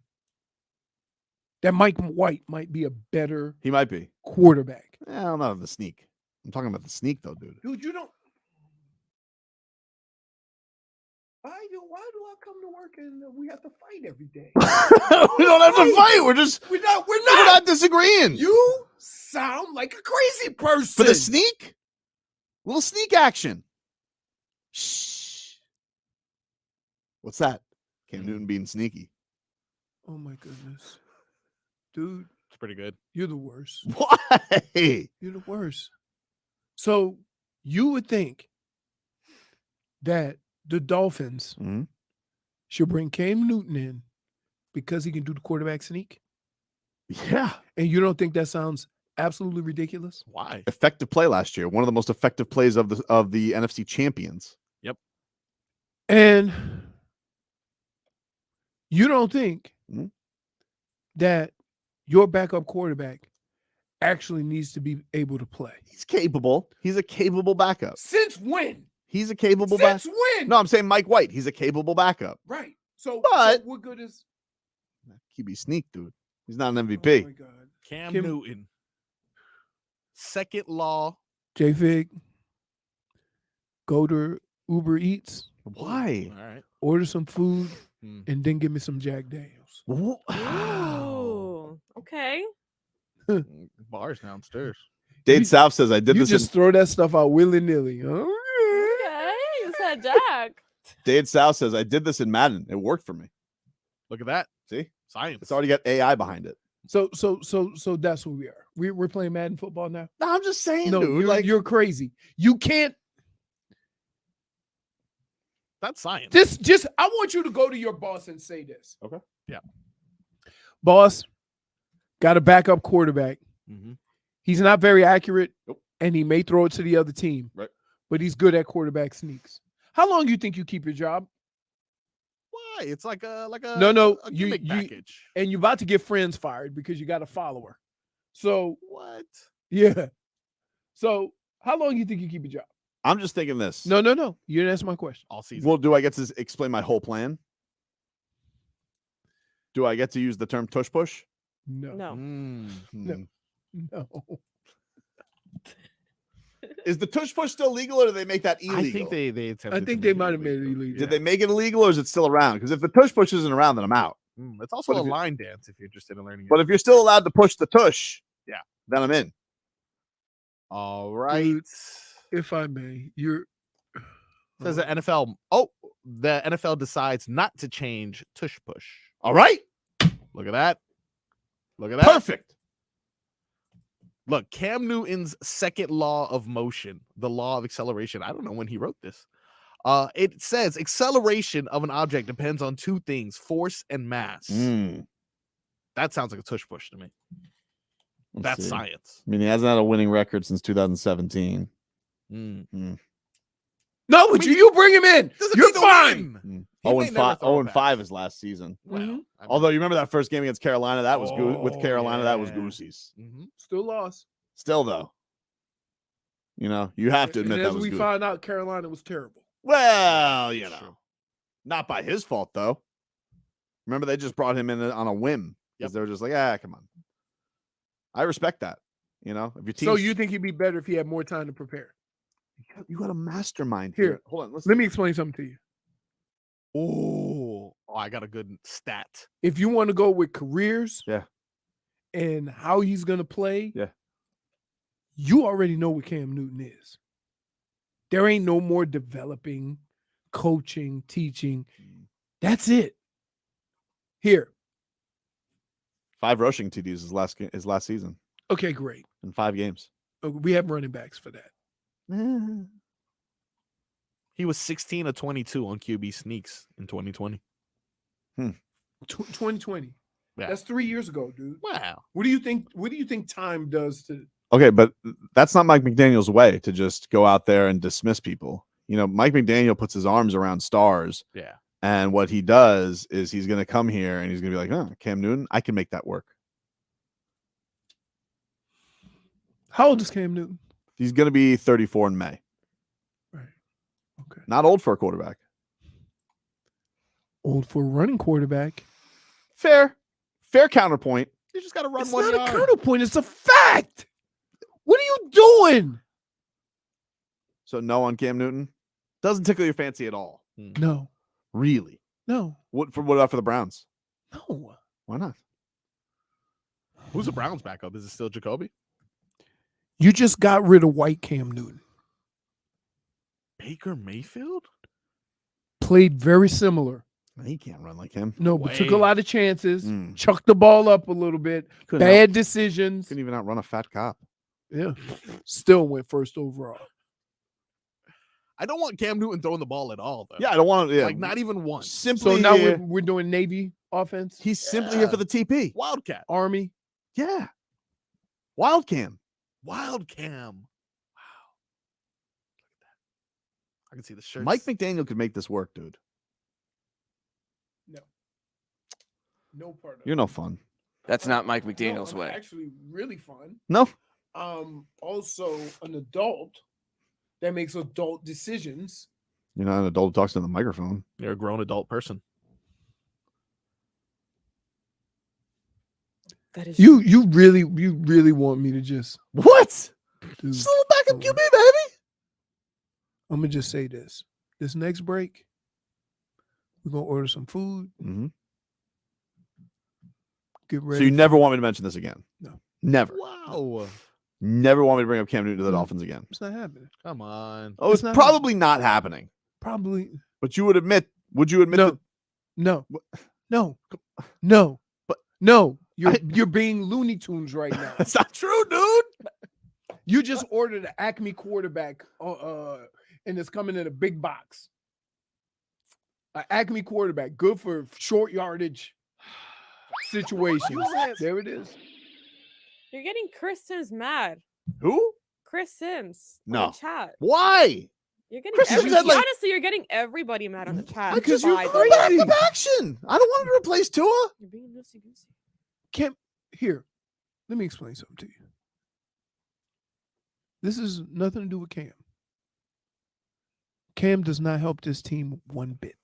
B: that Mike White might be a better
A: He might be.
B: quarterback.
A: I don't know the sneak. I'm talking about the sneak though, dude.
B: Dude, you don't. Why do I come to work and we have to fight every day?
A: We don't have to fight. We're just
B: We're
A: we're not disagreeing.
B: You sound like a crazy person.
A: For the sneak? Little sneak action. Shh. What's that? Cam Newton being sneaky.
B: Oh my goodness. Dude,
H: It's pretty good.
B: you're the worst.
A: Why?
B: You're the worst. So you would think that the Dolphins
A: Mhm.
B: should bring Cam Newton in because he can do the quarterback sneak?
A: Yeah.
B: And you don't think that sounds absolutely ridiculous?
H: Why?
A: Effective play last year. One of the most effective plays of the NFC champions.
B: And you don't think
A: Mhm.
B: that your backup quarterback actually needs to be able to play?
A: He's capable. He's a capable backup.
B: Since when?
A: He's a capable
B: Since
A: backup.
B: when?
A: No, I'm saying Mike White. He's a capable backup.
B: Right. So,
A: But-
B: what good is
A: QB sneak, dude. He's not an
B: Oh
A: MVP.
B: my God.
H: Cam
B: Kim-
H: Newton. Second law.
B: J-Fig, go to Uber Eats,
A: Why?
H: All right.
B: order some food,
H: Hmm.
B: and then give me some Jack Daniels.
D: Ooh, okay.
H: Bars downstairs.
A: Dade South says I did
B: You
A: this.
B: just throw that stuff out willy-nilly.
D: Okay. You said Jack.
A: Dade South says I did this in Madden. It worked for me.
H: Look at that.
A: See,
H: Science.
A: it's already got AI behind it.
B: So that's what we are. We're playing Madden football now.
A: No, I'm just saying,
B: No,
A: dude.
B: you're,
A: Like,
B: you're crazy. You can't.
H: That's science.
B: I want you to go to your boss and say this.
A: Okay.
H: Yeah.
B: Boss, got a backup quarterback.
H: Mhm.
B: He's not very accurate,
A: Nope.
B: and he may throw it to the other team.
A: Right.
B: But he's good at quarterback sneaks. How long do you think you keep your job?
H: Why? It's like a
B: No,
H: a
B: you
H: gimmick package.
B: and you're about to get friends fired because you got a follower. So
H: What?
B: yeah. So how long do you think you keep your job?
A: I'm just thinking this.
B: No. You didn't answer my question.
H: All season.
A: Well, do I get to explain my whole plan? Do I get to use the term tush push?
B: No.
D: No.
A: Hmm.
B: No.
A: Is the tush push still legal, or do they make that illegal?
H: I think they attempted.
B: I think
H: to
B: they
H: make it
B: might have made it
H: illegal.
B: illegal.
A: Did they make it illegal, or is it still around? Because if the tush push isn't around, then I'm out.
H: It's also
A: But
H: a
A: if you-
H: line dance if you're interested in learning.
A: But if you're still allowed to push the tush,
H: Yeah.
A: then I'm in.
H: All right.
B: Dude, if I may,
H: Says the NFL. Oh, the NFL decides not to change tush push.
A: All right.
H: Look at that. Look at that.
A: Perfect.
H: Look, Cam Newton's second law of motion, the law of acceleration. I don't know when he wrote this. It says acceleration of an object depends on two things: force and mass. That sounds like a tush push to me.
A: Let's
H: That's
A: see.
H: science.
A: I mean, he hasn't had a winning record since 2017.
B: No, but you bring him in.
H: Doesn't
B: You're
H: mean to
B: fine.
H: win.
A: 0
H: may
A: and
H: never
A: 5.
H: throw
A: 0
H: it
A: and
H: back.
A: 5 is last season.
H: Well, I mean,
A: Although you remember that first game against Carolina, that was with Carolina, that was
H: yeah.
A: Goosies.
B: Still lost.
A: Still though, you have to admit
B: And
A: that
B: as
A: was
B: we
A: good.
B: found out, Carolina was terrible.
A: Well,
H: True.
A: not by his fault though. Remember, they just brought him in on a whim because they were just like, come on. I respect that. If your team.
B: So you think he'd be better if he had more time to prepare?
A: you got a mastermind
B: Here.
A: here. Hold on.
B: Let me explain something to you.
H: Oh, I got a good stat.
B: If you want to go with careers,
A: Yeah.
B: and how he's gonna play,
A: Yeah.
B: you already know what Cam Newton is. There ain't no more developing, coaching, teaching. That's it. Here.
A: 5 rushing TDs his last season
B: Okay, great.
A: in 5 games.
B: We have running backs for that.
H: He was 16 of 22 on QB sneaks in 2020.
B: 2020.
H: Yeah.
B: That's 3 years ago, dude.
H: Wow.
B: What do you think time does to
A: Okay, but that's not Mike McDaniel's way to just go out there and dismiss people. Mike McDaniel puts his arms around stars.
H: Yeah.
A: And what he does is he's going to come here and he's going to be like, Cam Newton, I can make that work.
B: How old is Cam Newton?
A: He's going to be 34 in May.
B: Right. Okay.
A: Not old for a quarterback.
B: Old for a running quarterback.
A: Fair counterpoint.
H: You just got to run
B: It's
H: 1
B: not
H: yard.
B: a counterpoint. It's a fact. What are you doing?
A: So no on Cam Newton. Doesn't tickle your fancy at all.
B: No.
A: Really?
B: No.
A: What about for the Browns?
B: No.
A: Why not?
H: Who's the Browns backup? Is it still Jacoby?
B: You just got rid of white Cam Newton.
H: Baker Mayfield?
B: Played very similar.
A: He can't run like him.
B: No, but took a
H: way.
B: lot of chances. Chucked the ball up a little bit.
A: Couldn't
B: Bad decisions.
A: Couldn't even outrun a fat cop.
B: Yeah. Still went first overall.
H: I don't want Cam Newton throwing the ball at all, though.
A: Yeah, I don't want to. Yeah,
H: Like, not even once.
A: simply.
B: So now
A: here-
B: we're doing Navy offense.
A: he's simply here for the TP.
H: Wildcat.
B: Army.
A: Yeah, Wild Cam.
H: Wild Cam. Wow. I can see the shirt.
A: Mike McDaniel could make this work, dude.
B: No part of
A: You're no fun.
K: That's not Mike
B: No,
K: McDaniel's
B: I'm
K: way.
B: actually really fun.
A: No.
B: Also an adult that makes adult decisions.
A: You're not an adult who talks to the microphone.
H: You're a grown adult person.
D: That is
B: You really want me to just
A: What?
B: do,
A: Just a little backup QB, baby.
B: I'm gonna just say this. This next break, we're gonna order some food.
A: Mm-hmm.
B: Get ready.
A: So you never want me to mention this again?
B: No.
A: Never.
H: Wow.
A: Never want me to bring up Cam Newton to the
B: No.
A: Dolphins again.
B: It's not happening.
H: Come on.
A: Oh, it's
B: not
A: probably not happening.
B: Probably
A: But you would admit? Would you admit?
B: no,
A: that-
B: no,
A: What?
B: no, no,
A: But-
B: no. You're being Looney Tunes right now.
A: That's not true, dude.
B: You just ordered an Acme quarterback, and it's coming in a big box. An Acme quarterback, good for short yardage situations. There it is.
D: You're getting Chris Sims mad.
A: Who?
D: Chris Sims. On
A: No.
D: the chat.
A: Why?
D: You're getting
A: Chris Sims
D: every,
A: had, like-
D: honestly, you're getting everybody mad on the chat.
B: Because you're
D: by the
A: Go
D: way.
A: back
B: crazy.
A: to action. I don't want him to replace Tua.
D: You're being loosey-goosey.
B: Cam, here, let me explain something to you. This is nothing to do with Cam. Cam does not help this team one bit.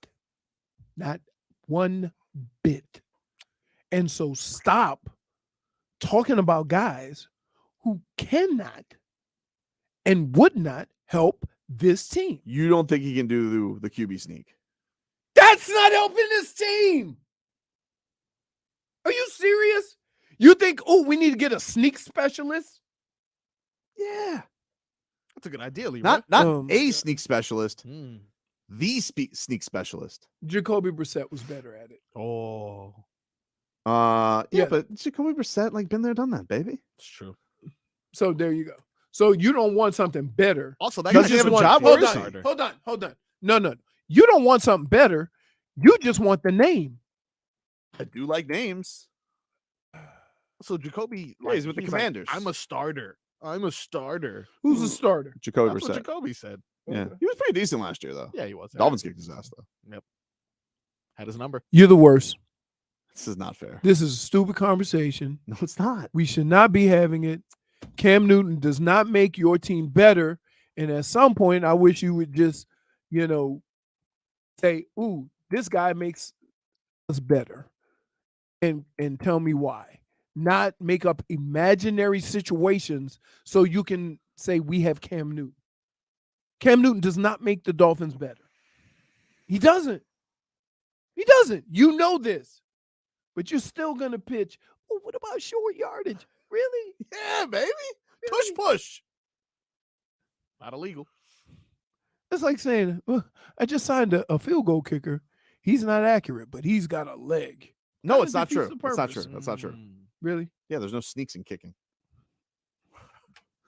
B: Not one bit. And so stop talking about guys who cannot and would not help this team.
A: You don't think he can do the QB sneak?
B: That's not helping this team. Are you serious? You think, oh, we need to get a sneak specialist?
A: Yeah.
H: That's a good idea, Leroy.
A: Not
B: Oh my
A: a
B: God.
A: sneak specialist.
H: Mm.
A: The sneak specialist.
B: Jacoby Brissett was better at it.
H: Oh,
A: Yeah,
B: Yeah.
A: but Jacoby Brissett, like, been there, done that, baby.
H: it's true.
B: So there you go. So you don't want something better.
H: Also, that
A: Does
H: guy
A: he have a
H: just
A: job
H: won
A: or is he?
H: starter.
B: Hold on. No. You don't want something better. You just want the name.
A: I do like names.
H: So Jacoby,
A: Yeah, he's with the
H: like,
A: Commanders.
H: I'm a starter.
B: Who's the starter?
A: Jacoby
H: That's what
A: Brissett.
H: Jacoby said.
A: Yeah, he was pretty decent last year, though.
H: Yeah, he was.
A: Dolphins kicked his ass, though.
H: Had his number.
B: You're the worst.
A: This is not fair.
B: This is a stupid conversation.
A: No, it's not.
B: We should not be having it. Cam Newton does not make your team better. And at some point, I wish you would just, say, ooh, this guy makes us better. And tell me why. Not make up imaginary situations so you can say we have Cam Newton. Cam Newton does not make the Dolphins better. He doesn't. You know this. But you're still going to pitch. Oh, what about short yardage? Really?
A: Yeah, baby.
B: Really?
A: Push.
H: Not illegal.
B: It's like saying, well, I just signed a field goal kicker. He's not accurate, but he's got a leg.
A: No,
B: Kinda
A: it's not
B: defeats
A: true.
B: the
A: That's not
B: purpose.
A: true. That's not true.
B: Really?
A: Yeah, there's no sneaks in kicking.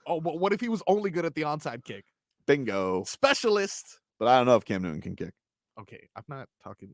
H: Oh, but what if he was only good at the onside kick?
A: Bingo.
H: Specialist.
A: But I don't know if Cam Newton can kick.
H: Okay, I'm not talking.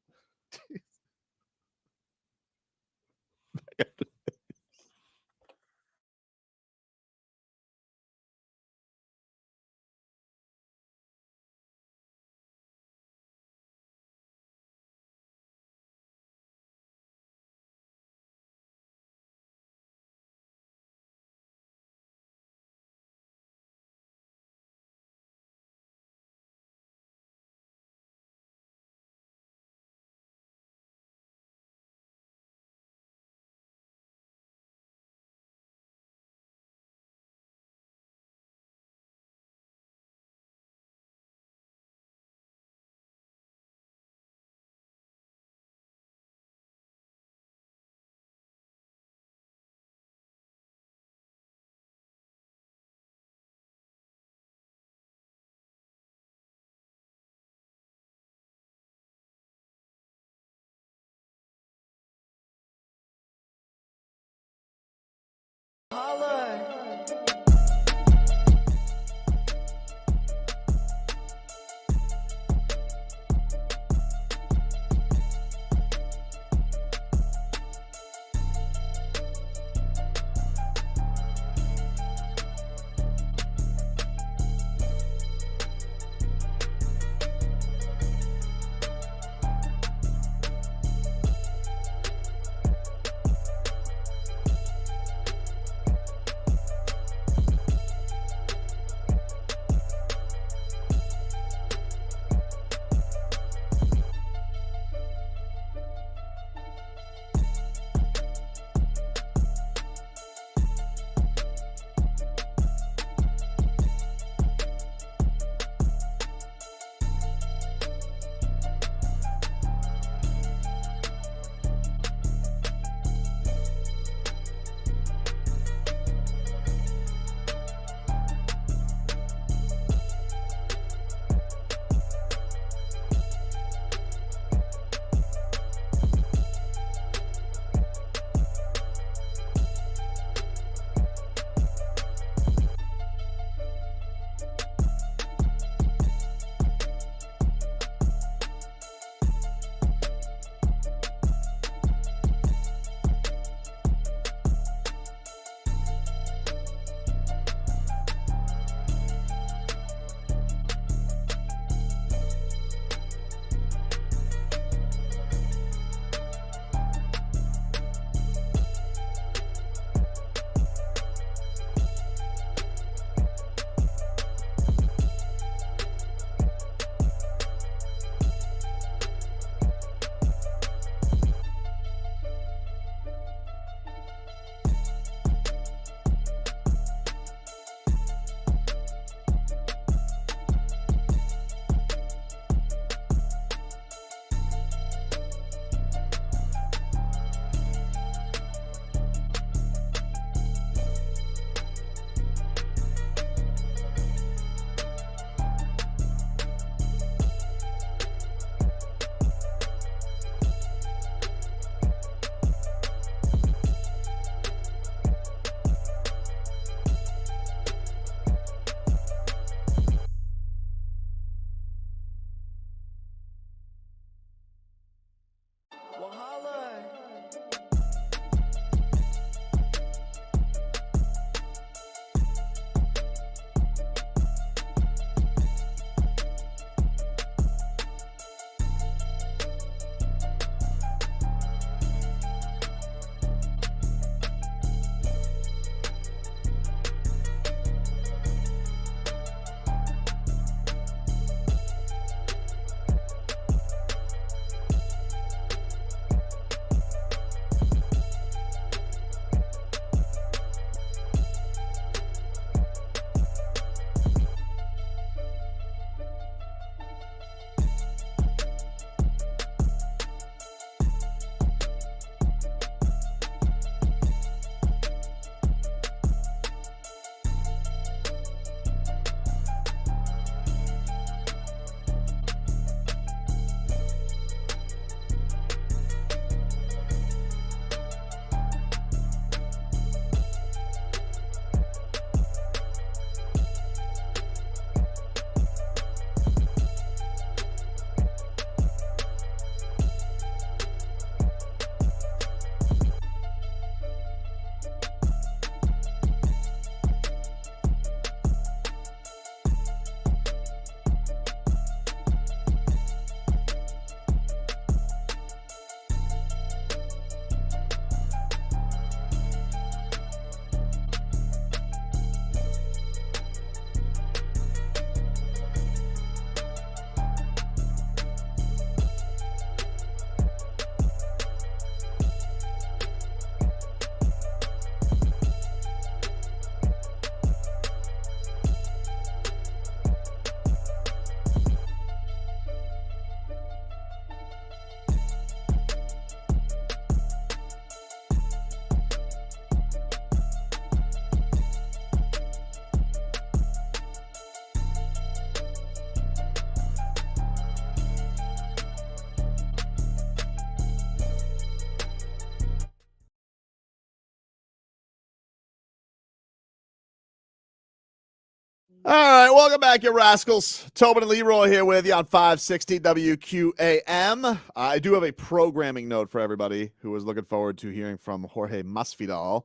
A: All right, welcome back, you rascals. Tobin and Leroy here with you on 560 WQAM. I do have a programming note for everybody who is looking forward to hearing from Jorge Masvidal.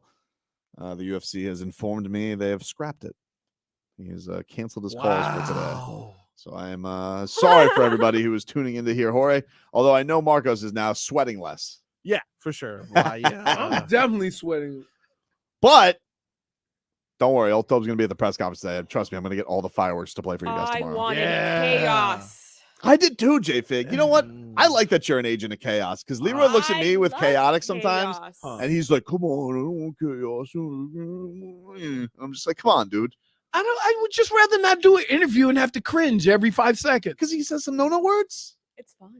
A: The UFC has informed me they have scrapped it. He has canceled his calls for today. So I am sorry for everybody who was tuning in to hear Jorge, although I know Marcos is now sweating less.
H: Yeah, for sure. Why, yeah.
B: I'm definitely sweating.
A: But don't worry, old Tob's going to be at the press conference today. Trust me, I'm going to get all the fireworks to play for you guys
D: I
A: tomorrow.
D: wanted chaos.
A: I did too, J-Fig. You know what? I like that you're an agent of chaos because Leroy looks at me with
D: love
A: chaotic sometimes,
D: chaos.
A: and he's like, "Come on, I don't want chaos." I'm just like, "Come on, dude."
B: I would just rather not do an interview and have to cringe every 5 seconds.
A: Because he says some no words.
D: It's fun.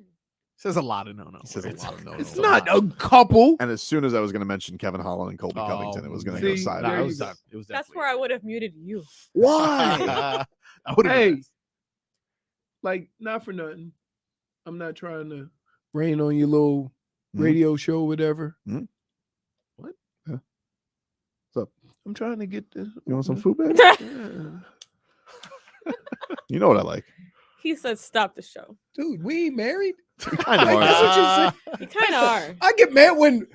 H: Says a lot of no-no.
B: It's not a couple.
A: And as soon as I was going to mention Kevin Holland and Colby Covington, it was going to go
B: see,
A: side.
B: there
H: it
B: you
H: was
B: go.
H: done. It was
D: That's
H: definitely
D: where I would have muted you.
A: Why?
H: I would have
B: Hey, like, not for nothing. I'm not trying to rain on your little radio show, whatever.
A: Mhm.
B: What?
A: Yeah. What's up?
B: I'm trying to get this.
A: You want some food, baby?
B: Yeah.
A: You know what I like.
D: He said, "Stop the show."
B: Dude, we ain't married.
A: I know.
B: That's what you say.
D: You kind of are.
B: I get mad when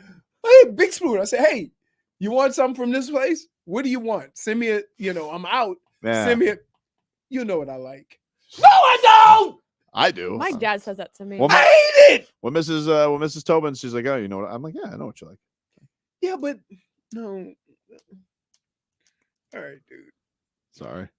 B: I had Big Spoon. I say, hey, you want something from this place? What do you want? Send me I'm out.
A: Yeah.
B: Send me you know what I like. No, I don't.
A: I do.
D: My dad says that to me.
A: Well,
B: I hate it.
A: When Mrs. Tobin, she's like, "Oh, you know what?" I'm like, "Yeah, I know what you like."
B: Yeah, but no. All right, dude.
A: Sorry.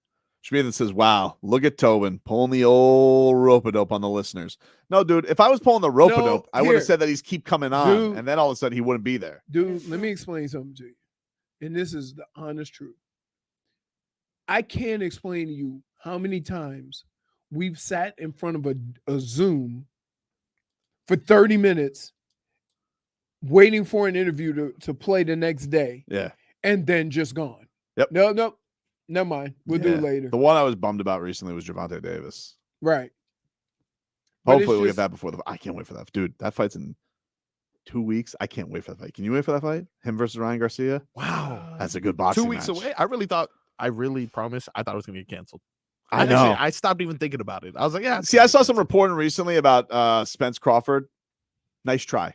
A: Schmieden says, "Wow, look at Tobin pulling the old rope-a-dope on the listeners." No, dude, if I was pulling the rope-a-dope, I would
B: here.
A: have said that he's keep coming on,
B: Dude.
A: and then all of a sudden he wouldn't be there.
B: Dude, let me explain something to you. And this is the honest truth. I can't explain to you how many times we've sat in front of a Zoom for 30 minutes waiting for an interview to play the next day
A: Yeah.
B: and then just gone.
A: Yep.
B: No, never mind. We'll do it later.
A: The one I was bummed about recently was Gervonta Davis.
B: Right. But
A: Hopefully
B: it's
A: we'll
B: just-
A: get that before I can't wait for that. Dude, that fight's in 2 weeks. I can't wait for that fight. Can you wait for that fight? Him versus Ryan Garcia?
H: Wow.
A: That's a good boxing
H: 2 weeks
A: match.
H: away. I really promise. I thought it was going to get canceled.
A: I know.
H: I stopped even thinking about it. I was like, yeah.
A: See, I saw some reporting recently about Spence Crawford. Nice try.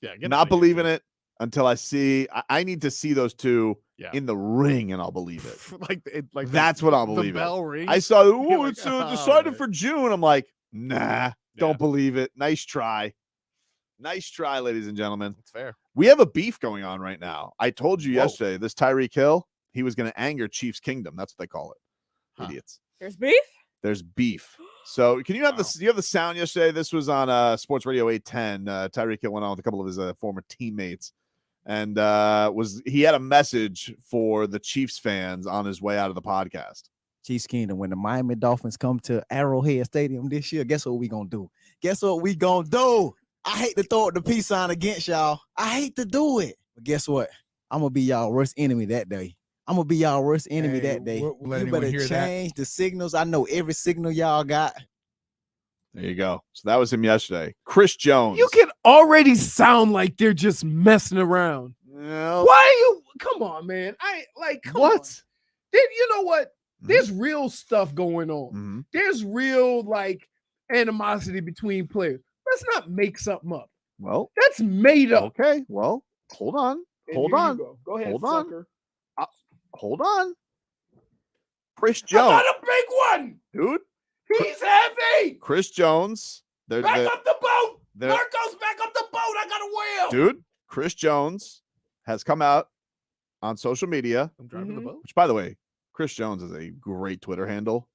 H: Yeah. get
A: Not
H: outta here,
A: believing
H: dude.
A: it until I see. I need to see those two
H: Yeah.
A: in the ring, and I'll believe it.
H: like
A: That's what I'll
H: the
A: believe it.
H: bell ring.
A: I saw,
H: You're like,
A: it's
H: "Oh,
A: decided
H: man."
A: for June. I'm like, nah,
H: Yeah.
A: don't believe it. Nice try. Nice try, ladies and gentlemen.
H: It's fair.
A: We have a beef going on right now. I told you
H: Whoa.
A: yesterday, this Tyreek Hill, he was going to anger Chiefs Kingdom. That's what they call it.
H: Huh.
A: Idiots.
D: There's beef.
A: There's beef. So can you have this? You have the sound yesterday. This was on Sports Radio 810. Tyreek Hill went on with a couple of his former teammates, and he had a message for the Chiefs fans on his way out of the podcast.
K: Chiefs Kingdom, when the Miami Dolphins come to Arrowhead Stadium this year, guess what we gonna do? Guess what we gonna do? I hate to throw up the peace sign against y'all. I hate to do it. But guess what? I'm gonna be y'all worst enemy that day. I'm gonna be y'all worst enemy that day.
B: we'll let
K: You
B: anyone
K: better
B: hear that.
K: change the signals. I know every signal y'all got.
A: There you go. So that was him yesterday. Chris Jones.
B: You can already sound like they're just messing around.
A: Well,
B: Why are you? Come on, man. Come on.
A: what?
B: Then you know what? There's real stuff going on.
A: Mhm.
B: There's real animosity between players. Let's not make something up.
A: Well,
B: That's made up.
A: okay. Well, hold on.
B: And
A: Hold
B: here you
A: on.
B: Go. Go ahead,
A: Hold on.
B: sucker.
A: Hold on. Chris
B: I
A: Jones,
B: got a big one.
A: dude.
B: He's heavy.
A: Chris Jones. They're,
B: Back
A: they're,
B: up the boat.
A: they're-
B: Marcos, back up the boat. I got a wheel.
A: dude. Chris Jones has come out on social media,
H: I'm driving the boat.
A: which, by the way, Chris Jones is a great Twitter handle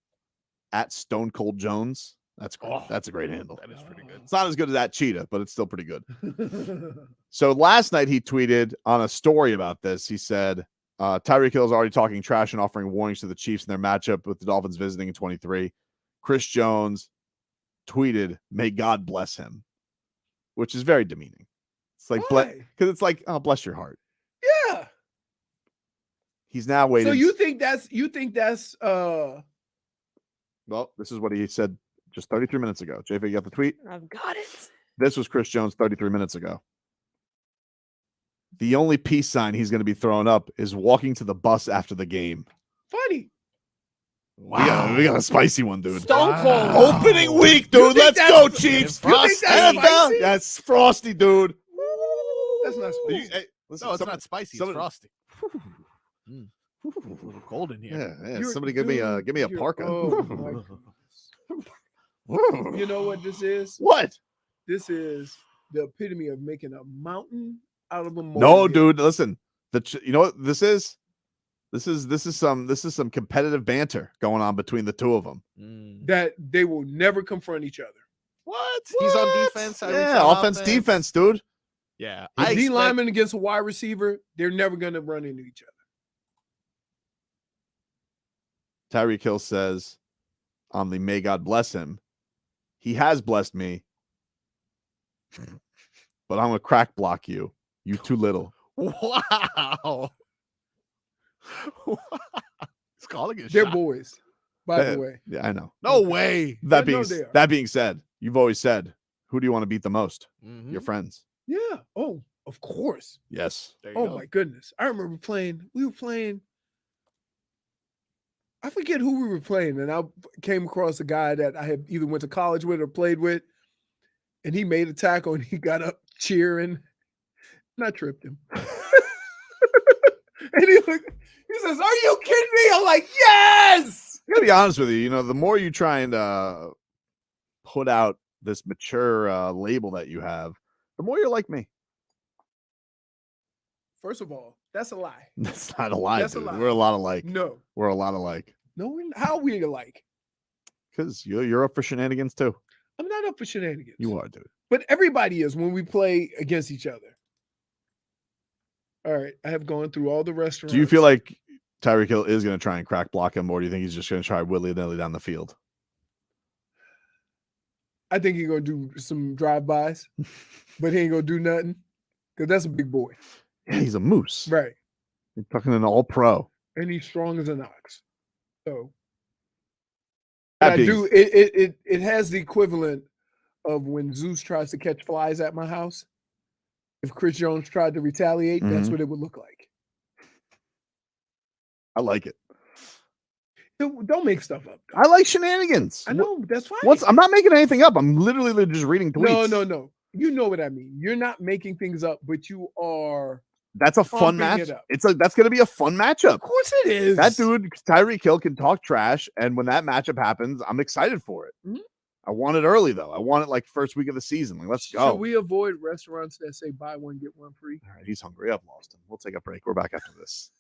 A: at Stone Cold Jones. That's great.
H: Oh,
A: That's a great handle.
H: That is pretty good.
A: It's not as good as that cheetah, but it's still pretty good. So last night he tweeted on a story about this. He said, Tyreek Hill is already talking trash and offering warnings to the Chiefs in their matchup with the Dolphins visiting in 23. Chris Jones tweeted, "May God bless him," which is very demeaning. It's like,
B: Why?
A: because it's like, oh, bless your heart.
B: Yeah.
A: He's now waiting.
B: So you think that's
A: Well, this is what he said just 33 minutes ago. JV, you got the tweet?
D: I've got it.
A: This was Chris Jones 33 minutes ago. The only peace sign he's going to be throwing up is walking to the bus after the game.
B: funny?
A: We got a spicy one, dude.
D: Stone Cold.
A: Opening week,
B: You
A: dude.
B: think
A: Let's
B: that's-
A: go, Chiefs.
B: You think that's spicy?
A: That's frosty, dude.
B: That's not
A: You-
B: spicy.
A: hey, listen,
H: No, it's
A: some-
H: not spicy.
A: some-
H: It's frosty. It's a little cold in here.
A: Yeah,
B: You're-
A: somebody give me a
B: you're-
A: parka.
B: Oh my goodness. You know what this is?
A: What?
B: This is the epitome of making a mountain out of a molehill.
A: No, dude. Listen, you know what this is? This is some competitive banter going on between the two of them.
B: That they will never confront each other.
H: What? He's on defense. Tyreek's
A: Yeah,
H: on
A: offense, defense, dude.
H: Yeah.
B: A D
H: expect-
B: lineman against a wide receiver, they're never going to run into each other.
A: Tyreek Hill says, may God bless him. He has blessed me, but I'm gonna crack block you. You too little.
H: Wow. He's calling it.
B: They're boys, by the way.
A: Yeah, I know.
H: No way.
A: That
B: Yeah, no,
A: being
B: they are.
A: that being said, you've always said, who do you want to beat the most?
H: Mhm.
A: Your friends.
B: Yeah. Oh, of course.
A: Yes.
H: There you
B: Oh
H: go.
B: my goodness. I remember we were playing. I forget who we were playing, and I came across a guy that I had either went to college with or played with, and he made a tackle and he got up cheering, and I tripped him. And he says, "Are you kidding me?" I'm like, "Yes!"
A: I gotta be honest with you. You know, the more you try and put out this mature label that you have, the more you're like me.
B: First of all, that's a lie.
A: That's not a lie,
B: That's a
A: dude.
B: lie.
A: We're a lot alike.
B: No,
A: We're a lot alike.
B: no, how are we alike?
A: Because you're up for shenanigans too.
B: I'm not up for shenanigans.
A: You are, dude.
B: But everybody is when we play against each other. All right, I have gone through all the restaurants.
A: Do you feel like Tyreek Hill is going to try and crack block him, or do you think he's just going to try willy-nilly down the field?
B: I think he's gonna do some drive-bys, but he ain't gonna do nothing because that's a big boy,
A: Yeah, he's a moose.
B: right?
A: You're talking an all-pro.
B: And he's strong as an ox. So
A: That
B: I
A: being-
B: do. It has the equivalent of when Zeus tries to catch flies at my house. If Chris Jones tried to retaliate, that's
A: Mhm.
B: what it would look like.
A: I like it.
B: Don't make stuff up.
A: I like shenanigans.
B: I know that's fine.
A: I'm not making anything up. I'm literally just reading tweets.
B: No. You know what I mean. You're not making things up, but you are.
A: That's a fun
B: pumping
A: match.
B: it up.
A: That's going to be a fun matchup.
B: Of course it is.
A: That dude, Tyreek Hill, can talk trash, and when that matchup happens, I'm excited for it.
B: Mhm.
A: I want it early though. I want it like first week of the season. Like, let's go.
B: Should we avoid restaurants that say buy one get one free?
A: All right, he's hungry. I've lost him. We'll take a break. We're back after this.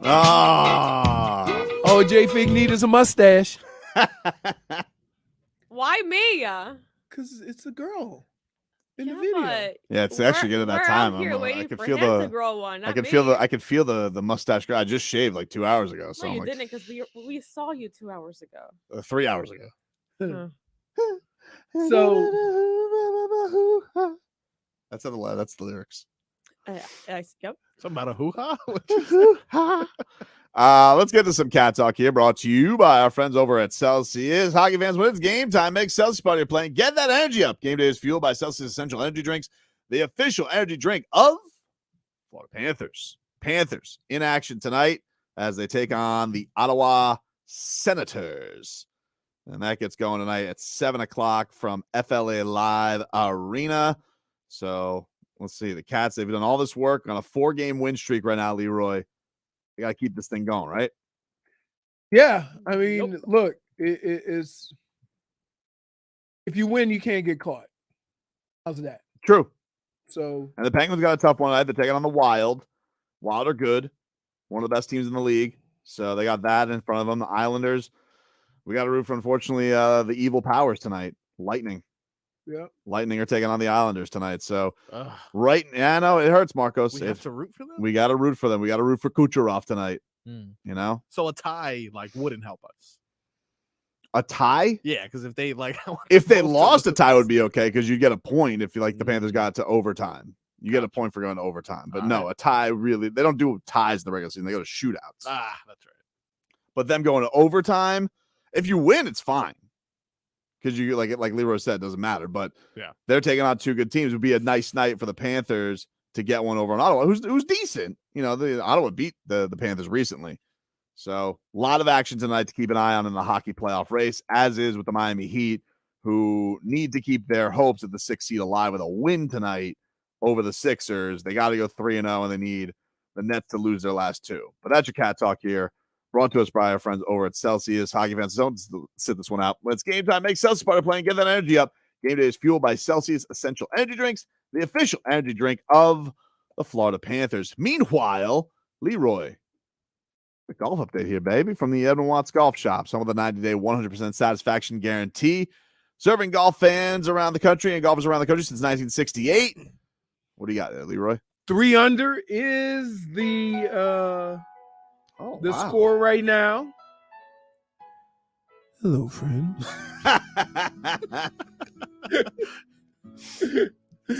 A: Ah.
B: Oh, J Fig needs a mustache.
D: Why me?
B: Because it's a girl in the
D: Yeah,
B: video.
D: but
A: Yeah, it's actually getting that
D: we're
A: time.
D: out here
A: I
D: waiting
A: can
D: for
A: feel
D: him
A: the
D: to grow one.
A: I
D: Not
A: can
D: me.
A: feel the mustache guy. I just shaved like 2 hours ago. So
D: No,
A: I'm
D: you
A: like,
D: didn't, because we saw you 2 hours ago.
A: 3 hours ago.
D: Huh.
B: So
A: that's the lyrics.
D: Yep.
H: Something about a hoo-ha?
A: Let's get to some cat talk here, brought to you by our friends over at Celsius. Hockey fans, when it's game time, make Celsius part of your playing. Get that energy up. Game day is fueled by Celsius Essential Energy Drinks, the official energy drink of Florida Panthers. Panthers in action tonight as they take on the Ottawa Senators. And that gets going tonight at 7 o'clock from FLA Live Arena. So let's see. The Cats, they've done all this work on a 4-game win streak right now, Leroy. You got to keep this thing going, right?
B: yeah, I mean, look, it's if you win, you can't get caught. How's that?
A: True.
B: So
A: And the Penguins got a tough one tonight. They're taking on the Wild. Wild are good. One of the best teams in the league. So they got that in front of them. The Islanders, we got to root for, unfortunately, the evil powers tonight. Lightning.
B: yeah,
A: Lightning are taking on the Islanders tonight. So
H: Ugh.
A: right, yeah, I know it hurts, Marcos.
H: We have to root for them?
A: We got to root for them. We got to root for Kucherov tonight.
H: Hmm.
A: You know,
H: So a tie wouldn't help us.
A: a tie.
H: Yeah, because if they
A: If they lost, a tie would be okay because you get a point if you the Panthers got to overtime. You get a point for going to overtime. But no, a tie really, they don't do ties in the regular season. They go to shootouts.
H: That's right.
A: But them going to overtime, if you win, it's fine. Because you like Leroy said, it doesn't matter. But
H: yeah,
A: they're taking on 2 good teams. It would be a nice night for the Panthers to get one over on Ottawa, who's decent. You know, the Ottawa beat the Panthers recently. So a lot of action tonight to keep an eye on in the hockey playoff race, as is with the Miami Heat, who need to keep their hopes at the 6th seed alive with a win tonight over the Sixers. They got to go 3-0, and they need the Nets to lose their last 2. But that's your cat talk here. Brought to us by our friends over at Celsius. Hockey fans, don't sit this one out. When it's game time, make Celsius part of playing. Get that energy up. Game day is fueled by Celsius Essential Energy Drinks, the official energy drink of the Florida Panthers. Meanwhile, Leroy, the golf update here, baby, from the Edwin Watts Golf Shop. Some of the 90-day 100% satisfaction guarantee. Serving golf fans around the country and golfers around the country since 1968. What do you got there, Leroy?
B: 3 under is the
A: wow.
B: score right now. Hello, friend.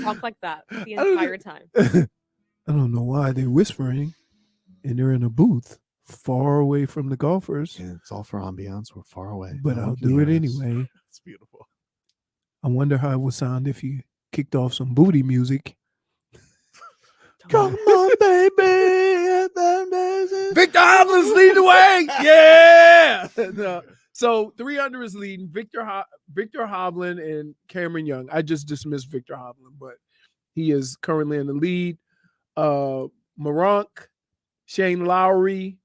D: Talk like that the entire time.
B: I don't know why they're whispering, and they're in a booth far away from the golfers.
A: Yeah, it's all for ambiance. We're far away.
B: But
A: No
B: I'll
A: one
B: do
A: can
B: it
A: hear us.
B: anyway.
H: It's beautiful.
B: I wonder how it would sound if you kicked off some booty music.
A: Come on, baby.
B: Victor Hovland's leading the way. Yeah. No. So 3 under is leading. Victor Hovland and Cameron Young. I just dismissed Victor Hovland, but he is currently in the lead. Moronk, Shane Lowry,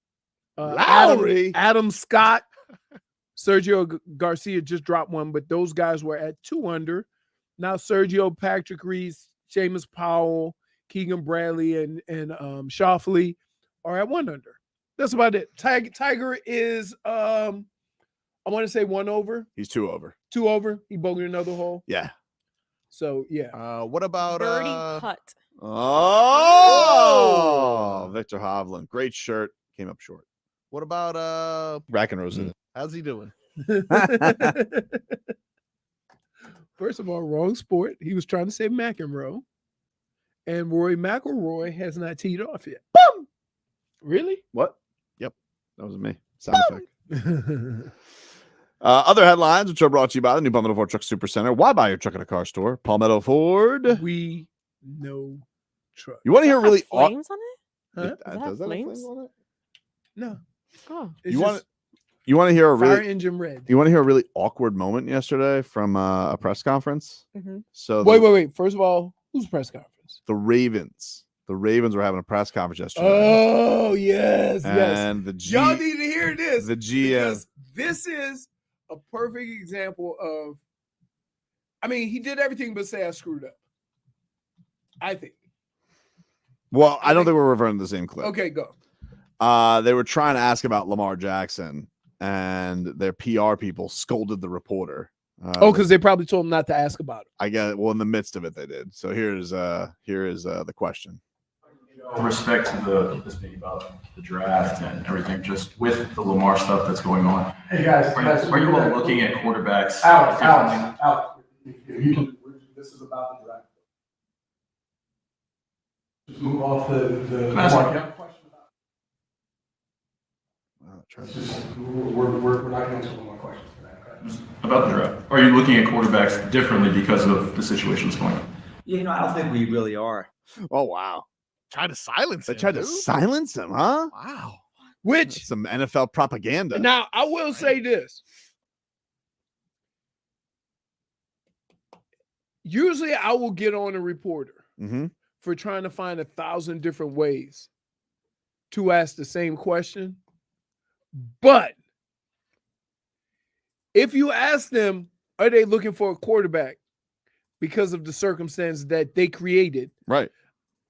B: Adam Scott, Sergio Garcia just dropped one, but those guys were at 2 under. Now Sergio, Patrick Reese, Seamus Powell, Keegan Bradley, and Shoffley are at 1 under. That's about it. Tiger is I want to say 1 over.
A: He's 2 over.
B: 2 over. He bogeyed another hole.
A: Yeah.
B: So yeah.
H: What about
D: birdie putt?
A: Oh, Victor Hovland. Great shirt. Came up short.
H: What about
A: Brackenrose?
H: How's he doing?
B: First of all, wrong sport. He was trying to say McEnroe. And Rory McIlroy has not teed off yet. Boom! Really?
A: What? Yep. That was me. Sound effect. Other headlines, which are brought to you by the new Palmetto Ford Truck Super Center. Why buy your truck at a car store? Palmetto Ford.
B: We know truck.
A: You want to hear really
D: flames on it?
B: Huh?
A: Does
D: Does it
A: that
D: have
A: have
D: flames?
A: on it?
B: No.
D: Oh.
B: It's
A: You want
B: just
A: to hear a
B: fire
A: really
B: engine red.
A: You want to hear a really awkward moment yesterday from a press conference?
D: Mhm.
A: So
B: Wait. First of all, who's press conference?
A: the Ravens were having a press conference yesterday.
B: Oh, yes.
A: And the
B: Y'all need to hear this.
A: the GM.
B: Because this is a perfect example of, I mean, he did everything but say I screwed up. I think.
A: Well, I don't think we're referring to the same clip.
B: Okay, go.
A: They were trying to ask about Lamar Jackson, and their PR people scolded the reporter.
B: Because they probably told him not to ask about it.
A: I guess. Well, in the midst of it, they did. So here is the question.
L: With respect to this being about the draft and everything, just with the Lamar stuff that's going on. Hey guys, are you all looking at quarterbacks? Out. This is about the draft. Just move off the we're not going to answer one more question today. About the draft. Are you looking at quarterbacks differently because of the situation that's going on?
M: Yeah, I don't think we really are.
A: Oh wow.
H: Tried to silence him.
A: They tried to silence him, huh?
H: Wow.
B: Which
A: some NFL propaganda.
B: Now I will say this. Usually I will get on a reporter for trying to find 1,000 different ways to ask the same question. But if you ask them, are they looking for a quarterback because of the circumstance that they created?
A: Right.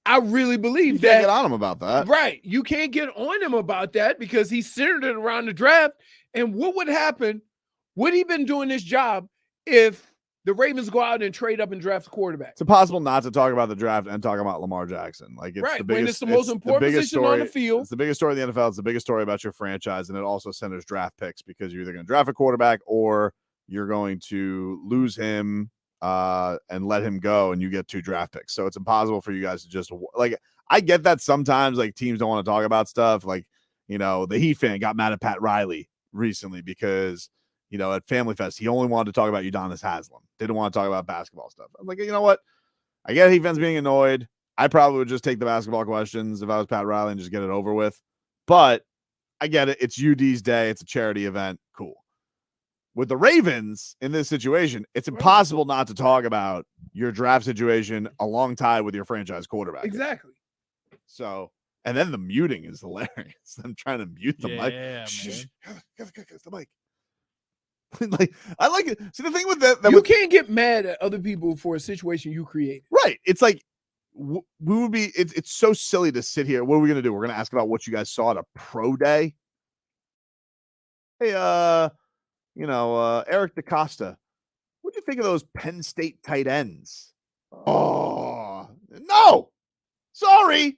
B: I really believe
A: you
B: that.
A: Can't get on him about that.
B: Right. You can't get on him about that because he centered it around the draft. And what would happen? Would he been doing this job if the Ravens go out and trade up and draft a quarterback?
A: It's impossible not to talk about the draft and talk about Lamar Jackson. Like it's
B: right.
A: the biggest,
B: when it's the most important position
A: story
B: on the field.
A: It's the biggest story in the NFL. It's the biggest story about your franchise, and it also centers draft picks because you're either going to draft a quarterback or you're going to lose him and let him go, and you get 2 draft picks. So it's impossible for you guys to just like. I get that sometimes like teams don't want to talk about stuff. Like the Heat fan got mad at Pat Riley recently because at Family Fest he only wanted to talk about Udonis Haslem. Didn't want to talk about basketball stuff. I'm like, you know what? I get Heat fans being annoyed. I probably would just take the basketball questions if I was Pat Riley and just get it over with. But I get it. It's UD's day. It's a charity event. Cool. With the Ravens in this situation, it's impossible not to talk about your draft situation alongside with your franchise quarterback.
B: Exactly.
A: So, and then the muting is hilarious. I'm trying to mute the mic. The mic. Like I like it. See the thing with that
B: you can't get mad at other people for a situation you create.
A: Right. It's like we would be. It's so silly to sit here. What are we gonna do? We're gonna ask about what you guys saw at a pro day. Hey, Eric DaCosta, what do you think of those Penn State tight ends? Oh no, sorry.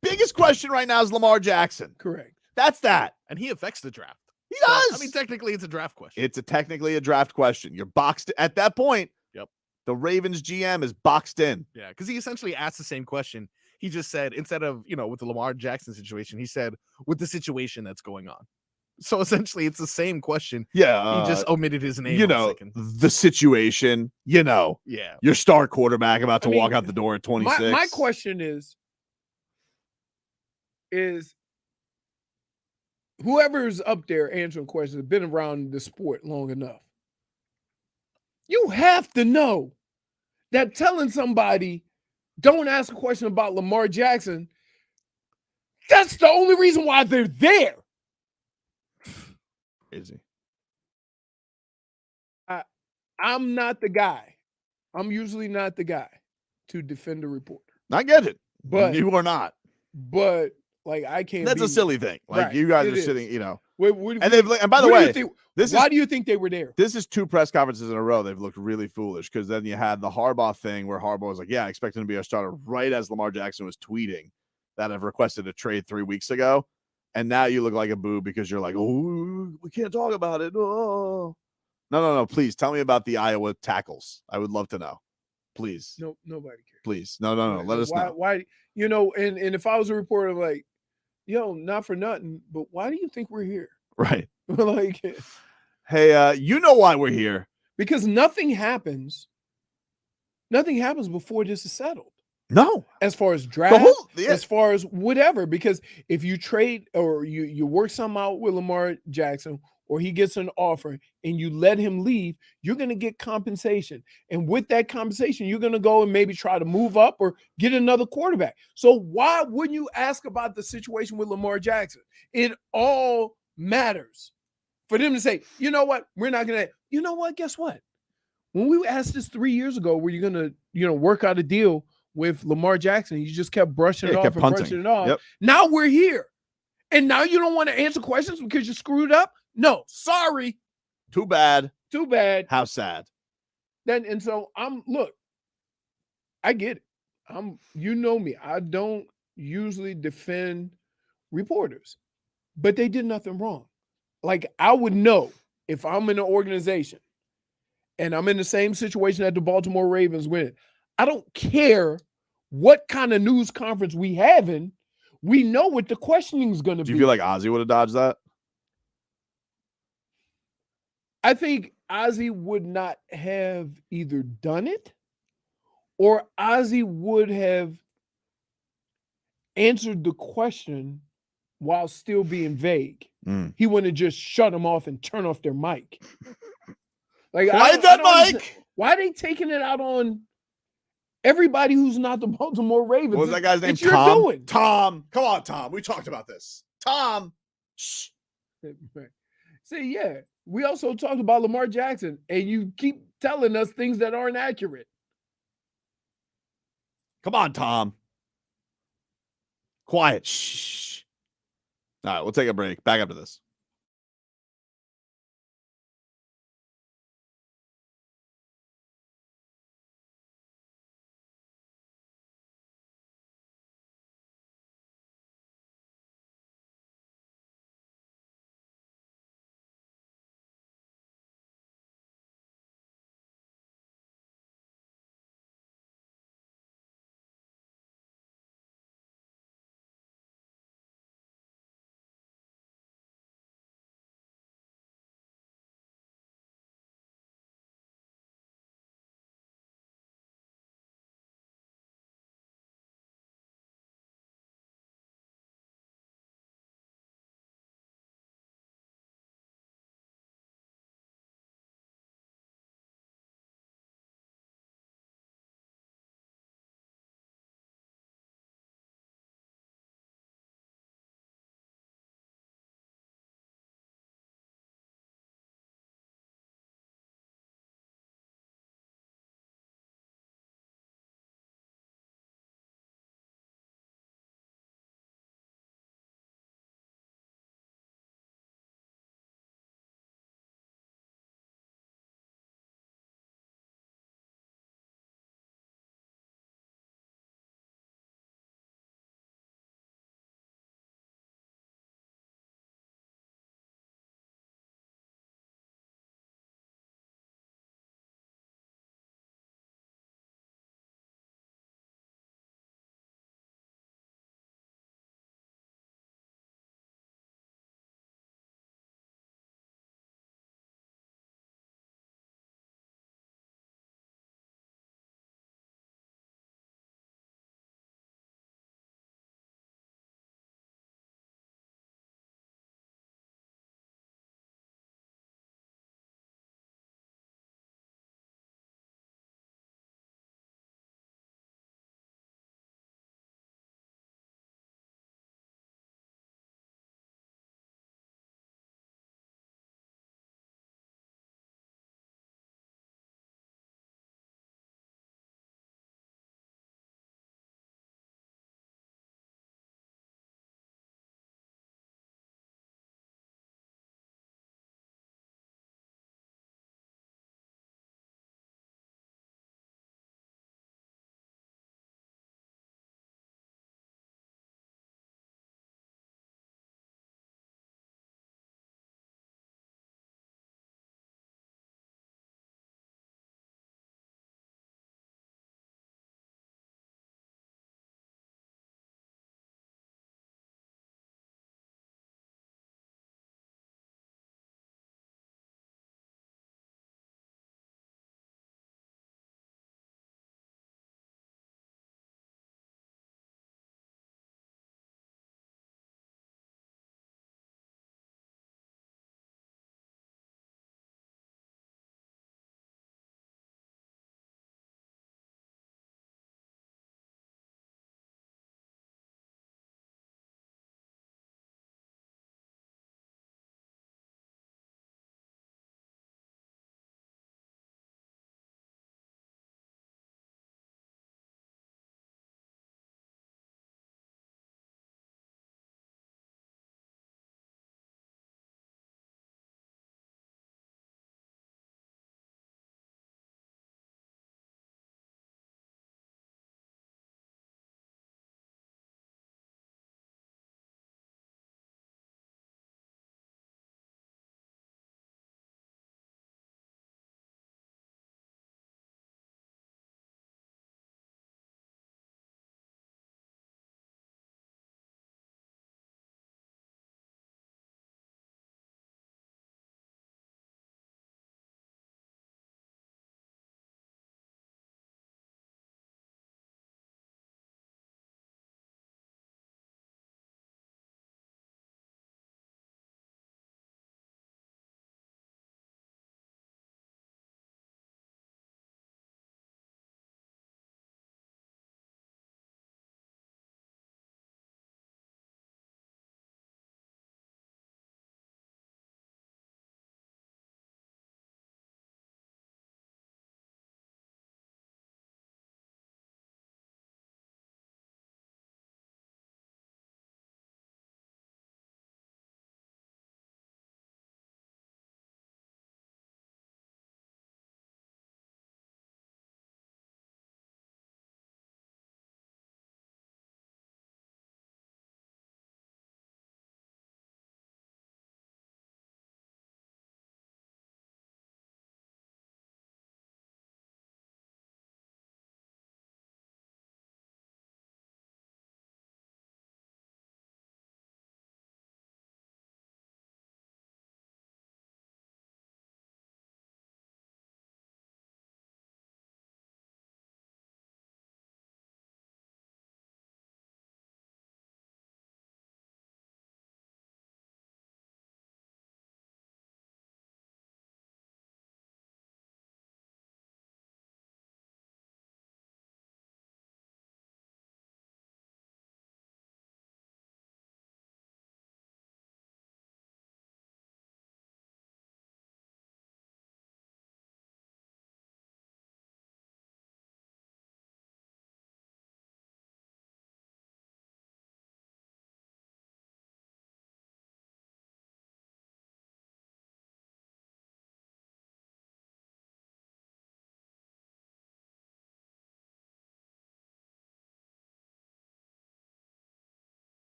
A: Biggest question right now is Lamar Jackson.
B: Correct.
A: That's that,
H: and he affects the draft.
A: He does.
H: I mean, technically, it's a draft question.
A: It's technically a draft question. You're boxed at that point.
H: Yep.
A: The Ravens GM is boxed in.
H: Yeah, because he essentially asked the same question. He just said, instead of, with the Lamar Jackson situation, he said, with the situation that's going on. So essentially, it's the same question.
A: Yeah.
H: He just omitted his name.
A: The situation,
H: Yeah.
A: Your star quarterback about to walk out the door at 26.
B: My question is whoever's up there answering questions has been around the sport long enough. You have to know that telling somebody don't ask a question about Lamar Jackson, that's the only reason why they're there.
A: Crazy.
B: I'm not the guy. I'm usually not the guy to defend a reporter.
A: I get it.
B: But
A: you are not.
B: But like I can't.
A: That's a silly thing. Like
B: right,
A: you guys are sitting, and by the way,
B: why do you think they were there?
A: This is 2 press conferences in a row. They've looked really foolish because then you had the Harbaugh thing where Harbaugh was like, "Yeah, I expect him to be our starter," right as Lamar Jackson was tweeting that I've requested a trade 3 weeks ago, and now you look like a boo because you're like, "Oh, we can't talk about it." Oh, no, please tell me about the Iowa tackles. I would love to know, please.
B: No, nobody cares.
A: Please, no. Let us know.
B: Why? And if I was a reporter, I'm like, not for nothing, but why do you think we're here?
A: Right.
B: Like,
A: hey, you know why we're here?
B: Because nothing happens before this is settled.
A: No.
B: As far as draft, as far as whatever, because if you trade or you work something out with Lamar Jackson or he gets an offer and you let him leave, you're going to get compensation. And with that compensation, you're going to go and maybe try to move up or get another quarterback. So why wouldn't you ask about the situation with Lamar Jackson? It all matters for them to say, you know what, we're not going to, you know what, guess what? When we asked this 3 years ago, were you going to, work out a deal with Lamar Jackson? You just kept brushing it off and brushing it off.
A: Yep.
B: Now we're here. And now you don't want to answer questions because you screwed up? No, sorry.
A: Too bad.
B: Too bad.
A: How sad.
B: And so look, I get it. You know me. I don't usually defend reporters, but they did nothing wrong. Like, I would know if I'm in an organization and I'm in the same situation that the Baltimore Ravens win. I don't care what kind of news conference we having. We know what the questioning is going to be.
A: Do you feel like Ozzy would have dodged that?
B: I think Ozzy would not have either done it or Ozzy would have answered the question while still being vague. He wouldn't have just shut them off and turn off their mic. Like,
A: Quiet that mic.
B: Why are they taking it out on everybody who's not the Baltimore Ravens?
A: What was that guy's name?
B: It's your
A: Tom?
B: doing.
A: Tom. Come on, Tom. We talked about this. Tom. Shh.
B: See, yeah. We also talked about Lamar Jackson, and you keep telling us things that aren't accurate.
A: Come on, Tom. Quiet. Shh. All right, we'll take a break. Back after this.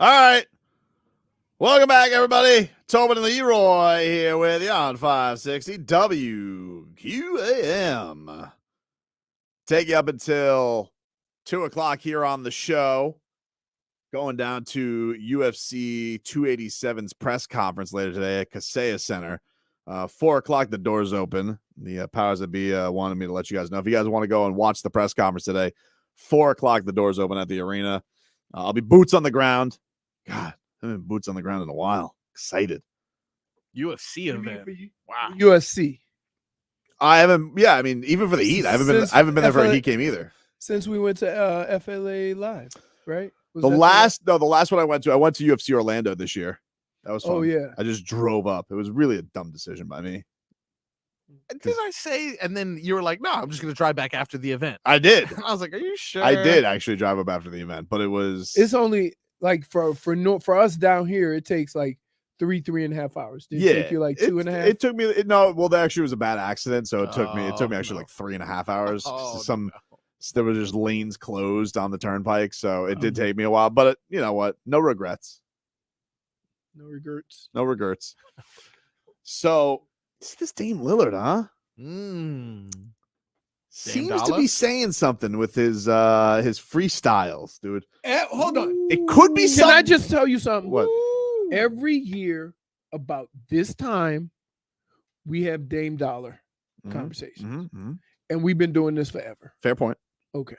A: All right. Welcome back, everybody. Tobin and Leroy here with you on 560 WQAM. Take you up until 2 o'clock here on the show. Going down to UFC 287's press conference later today at Kaseya Center. 4 o'clock, the doors open. The powers that be wanted me to let you guys know. If you guys want to go and watch the press conference today, 4 o'clock, the doors open at the arena. I'll be boots on the ground. God, I haven't been boots on the ground in a while. Excited.
H: UFC event. Wow.
B: USC.
A: I haven't. Yeah, I mean, even for the Heat, I haven't been there for a Heat game either.
B: Since we went to FLA Live, right?
A: The last one I went to UFC Orlando this year. That was fun.
B: Oh yeah.
A: I just drove up. It was really a dumb decision by me.
H: Did I say? And then you were like, "No, I'm just going to drive back after the event."
A: I did.
H: I was like, "Are you sure?"
A: I did actually drive up after the event, but
B: it's only like for us down here, it takes like 3.5 hours. Did it take you like 2.5?
A: It took me there actually was a bad accident, so it took me actually like 3.5 hours. There were just lanes closed on the turnpike, so it did take me a while. But you know what? No regrets.
B: No regrets.
A: No regrets. So this Dame Lillard, huh? Seems to be saying something with his freestyles, dude.
B: Hold on.
A: It could be something.
B: Can I just tell you something?
A: What?
B: Every year about this time, we have Dame Dollar conversations. And we've been doing this forever.
A: Fair point.
B: Okay.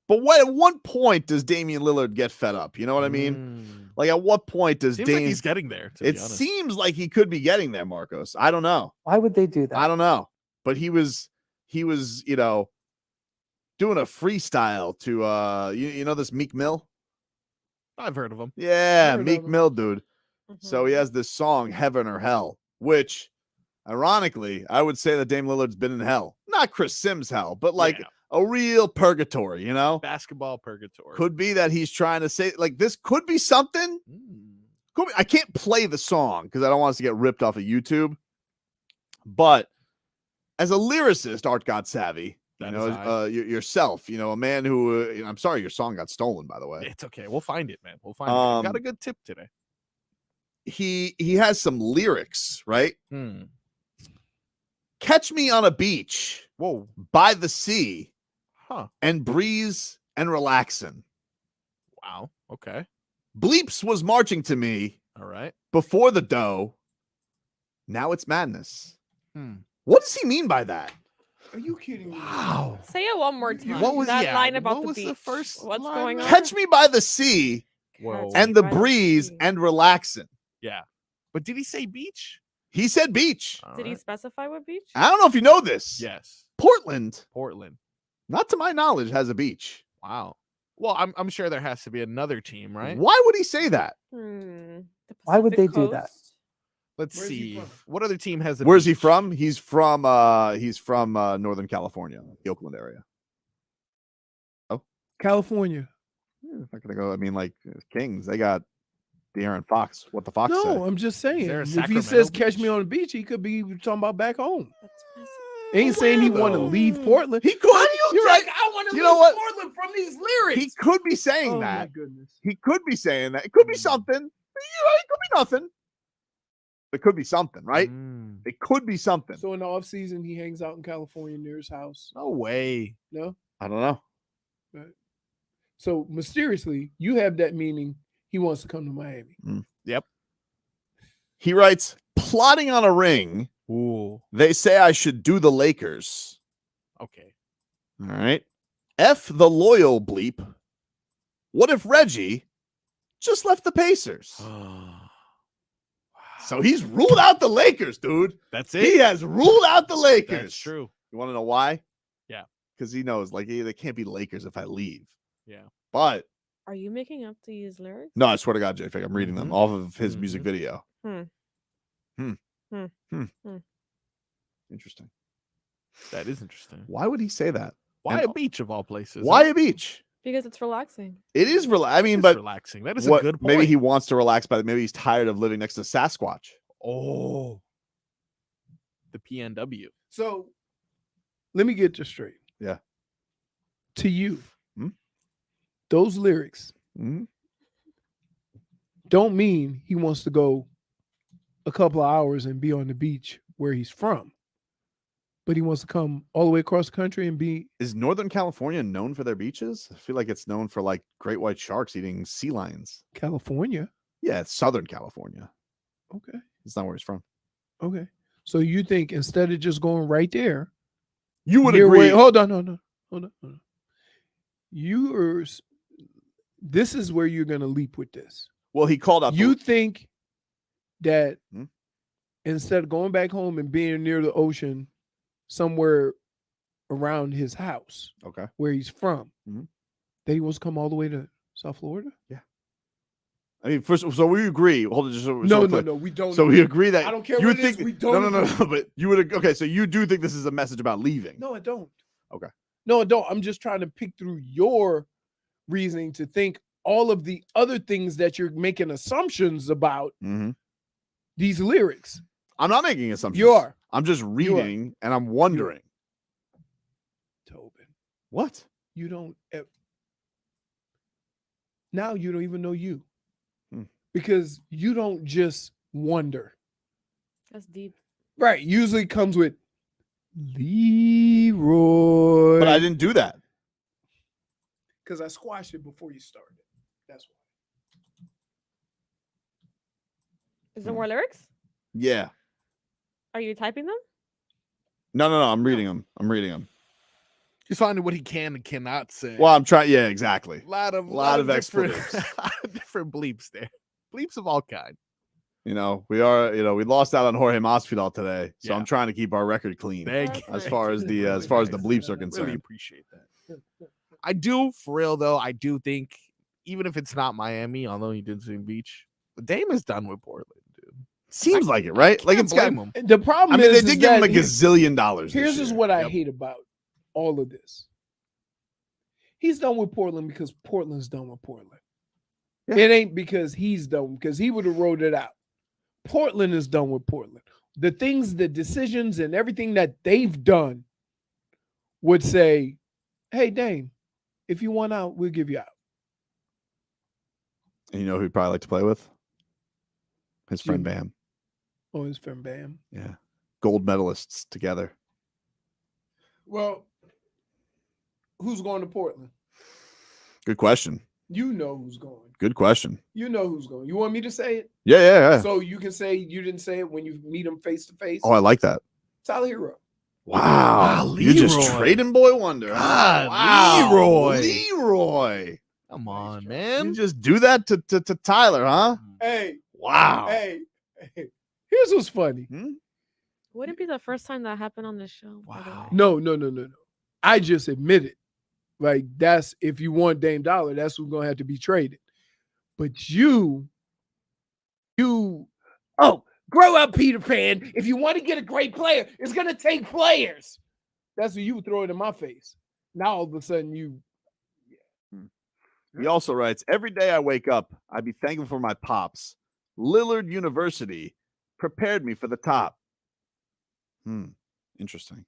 A: But at what point does Damian Lillard get fed up? You know what I mean? Like, at what point does
H: Seems like he's getting there?
A: It seems like he could be getting there, Marcos. I don't know.
N: Why would they do that?
A: I don't know. But he was, doing a freestyle to you know this Meek Mill?
H: I've heard of him.
A: Yeah, Meek Mill, dude. So he has this song, Heaven or Hell, which, ironically, I would say that Dame Lillard's been in hell. Not Chris Sims' hell, but like a real purgatory, you know?
H: Basketball purgatory.
A: Could be that he's trying to say, like, this could be something. Could be, I can't play the song because I don't want us to get ripped off of YouTube. But as a lyricist, Art God Savvy, yourself, a man who, I'm sorry your song got stolen, by the way.
H: It's okay. We'll find it, man. We'll find it. Got a good tip today.
A: He has some lyrics, right? Catch me on a beach, by the sea, and breeze and relaxing.
H: Wow. Okay.
A: Bleeps was marching to me.
H: All right.
A: Before the dough. Now it's madness. What does he mean by that?
B: Are you kidding me?
A: Wow.
D: Say it one more time.
H: What was
D: that line about
H: what
D: the
H: was
D: beach?
H: the first
D: What's
H: line?
D: going on?
A: Catch me by the sea and the breeze and relaxing.
H: Yeah. But did he say beach?
A: He said beach.
D: Did he specify what beach?
A: I don't know if you know this.
H: Yes.
A: Portland,
H: not
A: to my knowledge, has a beach.
H: Wow. Well, I'm sure there has to be another team, right?
A: Why would he say that?
N: Why would they do that?
H: Let's see. What other team has a
A: Where's he
H: beach?
A: from? He's from Northern California, the Oakland area. Oh,
B: California.
A: I'm not gonna go. I mean, like Kings, they got De'Aaron Fox. What the Fox say?
B: No, I'm just saying.
H: there a
B: If he
H: Sacramento
B: says catch
H: beach?
B: me on the beach, he could be talking about back home. Ain't saying he want to leave Portland.
A: He could. You're right.
B: I want to
A: You
B: leave
A: know what?
B: Portland from these lyrics.
A: He could be saying
B: Oh
A: that.
B: my goodness.
A: He could be saying that. It could be something. You're right. It could be nothing. It could be something, right? It could be something.
B: So in the off season, he hangs out in California near his house.
H: No way.
B: No.
A: I don't know.
B: Right. So mysteriously, you have that meaning he wants to come to Miami.
H: Yep.
A: He writes, plotting on a ring.
H: Ooh.
A: They say I should do the Lakers.
H: Okay.
A: All right. F the loyal bleep. What if Reggie just left the Pacers? So he's ruled out the Lakers, dude.
H: That's it.
A: He has ruled out the Lakers.
H: That's true.
A: You want to know why?
H: Yeah.
A: Because he knows, like, they can't be Lakers if I leave.
H: Yeah.
D: Are
A: But
D: you making up these lyrics?
A: no, I swear to God, JFig, I'm reading them off of his music video. Interesting.
H: That is interesting.
A: Why would he say that?
H: Why
A: And
H: a beach of all places?
A: why a beach?
D: Because it's relaxing.
A: It is I mean,
H: It's
A: but
H: relaxing. That is a good point.
A: maybe he wants to relax, but maybe he's tired of living next to Sasquatch.
H: Oh, the PNW.
B: So let me get this straight.
A: Yeah.
B: To you, those lyrics don't mean he wants to go a couple of hours and be on the beach where he's from. But he wants to come all the way across the country and be.
A: Is Northern California known for their beaches? I feel like it's known for like great white sharks eating sea lions.
B: California?
A: Yeah, it's Southern California.
B: Okay.
A: It's not where he's from.
B: Okay. So you think instead of just going right there,
A: you would
B: agree?
A: agree.
B: Hold on. This is where you're going to leap with this.
A: Well, he called out.
B: You think that instead of going back home and being near the ocean somewhere around his house,
A: okay,
B: where he's from, that he wants to come all the way to South Florida?
A: Yeah. I mean, first, so we agree. Hold on, just so
B: No,
A: quick.
B: we don't.
A: So we agree that
B: I don't care
A: you
B: what
A: would
B: it is,
A: think.
B: we don't
A: No.
B: agree.
A: But you would. Okay, so you do think this is a message about leaving?
B: No, I don't.
A: Okay.
B: No, I don't. I'm just trying to pick through your reasoning to think all of the other things that you're making assumptions about these lyrics.
A: I'm not making assumptions.
B: You are.
A: I'm just reading and I'm wondering.
B: Tobin.
A: What?
B: You don't. Now you don't even know you. Because you don't just wonder.
D: That's deep.
B: Right. Usually comes with Leroy.
A: But I didn't do that.
B: Because I squashed it before you started. That's why.
D: Is there more lyrics?
A: Yeah.
D: Are you typing them?
A: No. I'm reading them.
H: He's finding what he can and cannot say.
A: Well, I'm trying. Yeah, exactly.
H: A lot of
A: different,
H: expletives. Different bleeps there. Bleeps of all kinds.
A: We lost out on Jorge Masvidal today, so I'm trying to keep our record clean as far as the bleeps are concerned.
H: Really appreciate that. I do, for real though. I do think even if it's not Miami, although he did swing beach, Dame is done with Portland, dude.
A: Seems like it, right? Like it's got
H: him.
B: The problem
A: they
B: is
A: did give him a
B: that
A: gazillion dollars.
B: Here's just what I hate about all of this. He's done with Portland because Portland's done with Portland. Yeah. It ain't because he's done, because he would have wrote it out. Portland is done with Portland. The things, the decisions, and everything that they've done would say, hey, Dame, if you want out, we'll give you out.
A: And you know who he'd probably like to play with? His friend Bam.
B: Oh, his friend Bam.
A: Yeah. Gold medalists together.
B: Well, who's going to Portland?
A: Good question.
B: You know who's going.
A: Good question.
B: You know who's going. You want me to say it?
A: Yeah.
B: So you can say you didn't say it when you meet him face to face.
A: Oh, I like that.
B: Tyler Hero.
A: Wow. You're just trading boy wonder.
H: God,
A: wow.
H: Leroy. Come on, man.
A: You just do that to Tyler, huh?
B: Hey.
A: Wow.
B: Hey. Here's what's funny.
D: Wouldn't it be the first time that happened on this show?
A: Wow.
B: No. I just admit it. Like, that's, if you want Dame Dollar, that's who's going to have to be traded. But you, grow up, Peter Pan. If you want to get a great player, it's going to take players. That's what you throw it in my face. Now, all of a sudden,
A: He also writes, every day I wake up, I'd be thankful for my pops. Lillard University prepared me for the top. Interesting.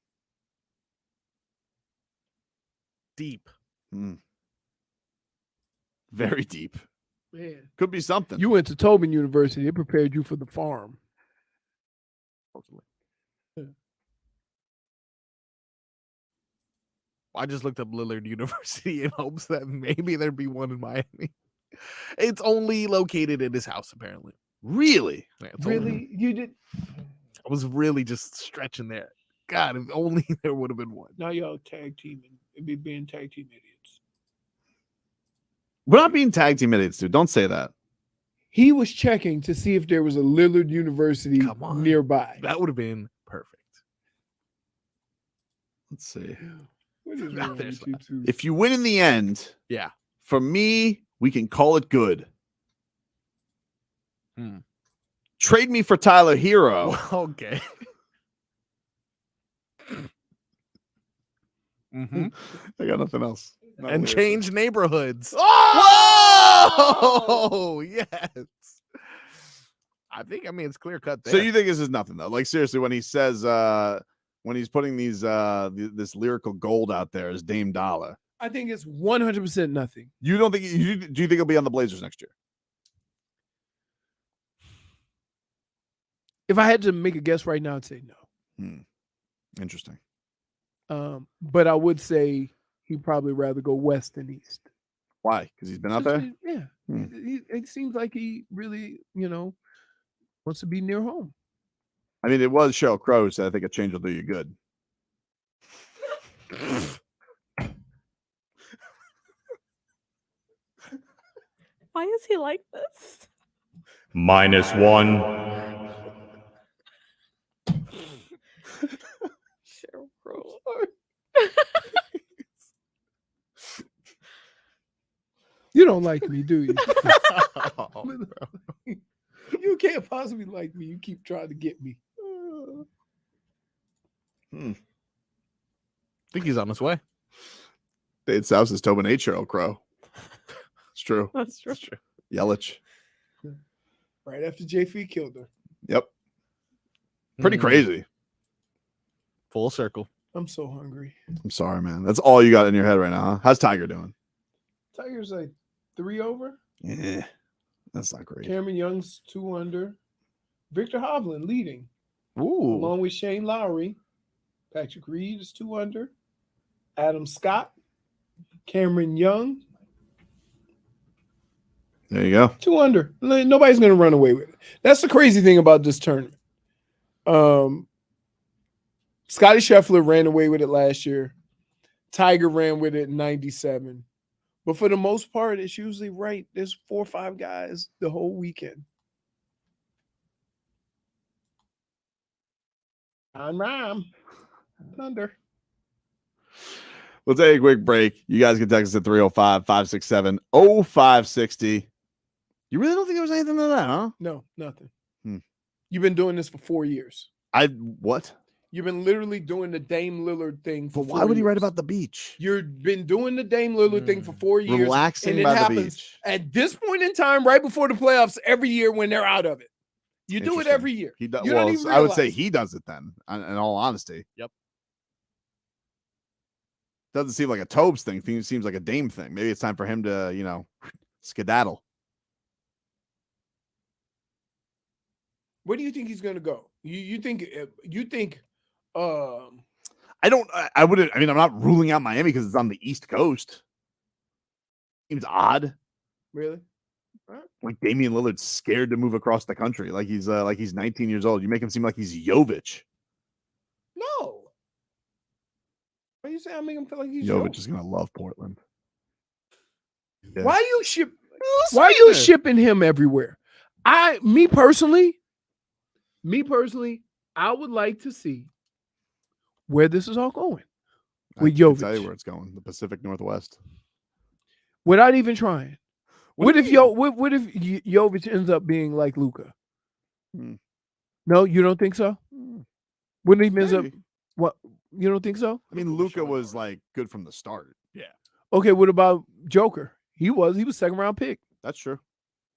H: Deep.
A: Very deep.
B: man,
A: Could be something.
B: you went to Tobin University. It prepared you for the farm.
H: I just looked up Lillard University in hopes that maybe there'd be one in Miami. It's only located in his house, apparently.
A: Really?
H: Yeah, it's only-
B: Really? You did?
H: I was really just stretching there. God, if only there would have been one.
B: Now y'all tag teaming. It'd be being tag team idiots.
A: We're not being tag team idiots, dude. Don't say that.
B: He was checking to see if there was a Lillard University nearby.
H: That would have been perfect.
A: Let's see.
B: What is wrong with you two?
A: If you win in the end,
H: yeah.
A: For me, we can call it good. Trade me for Tyler Hero.
H: Okay.
A: I got nothing else. Not
H: And
A: really.
H: change neighborhoods.
A: Oh!
H: Whoa! Yes. I mean, it's clear cut there.
A: So you think this is nothing though? Like seriously, when he says when he's putting these this lyrical gold out there as Dame Dollar,
B: I think it's 100% nothing.
A: you don't think do you think he'll be on the Blazers next year?
B: If I had to make a guess right now, I'd say no.
A: Interesting.
B: But I would say he'd probably rather go west than east.
A: Why? Because he's been out there?
B: Yeah. It seems like he really, wants to be near home.
A: I mean, it was Sheryl Crow who said, I think a change will do you good.
D: Why is he like this?
O: -1.
D: Sheryl Crow.
B: You don't like me, do you? You can't possibly like me. You keep trying to get me.
H: I think he's on his way.
A: Dade South says Tobin ate Sheryl Crow. It's true.
D: That's true.
A: Yelich.
B: Right after JF killed her.
A: Yep. Pretty crazy.
H: Full circle.
B: I'm so hungry.
A: I'm sorry, man. That's all you got in your head right now, huh? How's Tiger doing?
B: Tiger's like 3 over.
A: Yeah. That's not great.
B: Cameron Young's 2 under. Victor Hovland leading.
A: Ooh.
B: Along with Shane Lowry. Patrick Reed is 2 under. Adam Scott. Cameron Young.
A: There you go.
B: 2 under. Nobody's going to run away with it. That's the crazy thing about this tournament. Scottie Scheffler ran away with it last year. Tiger ran with it in 97. But for the most part, it's usually right. There's 4 or 5 guys the whole weekend. On Ram. Thunder.
A: We'll take a quick break. You guys can text us at 305-567-0560. You really don't think there was anything to that, huh?
B: No, nothing. You've been doing this for 4 years.
A: What?
B: You've been literally doing the Dame Lillard thing for 4 years.
A: Why would he write about the beach?
B: You've been doing the Dame Lillard thing for 4 years.
A: Relaxing
B: and it
A: by the
B: happens
A: beach.
B: at this point in time, right before the playoffs, every year when they're out of it. You do it
A: Interesting.
B: every year.
A: He does.
B: You don't
A: Well,
B: even
A: I would say
B: realize.
A: he does it then, in all honesty.
H: Yep.
A: Doesn't seem like a Tobes thing. It seems like a Dame thing. Maybe it's time for him to, skedaddle.
B: Where do you think he's going to go? You think
A: I wouldn't. I mean, I'm not ruling out Miami because it's on the East Coast. Seems odd.
B: really?
A: Like Damian Lillard's scared to move across the country. Like he's 19 years old. You make him seem like he's Jovic.
B: No. Why are you saying I make him feel like he's
A: Jovic is gonna love Portland. Yeah.
B: Why are you shipping him everywhere? Me personally, I would like to see where this is all going with
A: I can tell
B: Jovic
A: you where it's going. The Pacific Northwest.
B: without even trying. What if Jovic ends up being like Luka? No, you don't think so? What if he ends up? What, you don't think so?
A: I mean, Luka was like good from the start.
H: Yeah.
B: Okay, what about Joker? He was 2nd round pick.
A: That's true.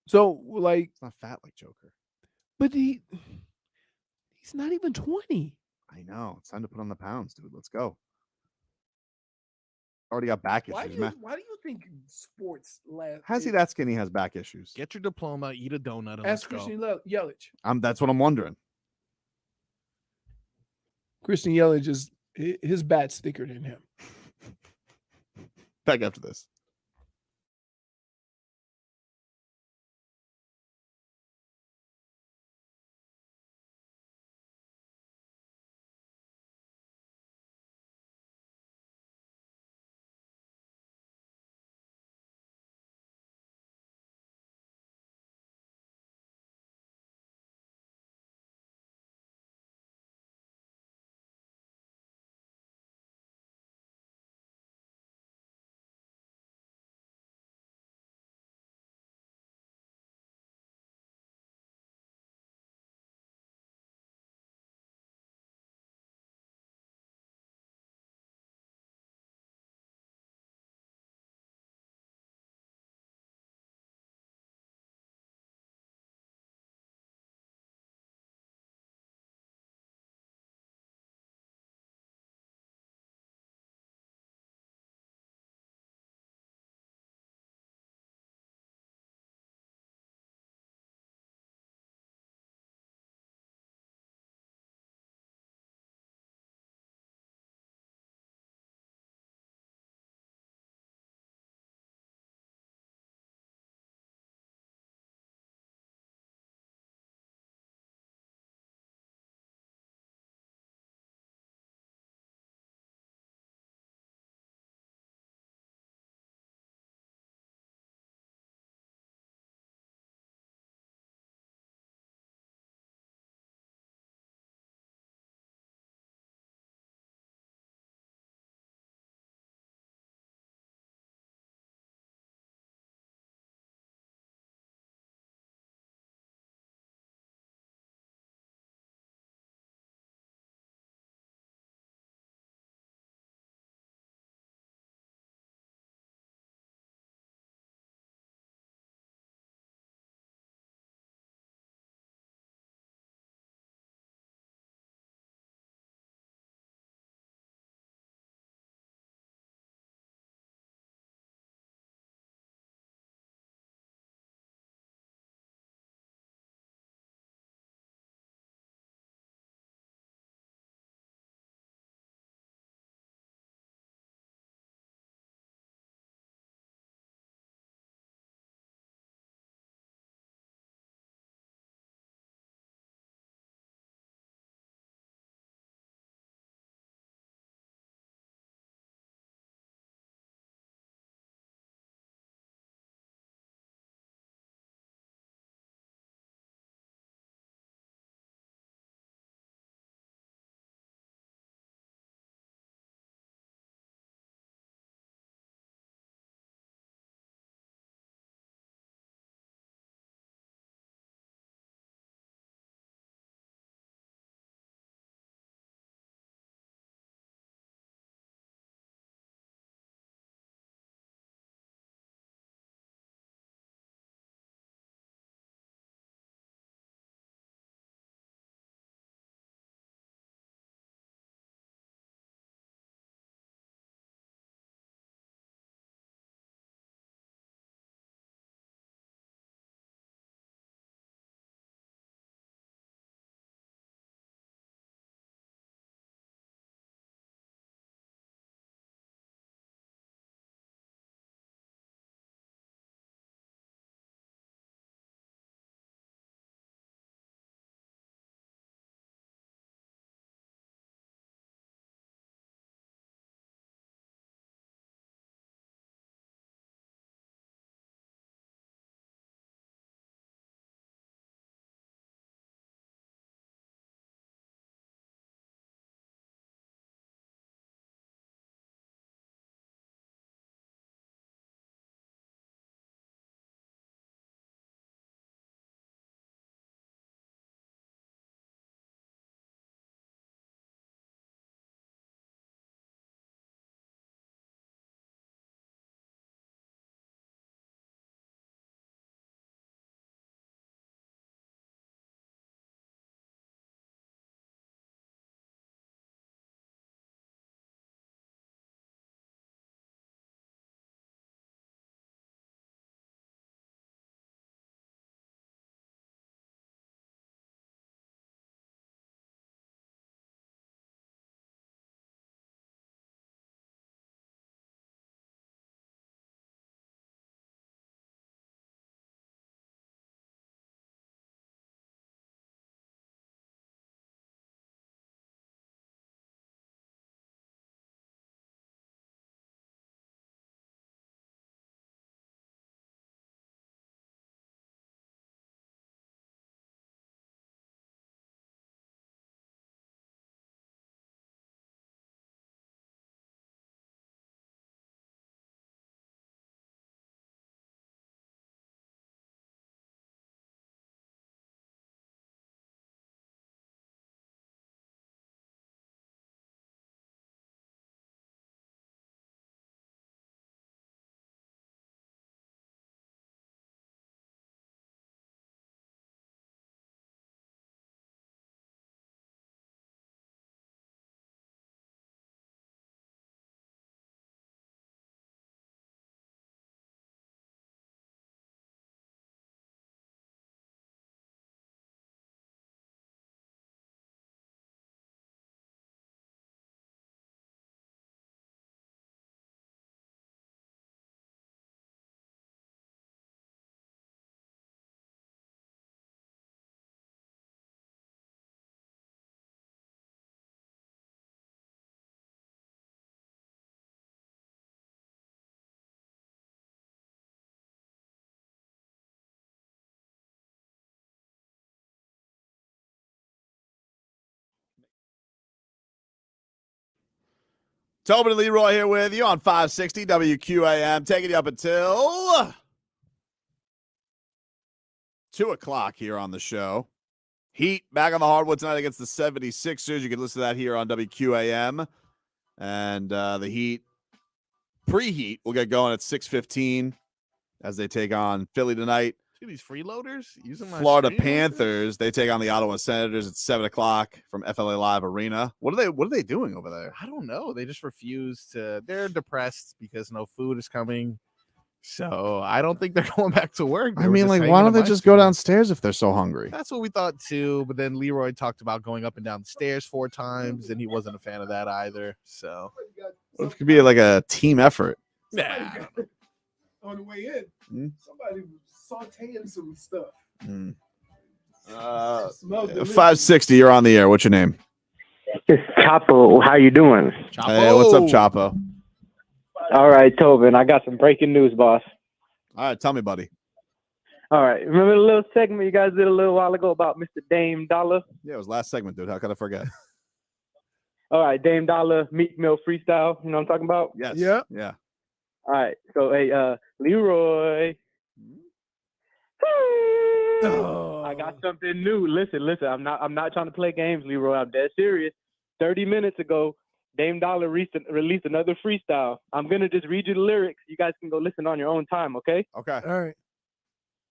B: So like,
A: It's not fat like Joker.
B: but he's not even 20.
A: I know. It's time to put on the pounds, dude. Let's go. Already got back issues, man.
B: Why do you think sports last?
A: How's he that skinny has back issues?
H: Get your diploma, eat a donut, and
B: Ask
H: let's go.
B: Christian Yelich.
A: That's what I'm wondering.
B: Christian Yelich his bat's thicker than him.
A: Back after this. Tobin and Leroy here with you on 560 WQAM, taking you up until 2 o'clock here on the show. Heat back on the hardwood tonight against the 76ers. You can listen to that here on WQAM. And the Heat preheat will get going at 6:15 as they take on Philly tonight.
H: See these freeloaders using my
A: Florida
H: stream like this?
A: Panthers, they take on the Ottawa Senators at 7 o'clock from FLA Live Arena. What are they doing over there?
H: I don't know. They just refuse to. They're depressed because no food is coming. So I don't think they're going back to work.
A: I mean, like, why don't they just go downstairs if they're so hungry?
H: That's what we thought too. But then Leroy talked about going up and down the stairs 4 times, and he wasn't a fan of that either. So
A: What if it could be like a team effort?
H: yeah,
B: On the way in, somebody was sauteing some stuff.
A: 560, you're on the air. What's your name?
O: It's Chapo. How you doing?
A: Hey, what's up, Chapo?
O: All right, Tobin. I got some breaking news, boss.
A: All right, tell me, buddy.
O: All right. Remember the little segment you guys did a little while ago about Mr. Dame Dollar?
A: Yeah, it was last segment, dude. How could I forget?
O: All right, Dame Dollar, Meek Mill freestyle. You know what I'm talking about?
A: Yes. Yeah.
O: All right. So, hey, Leroy. I got something new. Listen. I'm not trying to play games, Leroy. I'm dead serious. 30 minutes ago, Dame Dollar released another freestyle. I'm gonna just read you the lyrics. You guys can go listen on your own time, okay?
A: Okay.
B: All right.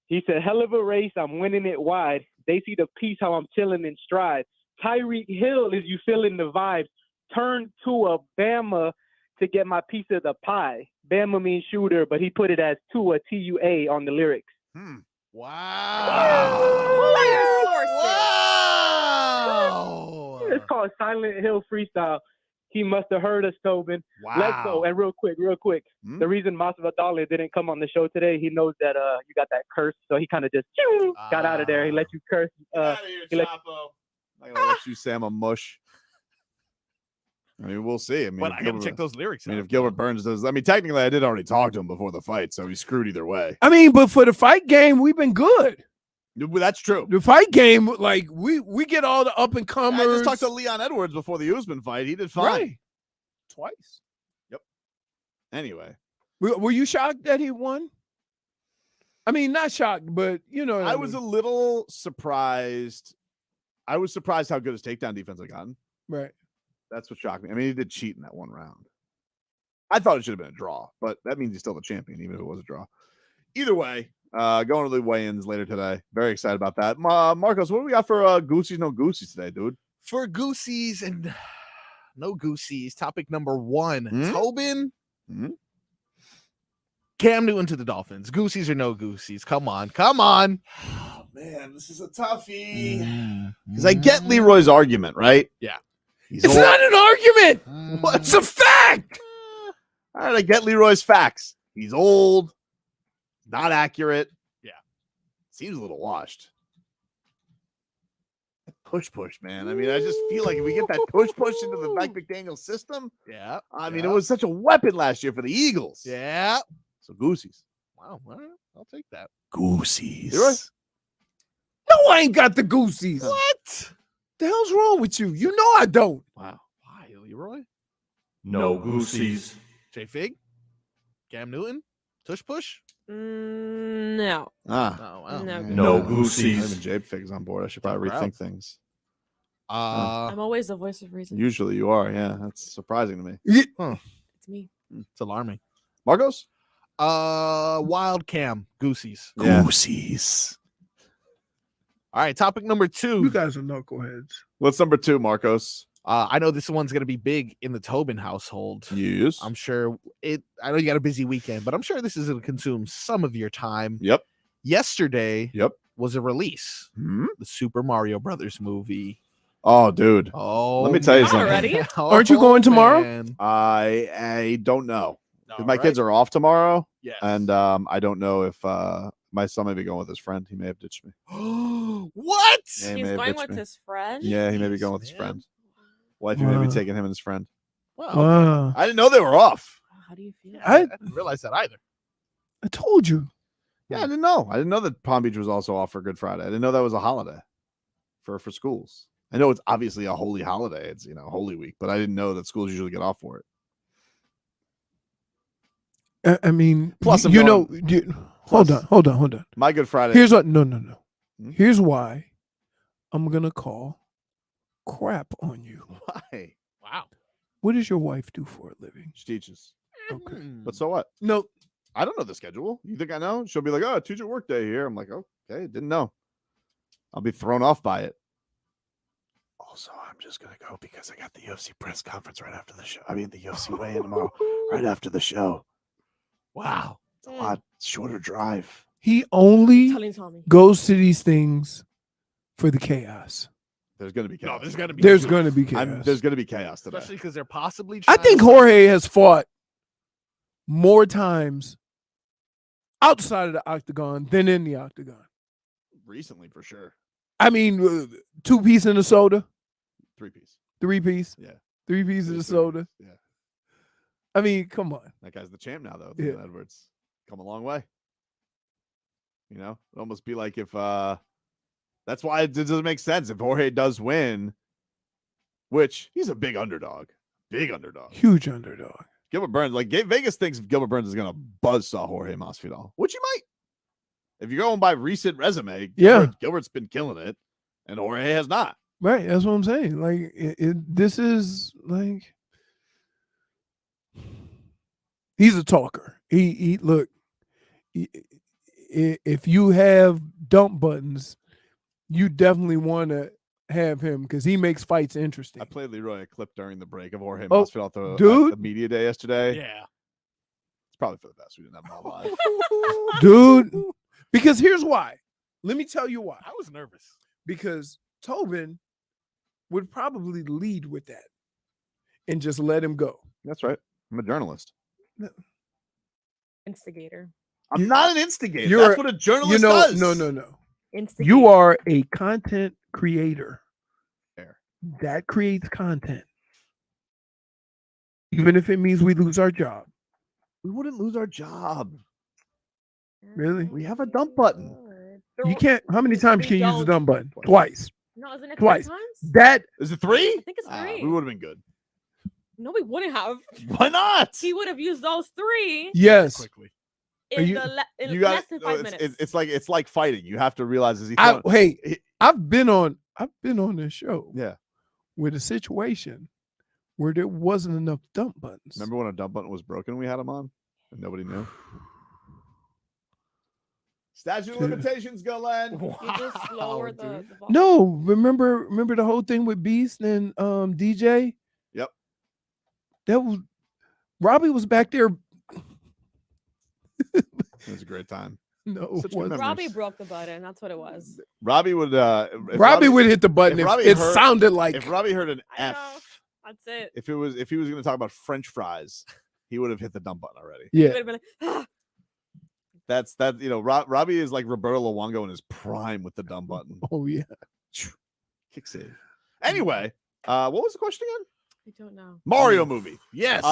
O: He said, "Hell of a race, I'm winning it wide. They see the piece how I'm chilling in stride. Tyreek Hill, is you feeling the vibes? Turn to a Bama to get my piece of the pie. Bama means shooter, but he put it as Tua, T-U-A on the lyrics.
H: Wow.
O: It's called Silent Hill Freestyle. He must have heard us, Tobin.
H: Wow.
O: Let's go. And real quick. The reason Masvidal didn't come on the show today, he knows that you got that curse, so he kind of just got out of there. He let you curse.
A: I'm not gonna let you say I'm a mush. I mean, we'll see. I mean,
H: But I gotta check those lyrics.
A: I mean, if Gilbert Burns does, I mean, technically, I did already talk to him before the fight, so he's screwed either way.
B: I mean, but for the fight game, we've been good.
A: That's true.
B: The fight game, like we get all the up and comers.
A: I just talked to Leon Edwards before the Usman fight. He did fine.
B: Right. Twice.
A: Yep. Anyway,
B: were you shocked that he won? I mean, not shocked, but you know,
A: I was a little surprised. I was surprised how good his takedown defense had gotten.
B: Right.
A: That's what shocked me. I mean, he did cheat in that one round. I thought it should have been a draw, but that means he's still the champion, even if it was a draw. Either way, going to the weigh-ins later today. Very excited about that. Marcos, what do we got for Goosies, no Goosies today, dude?
H: For Goosies and no Goosies, topic number 1. Tobin. Cam Newton to the Dolphins. Goosies or no Goosies? Come on.
A: Oh, man, this is a toughie. Because I get Leroy's argument, right?
H: Yeah.
B: It's not an argument.
A: What?
B: It's a fact.
A: All right, I get Leroy's facts. He's old, not accurate.
H: Yeah.
A: Seems a little washed. Push, man. I mean, I just feel like if we get that push into the Mike McDaniel system,
H: yeah.
A: I mean, it was such a weapon last year for the Eagles.
H: Yeah.
A: So Goosies.
H: Wow. All right, I'll take that.
A: Goosies.
B: No, I ain't got the Goosies.
H: What?
B: The hell's wrong with you? You know I don't.
A: Wow.
H: Why, Leroy?
I: No Goosies.
H: J Fig? Cam Newton? Tush push?
D: No.
H: Oh, wow.
I: No Goosies.
A: Not even Jabe Fig's on board. I should probably rethink things.
D: I'm always the voice of reason.
A: Usually you are. Yeah, that's surprising to me.
D: It's me.
H: It's alarming.
A: Marcos?
H: Wild Cam. Goosies.
A: Yeah.
H: Goosies. All right, topic number 2.
B: You guys are knuckleheads.
A: What's number 2, Marcos?
H: I know this one's gonna be big in the Tobin household.
A: Yes.
H: I'm sure I know you got a busy weekend, but I'm sure this is gonna consume some of your time.
A: Yep.
H: Yesterday was a release. The Super Mario Brothers movie.
A: Oh, dude.
H: Oh,
A: let me tell you something.
D: Already?
B: Aren't you going tomorrow?
H: Man.
A: I don't know.
H: All
A: My
H: right.
A: kids are off tomorrow.
H: Yes.
A: And I don't know if my son may be going with his friend. He may have ditched me.
H: What?
A: Yeah,
D: He's going with his friend?
A: Yeah, he may be going with his friend. Wifey may be taking him and his friend.
H: Wow.
A: I didn't know they were off.
D: How do you feel?
H: I didn't realize that either.
B: I told you.
A: Yeah, I didn't know. I didn't know that Palm Beach was also off for Good Friday. I didn't know that was a holiday for schools. I know it's obviously a holy holiday. It's, Holy Week, but I didn't know that schools usually get off for it.
B: I mean,
A: Plus, I'm
B: you
A: going-
B: know, hold on.
A: My Good Friday.
B: Here's what. No.
A: Hmm?
B: Here's why I'm gonna call crap on you.
A: Why?
H: Wow.
B: What does your wife do for a living?
A: She teaches.
B: Okay.
A: But so what?
B: No.
A: I don't know the schedule. You think I know? She'll be like, "Oh, teacher work day here." I'm like, "Okay, didn't know." I'll be thrown off by it. Also, I'm just gonna go because I got the UFC press conference right after the show. I mean, the UFC weigh-in tomorrow, right after the show. Wow, it's a lot shorter drive.
B: He only
D: Telling Tommy.
B: goes to these things for the chaos.
A: There's gonna be chaos.
H: No, there's gonna be.
B: There's going to be chaos.
A: There's gonna be chaos today.
H: Especially because they're possibly.
B: I
H: trying
B: think
H: to-
B: Jorge has fought more times outside of the octagon than in the octagon.
A: Recently, for sure.
B: I mean, 2-piece in the soda,
A: 3-piece.
B: 3-piece,
A: Yeah.
B: 3-piece in the
A: It's
B: soda.
A: 3-piece, Yeah.
B: I mean, come on.
A: That guy's the champ now, though.
B: Yeah.
A: Leon Edwards. Come a long way. You know, it'd almost be like if that's why it doesn't make sense if Jorge does win, which he's a big underdog. Big underdog.
B: Huge underdog.
A: Gilbert Burns, like Vegas thinks Gilbert Burns is gonna buzzsaw Jorge Masvidal, which he might. If you're going by recent resume,
B: Yeah.
A: Gilbert's been killing it, and Jorge has not.
B: Right. That's what I'm saying. Like, this is like, he's a talker. He look, if you have dump buttons, you definitely want to have him because he makes fights interesting.
A: I played Leroy a clip during the break of Jorge
B: Oh,
A: Masvidal at the
B: dude.
A: media day yesterday.
H: Yeah.
A: It's probably for the best we didn't have him all live.
B: Dude, because here's why. Let me tell you why.
H: I was nervous.
B: Because Tobin would probably lead with that and just let him go.
A: That's right. I'm a journalist.
D: Instigator.
A: I'm not an instigator.
B: You're-
A: That's what a journalist
B: You know,
A: does.
B: no.
D: Instigator.
B: You are a content creator.
A: Fair.
B: That creates content. Even if it means we lose our job.
A: We wouldn't lose our job.
B: Really?
A: We have a dump button.
B: You can't. How many times
D: We
B: can you use the
D: don't.
B: dumb button? Twice.
D: No, isn't it
B: Twice.
D: 3 times?
B: That
A: Is it 3?
D: I think it's 3.
A: We would have been good.
D: No, we wouldn't have.
A: Why not?
D: He would have used those 3
B: yes.
H: Quickly.
D: in,
B: you-
D: in
A: You
D: less
A: got
D: than 5 minutes.
A: it's like fighting. You have to realize is he
B: I,
A: throwing,
B: hey, I've been on this show
A: yeah.
B: with a situation where there wasn't enough dump buttons.
A: Remember when a dump button was broken? We had him on, and nobody knew. Statute of
B: Dude.
A: limitations, Glenn.
D: You just lower the volume.
B: No, remember the whole thing with Beast and DJ?
A: Yep.
B: That was Robbie was back there.
A: It was a great time.
B: No,
A: Such
B: it
A: good
B: wasn't.
A: memories.
D: Robbie broke the button. That's what it was.
A: Robbie would. If
B: Robbie would hit the button
A: if
B: if
A: Robbie
B: it
A: heard-
B: sounded like
A: if Robbie heard an
D: I
A: F.
D: know. That's it.
A: If he was going to talk about French fries, he would have hit the dump button already.
D: He
B: yeah.
D: would have been like, "Ah."
A: That's that. You know, Robbie is like Roberto Luongo in his prime with the dumb button.
B: Oh yeah.
A: Kick save. Anyway, what was the question again?
D: I don't know.
A: Mario movie.
H: Yes.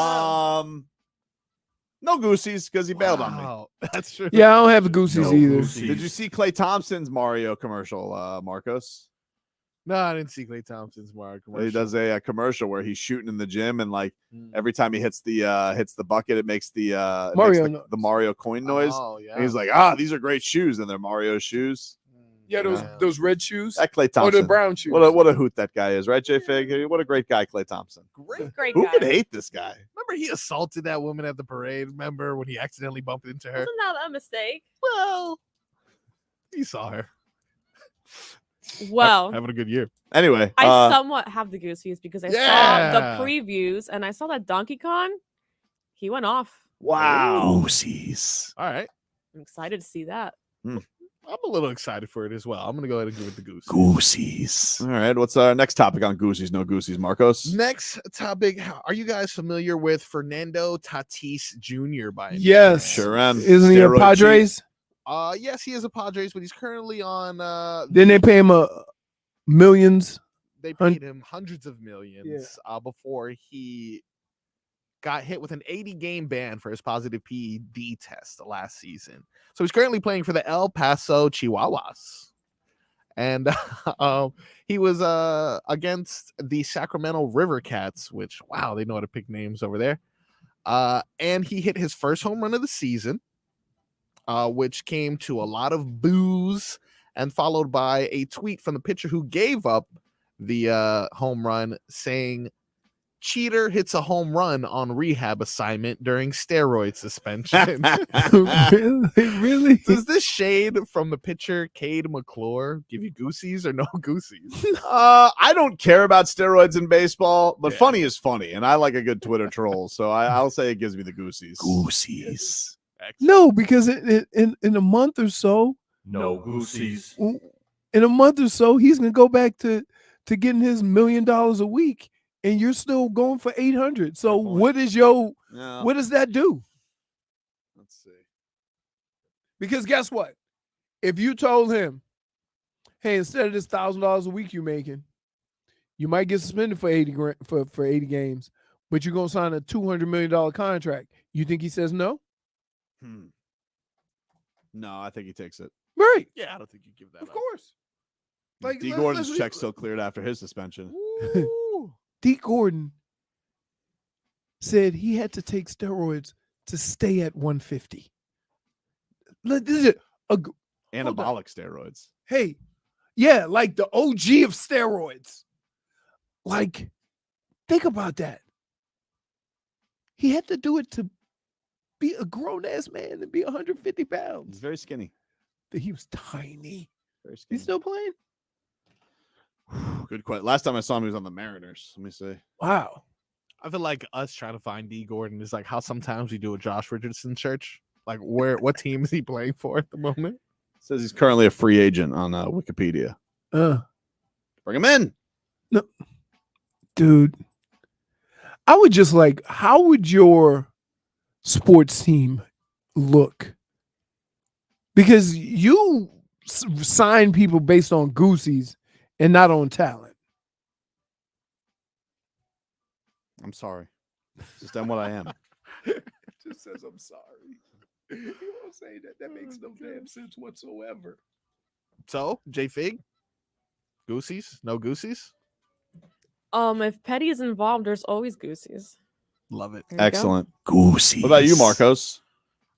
A: No Goosies because he bailed on me.
H: Wow. That's true.
B: Yeah, I don't have the Goosies
I: No
B: either.
I: Goosies.
A: Did you see Klay Thompson's Mario commercial, Marcos?
H: No, I didn't see Klay Thompson's Mario commercial.
A: He does a commercial where he's shooting in the gym, and like
H: Mm.
A: every time he hits the bucket, it makes the
B: Mario
A: the,
B: noise.
A: the Mario coin noise.
H: Oh, yeah.
A: And he's like, these are great shoes, and they're Mario shoes.
B: Yeah, those red shoes.
A: That Klay
B: Or
A: Thompson.
B: the brown shoes.
A: What a hoot that guy is, right, J Fig? What a great guy, Klay Thompson.
D: Great
A: Who
D: guy.
A: could hate this guy?
H: Remember he assaulted that woman at the parade? Remember when he accidentally bumped into her?
D: Wasn't that a mistake?
H: Well, he saw her.
D: Well,
H: Having a good year.
A: Anyway,
D: I somewhat have the Goosies because I
H: Yeah.
D: saw the previews and I saw that Donkey Kong. He went off.
A: wow, Goosies.
H: All right.
D: I'm excited to see that.
H: I'm a little excited for it as well. I'm going to go ahead and give it the Goose.
A: Goosies. All right, what's our next topic on Goosies? No Goosies, Marcos.
H: Next topic. Are you guys familiar with Fernando Tatis Jr. by any
B: Yes.
H: chance?
A: Sure am.
B: Isn't he a
A: Steroid
B: Padres?
H: Yes, he is a Padres, but he's currently on
B: Didn't they pay him millions?
H: they paid him hundreds of millions before he got hit with an 80-game ban for his positive PED test last season. So he's currently playing for the El Paso Chihuahuas. And he was against the Sacramento River Cats, which, wow, they know how to pick names over there. And he hit his first home run of the season, which came to a lot of boos, and followed by a tweet from the pitcher who gave up the home run saying, "Cheater hits a home run on rehab assignment during steroid suspension."
B: Really?
H: Does this shade from the pitcher Cade McClure give you goosies or no goosies?
A: I don't care about steroids in baseball, but funny is funny, and I like a good Twitter troll, so I'll say it gives me the goosies.
H: Goosies.
B: No, because in a month or so,
I: No goosies.
B: in a month or so, he's gonna go back to getting his $1 million a week, and you're still going for 800. So what is what does that do?
A: Let's see.
B: Because guess what? If you told him, hey, instead of this $1,000 a week you're making, you might get suspended for 80 games, but you're gonna sign a $200 million contract. You think he says no?
A: No, I think he takes it.
B: Right.
H: Yeah, I don't think you give that
B: Of
H: up.
B: course. Like
A: D. Gordon's check still cleared after his suspension.
B: D. Gordon said he had to take steroids to stay at 150. Look, this is
A: Anabolic steroids.
B: Hey, yeah, like the OG of steroids. Like, think about that. He had to do it to be a grown-ass man and be 150 pounds.
A: He's very skinny.
B: He was tiny.
A: Very skinny.
B: He's still playing?
A: Good question. Last time I saw him, he was on the Mariners. Let me see.
B: Wow.
H: I feel like us trying to find D. Gordon is like how sometimes we do a Josh Richardson search. Like, what team is he playing for at the moment?
A: It says he's currently a free agent on Wikipedia. Bring him in.
B: No, dude. I would just like, how would your sports team look? Because you sign people based on goosies and not on talent.
A: I'm sorry. Just am what I am.
B: Just says I'm sorry. You won't say that. That makes no damn sense whatsoever.
H: So, J Fig, goosies? No goosies?
D: If Petty is involved, there's always goosies.
H: Love it.
A: Excellent.
H: Goosies.
A: What about you, Marcos?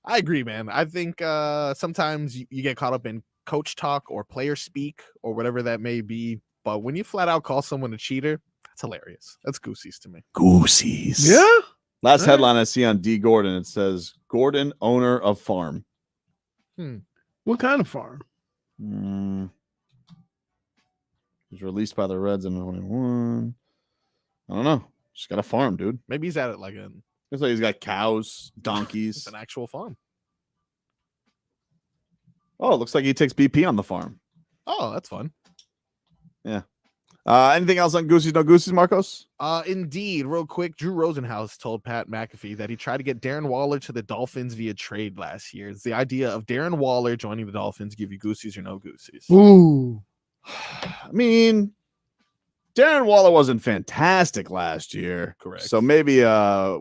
H: I agree, man. I think sometimes you get caught up in coach talk or player speak or whatever that may be. But when you flat out call someone a cheater, that's hilarious. That's goosies to me.
A: Goosies.
B: Yeah.
A: Last headline I see on D. Gordon, it says, Gordon, owner of farm.
B: What kind of farm?
A: He was released by the Reds in 21. I don't know. Just got a farm, dude.
H: Maybe he's at it like
A: Looks like he's got cows, donkeys.
H: It's an actual farm.
A: Oh, it looks like he takes BP on the farm.
H: Oh, that's fun.
A: Yeah. Anything else on Goosies, no Goosies, Marcos?
H: Indeed. Real quick, Drew Rosenhaus told Pat McAfee that he tried to get Darren Waller to the Dolphins via trade last year. It's the idea of Darren Waller joining the Dolphins give you goosies or no goosies.
B: Ooh.
A: I mean, Darren Waller wasn't fantastic last year.
H: Correct.
A: So maybe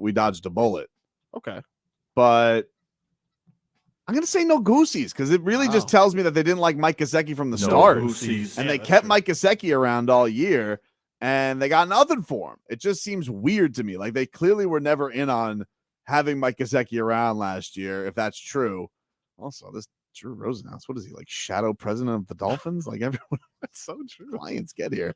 A: we dodged a bullet.
H: Okay.
A: But I'm going to say no Goosies because it really just tells me that they didn't like Mike Gesicki from the start.
I: Goosies.
A: And they kept Mike Gesicki around all year, and they got nothing for him. It just seems weird to me. Like, they clearly were never in on having Mike Gesicki around last year, if that's true. Also, this Drew Rosenhaus, what is he, like, shadow president of the Dolphins? Like, everyone, that's so true. Lions get here.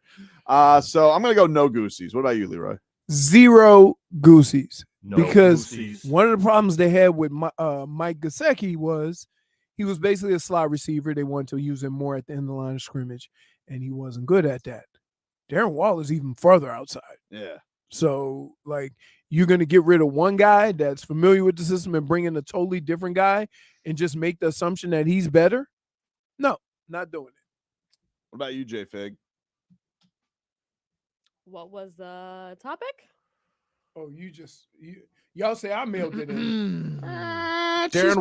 A: So I'm going to go no Goosies. What about you, Leroy?
B: Zero goosies.
I: No
B: because
I: goosies.
B: one of the problems they had with Mike Gesicki was he was basically a slot receiver. They wanted to use him more at the end of the line of scrimmage, and he wasn't good at that. Darren Waller's even further outside.
A: Yeah.
B: So, like, you're going to get rid of one guy that's familiar with the system and bring in a totally different guy and just make the assumption that he's better? No, not doing it.
A: What about you, J Fig?
D: What was the topic?
B: Oh, y'all say I mailed it in.
H: Darren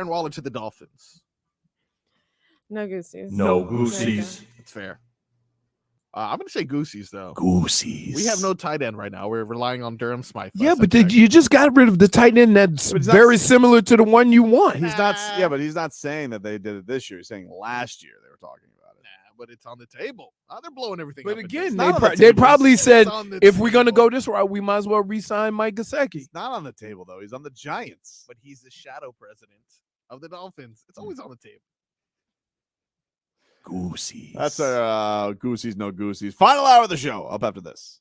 H: Waller to the Dolphins.
D: No goosies.
I: No goosies.
H: That's fair. I'm going to say goosies, though.
A: Goosies.
H: We have no tight end right now. We're relying on Durham Smythe.
B: Yeah, but you just got rid of the tight end that's very similar to the one you want.
A: He's not. Yeah, but he's not saying that they did it this year. He's saying last year they were talking about it.
H: but it's on the table. They're blowing everything
B: But
H: up.
B: again,
A: not on the
B: they
A: table.
B: probably
A: It's
B: said,
H: on the
B: if we're going to
H: table.
B: go this route, we might as well re-sign Mike Gesicki.
A: He's not on the table though. He's on the Giants.
H: But he's the shadow president of the Dolphins. It's always on the table.
B: Goosies.
A: That's our Goosies, no Goosies. Final hour of the show. Up after this.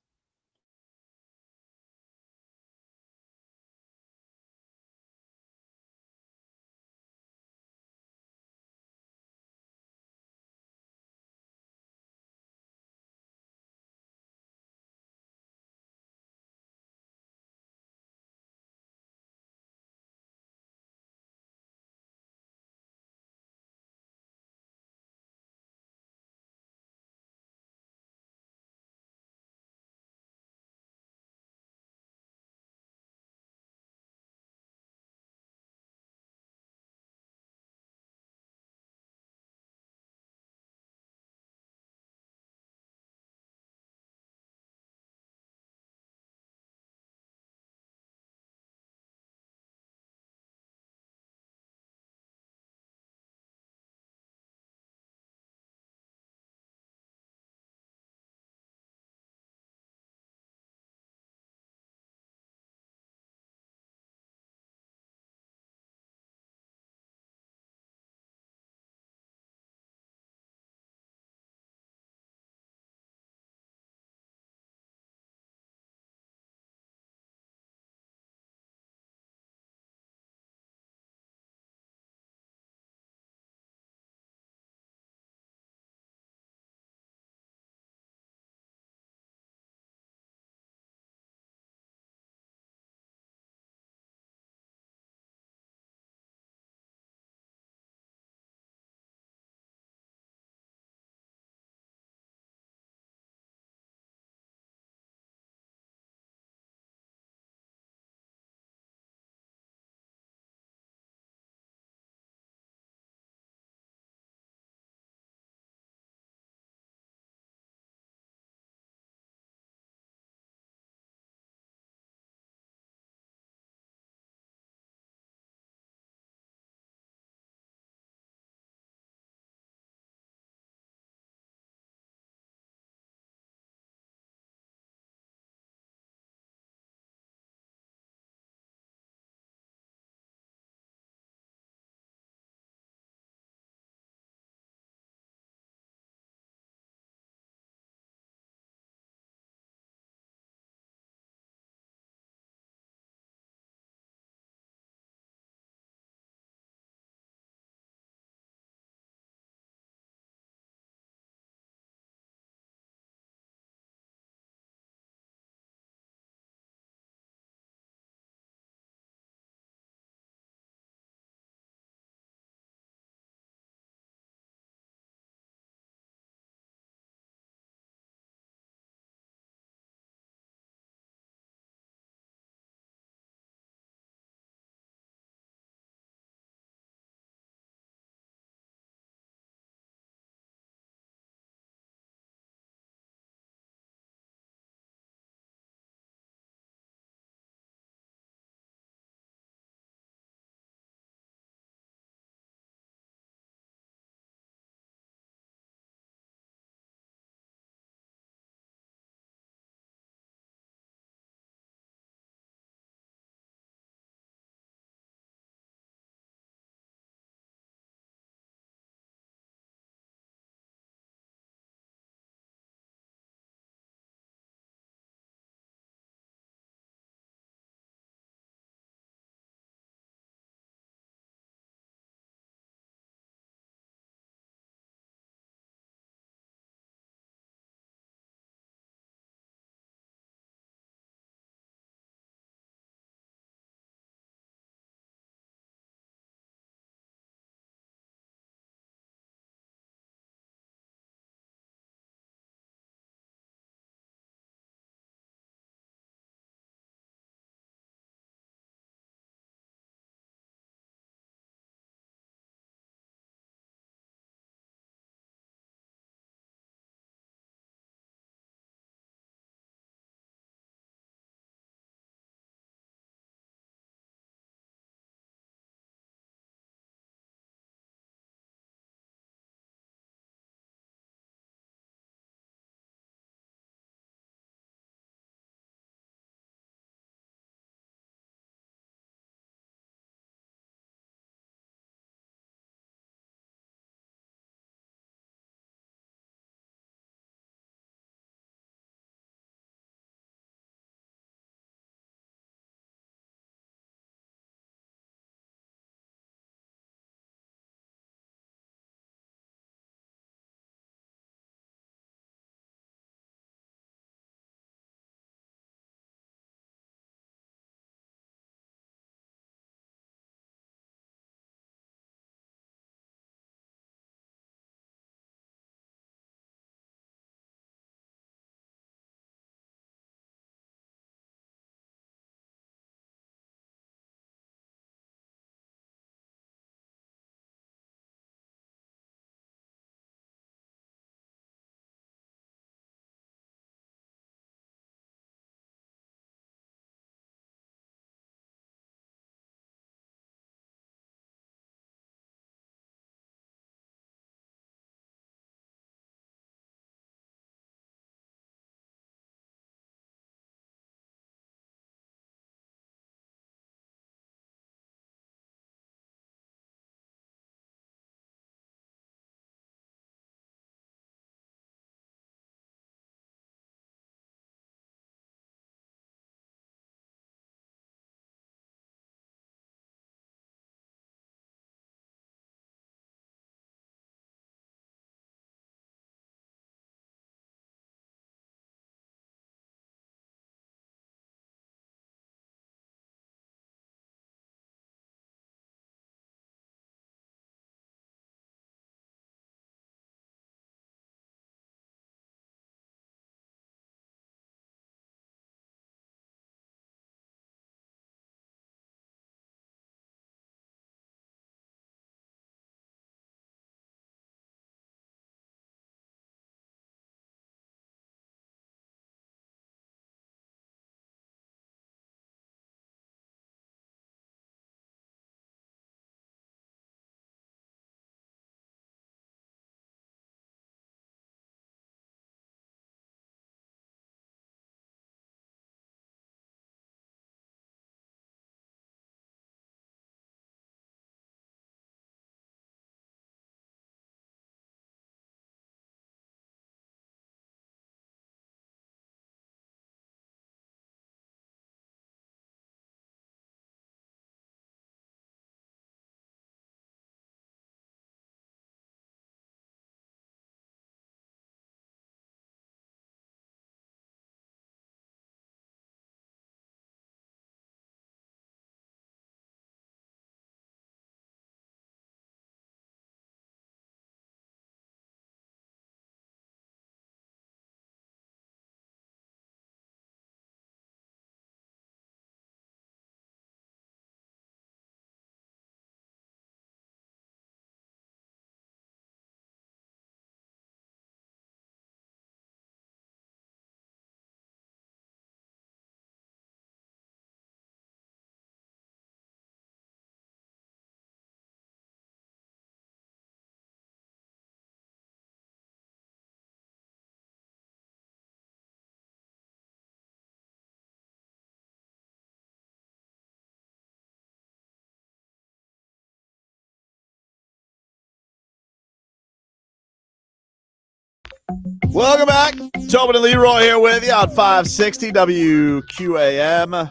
A: Welcome back. Tobin and Leroy here with you on 560 WQAM.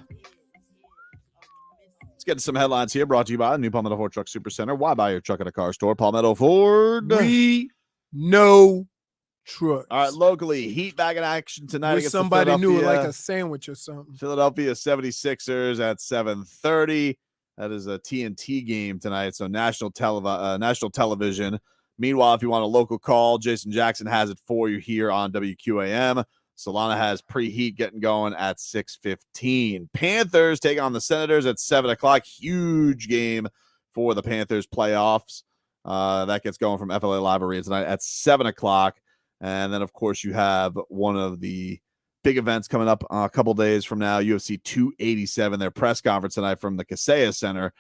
A: Let's get to some headlines here. Brought to you by the new Palmetto Ford Truck Super Center. Why buy your truck at a car store? Palmetto Ford.
B: We know trucks.
A: All right, locally, Heat back in action tonight
B: Wish
A: against
B: somebody
A: the
B: knew it like
A: Philadelphia-
B: a sandwich or something.
A: Philadelphia 76ers at 7:30. That is a TNT game tonight, so national television. Meanwhile, if you want a local call, Jason Jackson has it for you here on WQAM. Solana has preheat getting going at 6:15. Panthers take on the Senators at 7 o'clock. Huge game for the Panthers playoffs. That gets going from FLA Live Arena tonight at 7 o'clock. And then, of course, you have one of the big events coming up a couple days from now, UFC 287. Their press conference tonight from the Kaseya Center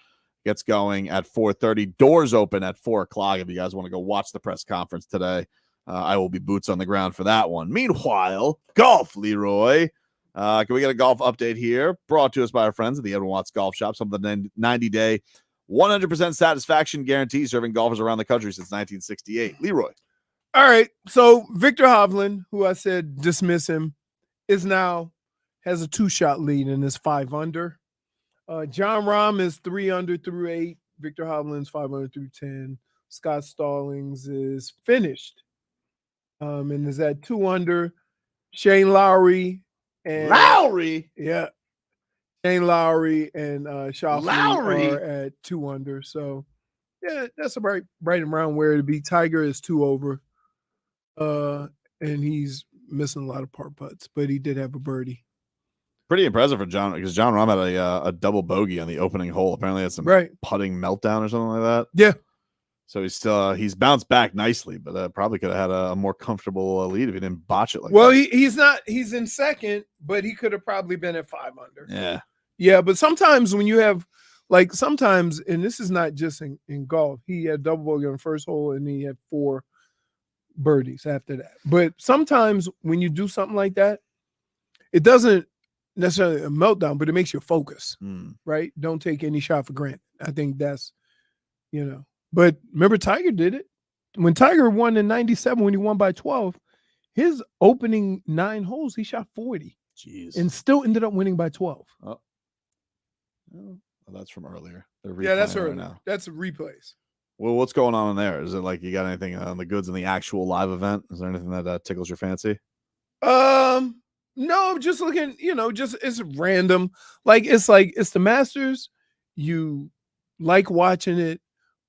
A: gets going at 4:30. Doors open at 4 o'clock if you guys want to go watch the press conference today. I will be boots on the ground for that one. Meanwhile, golf, Leroy. Can we get a golf update here? Brought to us by our friends at the Edwin Watts Golf Shop. Some of the 90-day, 100% satisfaction guarantee, serving golfers around the country since 1968. Leroy.
B: All right. So Victor Hovland, who I said dismiss him, has a 2-shot lead and is 5 under. John Rahm is 3 under through 8. Victor Hovland's 5 under through 10. Scott Stallings is finished. And is at 2 under. Shane Lowry and
A: yeah.
B: Shane Lowry and Shoffley
A: Lowry
B: are at 2 under. So yeah, that's a right and round where to be. Tiger is 2 over. And he's missing a lot of par putts, but he did have a birdie.
A: Pretty impressive for John, because John Rahm had a double bogey on the opening hole. Apparently had some putting meltdown or something like that.
B: Yeah.
A: So he's bounced back nicely, but probably could have had a more comfortable lead if he didn't botch it like that.
B: He's in second, but he could have probably been at 5 under.
A: Yeah.
B: Yeah, but sometimes when you have and this is not just in golf, he had double bogey on the first hole and he had 4 birdies after that. But sometimes when you do something like that, it doesn't necessarily a meltdown, but it makes you focus, right? Don't take any shot for granted. I think that's, but remember Tiger did it. When Tiger won in 97, when he won by 12, his opening 9 holes, he shot 40.
A: Jeez.
B: And still ended up winning by 12.
A: Oh, that's from earlier.
B: Yeah, that's
A: replaying
B: earlier.
A: right now.
B: That's replays.
A: Well, what's going on in there? Is it like you got anything on the goods in the actual live event? Is there anything that tickles your fancy?
B: No, just looking, just it's random. It's the Masters. You like watching it,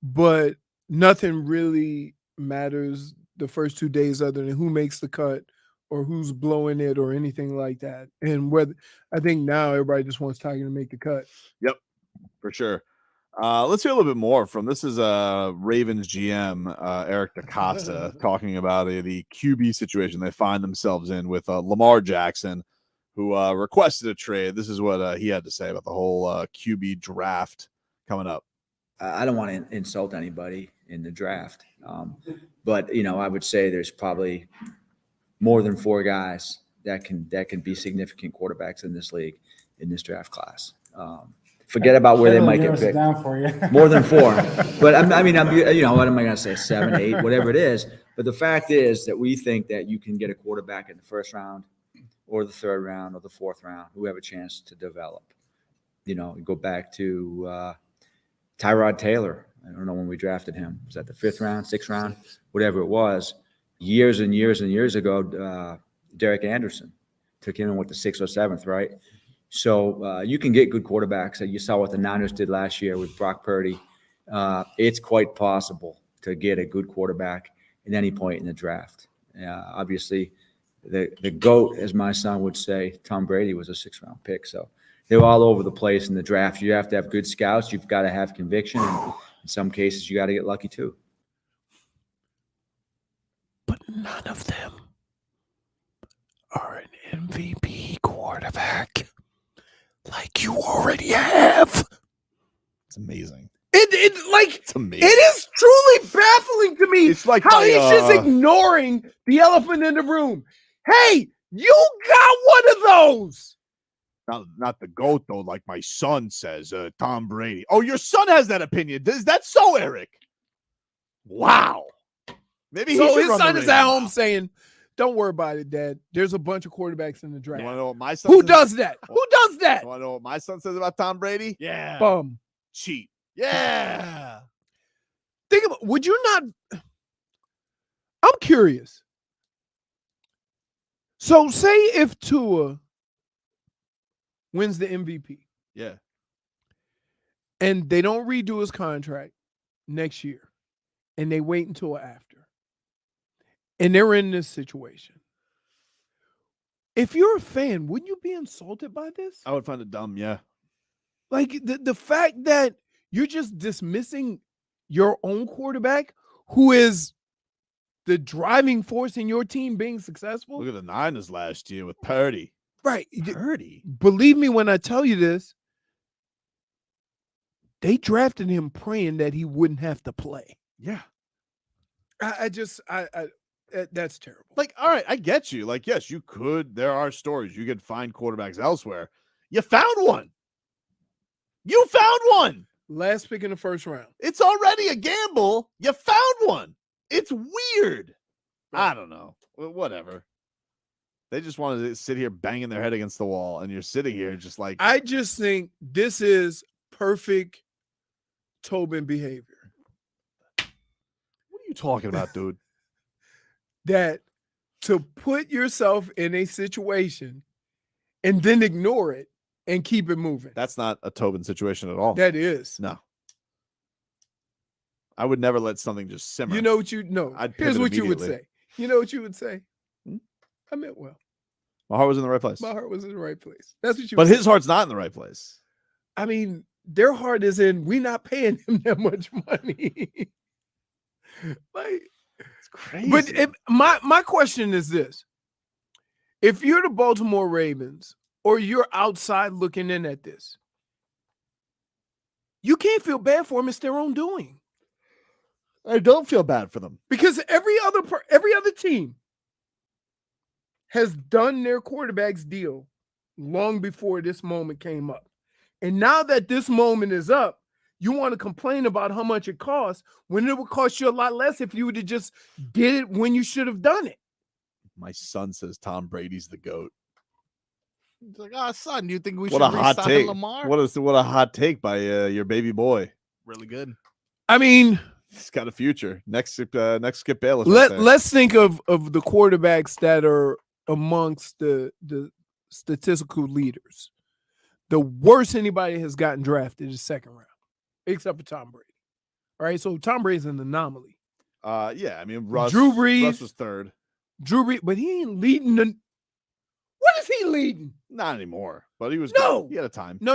B: but nothing really matters the first 2 days other than who makes the cut or who's blowing it or anything like that. And whether I think now everybody just wants Tiger to make the cut.
A: Yep, for sure. Let's hear a little bit more from this is Ravens GM Eric DaCosta talking about the QB situation they find themselves in with Lamar Jackson, who requested a trade. This is what he had to say about the whole QB draft coming up.
M: I don't want to insult anybody in the draft, but I would say there's probably more than 4 guys that can be significant quarterbacks in this league, in this draft class. Forget about where they might get picked. More than 4, but what am I going to say? 7, 8, whatever it is. But the fact is that we think that you can get a quarterback in the 1st round, or the 3rd round, or the 4th round, who have a chance to develop. You go back to Tyrod Taylor. I don't know when we drafted him. Was that the 5th round, 6th round, whatever it was? Years and years and years ago, Derek Anderson took him in with the 6th or 7th, right? So you can get good quarterbacks. You saw what the Niners did last year with Brock Purdy. It's quite possible to get a good quarterback at any point in the draft. Obviously, the GOAT, as my son would say, Tom Brady was a 6th-round pick. So they're all over the place in the draft. You have to have good scouts. You've got to have conviction. And in some cases, you got to get lucky too.
B: But none of them are an MVP quarterback like you already have.
A: It's amazing.
B: It's
A: amazing.
B: It is truly baffling to me.
A: It's like
B: how he's just ignoring the elephant in the room. Hey, you got one of those.
A: Not the GOAT, though, like my son says, Tom Brady. Oh, your son has that opinion. Is that so, Eric? Wow. Maybe
B: so
A: he should
B: his
A: run the
B: son is
A: radio
B: at
A: now.
B: home saying Don't worry about it, Dad. There's a bunch of quarterbacks in the
A: You
B: draft.
A: want to know what my son
B: Who
A: says?
B: does that? Who does that?
A: You want to know what my son says about Tom Brady?
H: Yeah.
B: Bum.
A: Cheat.
H: Yeah.
B: Think about. Would you not? I'm curious. So, say if Tua wins the MVP,
A: Yeah.
B: and they don't redo his contract next year, and they wait until after, and they're in this situation. If you're a fan, wouldn't you be insulted by this?
A: I would find it dumb. Yeah.
B: Like the fact that you're just dismissing your own quarterback, who is the driving force in your team being successful.
A: Look at the Niners last year with Purdy.
B: Right.
A: Purdy.
B: Believe me when I tell you this, they drafted him praying that he wouldn't have to play.
A: Yeah.
B: That's terrible.
A: Like, all right, I get you. Like, yes, you could. There are stories. You could find quarterbacks elsewhere. You found one. You found one.
B: Last pick in the first round.
A: It's already a gamble. You found one. It's weird. I don't know. Whatever. They just wanted to sit here banging their head against the wall, and you're sitting here just like.
B: I just think this is perfect Tobin behavior.
A: What are you talking about, dude?
B: That to put yourself in a situation and then ignore it and keep it moving.
A: That's not a Tobin situation at all.
B: That is.
A: No. I would never let something just simmer.
B: You know what you know?
A: I'd
B: Here's
A: pivot
B: what you would
A: immediately.
B: say. You know what you would say? I meant well.
A: My heart was in the right place.
B: My heart was in the right place. That's what you
A: But
B: would
A: his
B: say.
A: heart's not in the right place.
B: I mean, their heart is in, we not paying him that much money. Like,
A: it's crazy.
B: But my question is this. If you're the Baltimore Ravens or you're outside looking in at this, you can't feel bad for them. It's their own doing.
A: I don't feel bad for them.
B: Because every other team has done their quarterback's deal long before this moment came up. And now that this moment is up, you want to complain about how much it costs when it would cost you a lot less if you would have just did it when you should have done it.
A: My son says Tom Brady's the GOAT.
H: It's like, oh, son, do you think we
A: What
H: should
A: a hot
H: resign
A: take.
H: Lamar?
A: What a hot take by your baby boy.
H: Really good.
B: I mean,
A: he's got a future. Next Skip Bayless. right there.
B: let's think of the quarterbacks that are amongst the statistical leaders. The worst anybody has gotten drafted is second round, except for Tom Brady. All right, so Tom Brady's an anomaly.
A: Yeah, I mean Russ.
B: Drew Brees.
A: Russ was third.
B: Drew Brees, but he ain't leading the. What is he leading?
A: Not anymore, but he was
B: No.
A: good. He had a time.
B: No.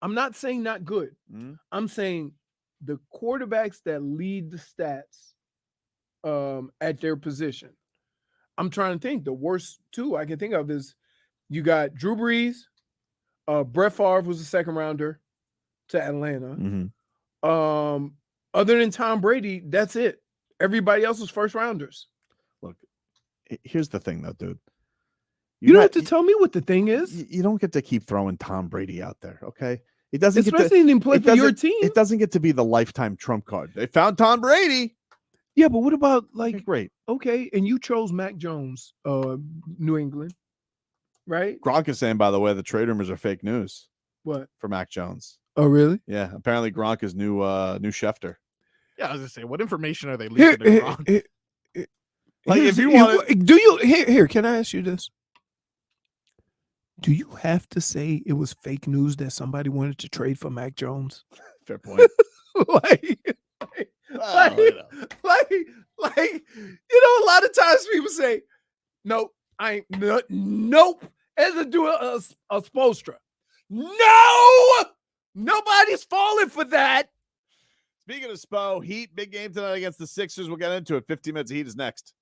B: I'm not saying not good.
A: Mhm.
B: I'm saying the quarterbacks that lead the stats at their position. I'm trying to think. The worst two I can think of is you got Drew Brees. Brett Favre was a second rounder to Atlanta.
A: Mhm.
B: Other than Tom Brady, that's it. Everybody else was first rounders.
A: Look, here's the thing, though, dude.
B: You don't have to tell me what the thing is.
A: You don't get to keep throwing Tom Brady out there, okay? It doesn't
B: Especially
A: get to,
B: he didn't play
A: it
B: for your
A: doesn't-
B: team.
A: It doesn't get to be the lifetime trump card. They found Tom Brady.
B: Yeah, but what about like
A: Great.
B: Okay, and you chose Mac Jones, New England, right?
A: Gronk is saying, by the way, the trade rumors are fake news
B: What?
A: for Mac Jones.
B: Oh, really?
A: Yeah, apparently Gronk is new Schefter.
H: Yeah, I was gonna say, what information are they leaking to Gronk?
A: Like,
B: Here's-
A: if you want
B: do you here? Can I ask you this? Do you have to say it was fake news that somebody wanted to trade for Mac Jones?
A: Fair point.
B: like, a lot of times people say, "Nope, I ain't. Nope." As a do a Spolstra. No, nobody's falling for that.
A: Speaking of Spo, Heat, big game tonight against the Sixers. We'll get into it. 15 minutes of Heat is next.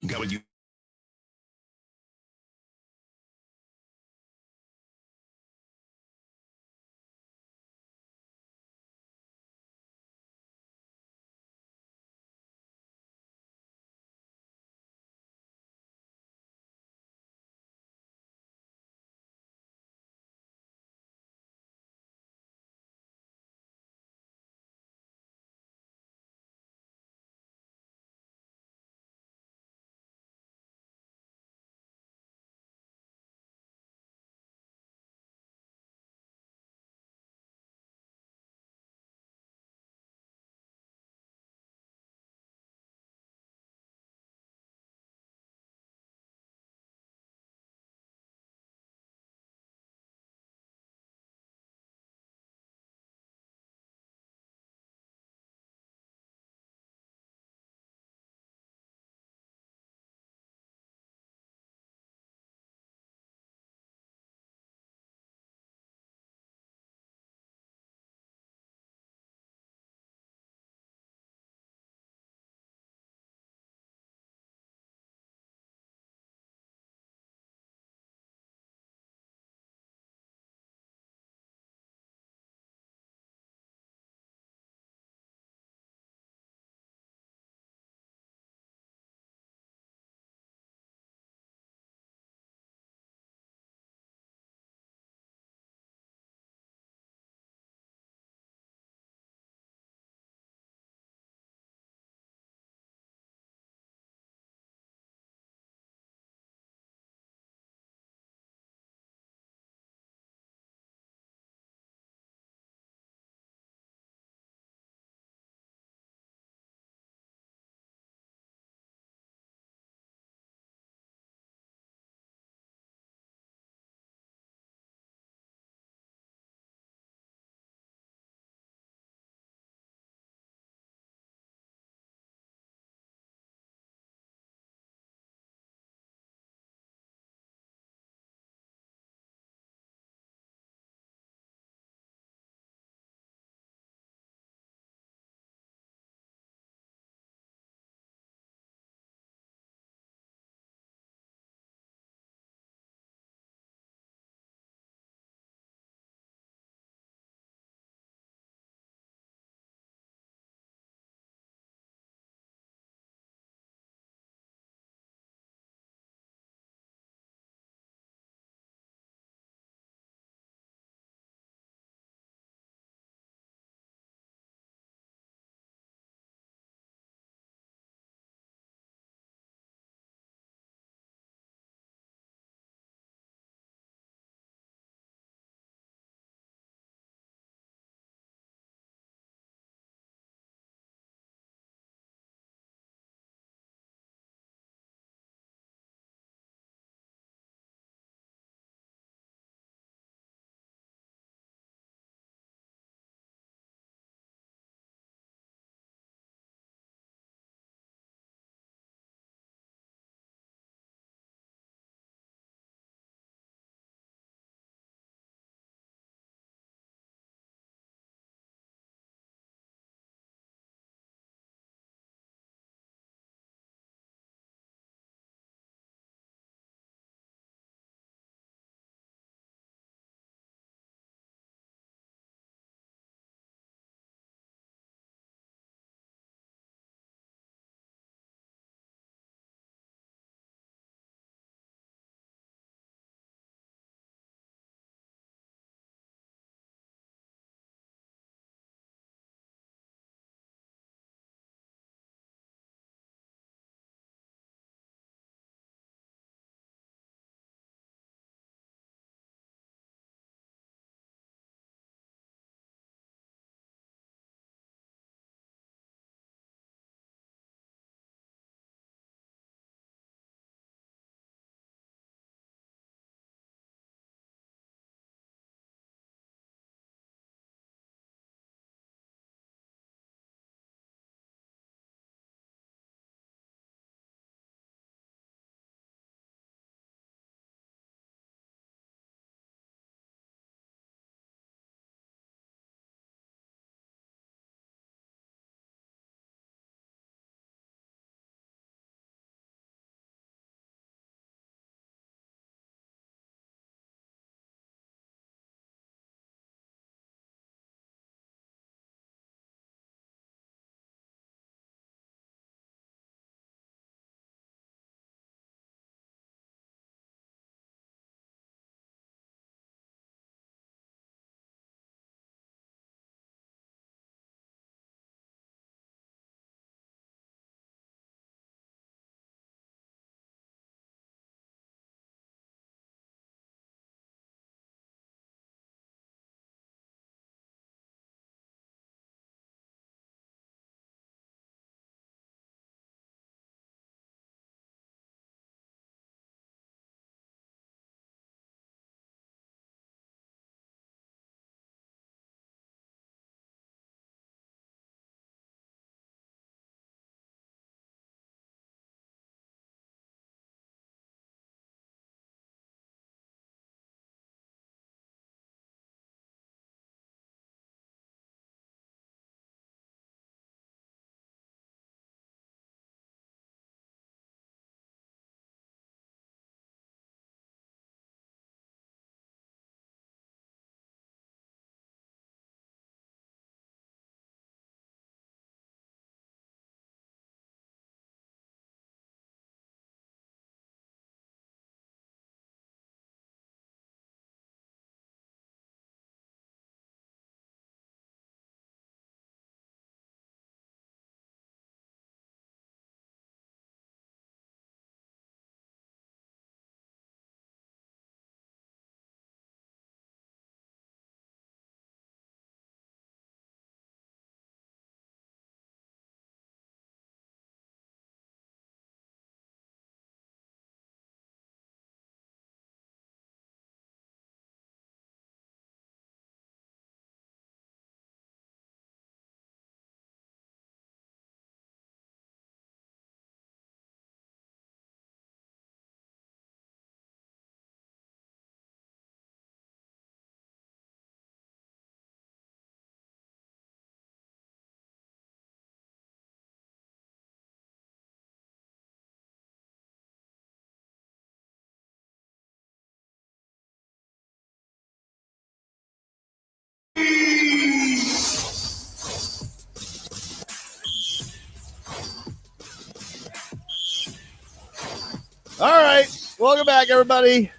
A: All right. Welcome back, everybody.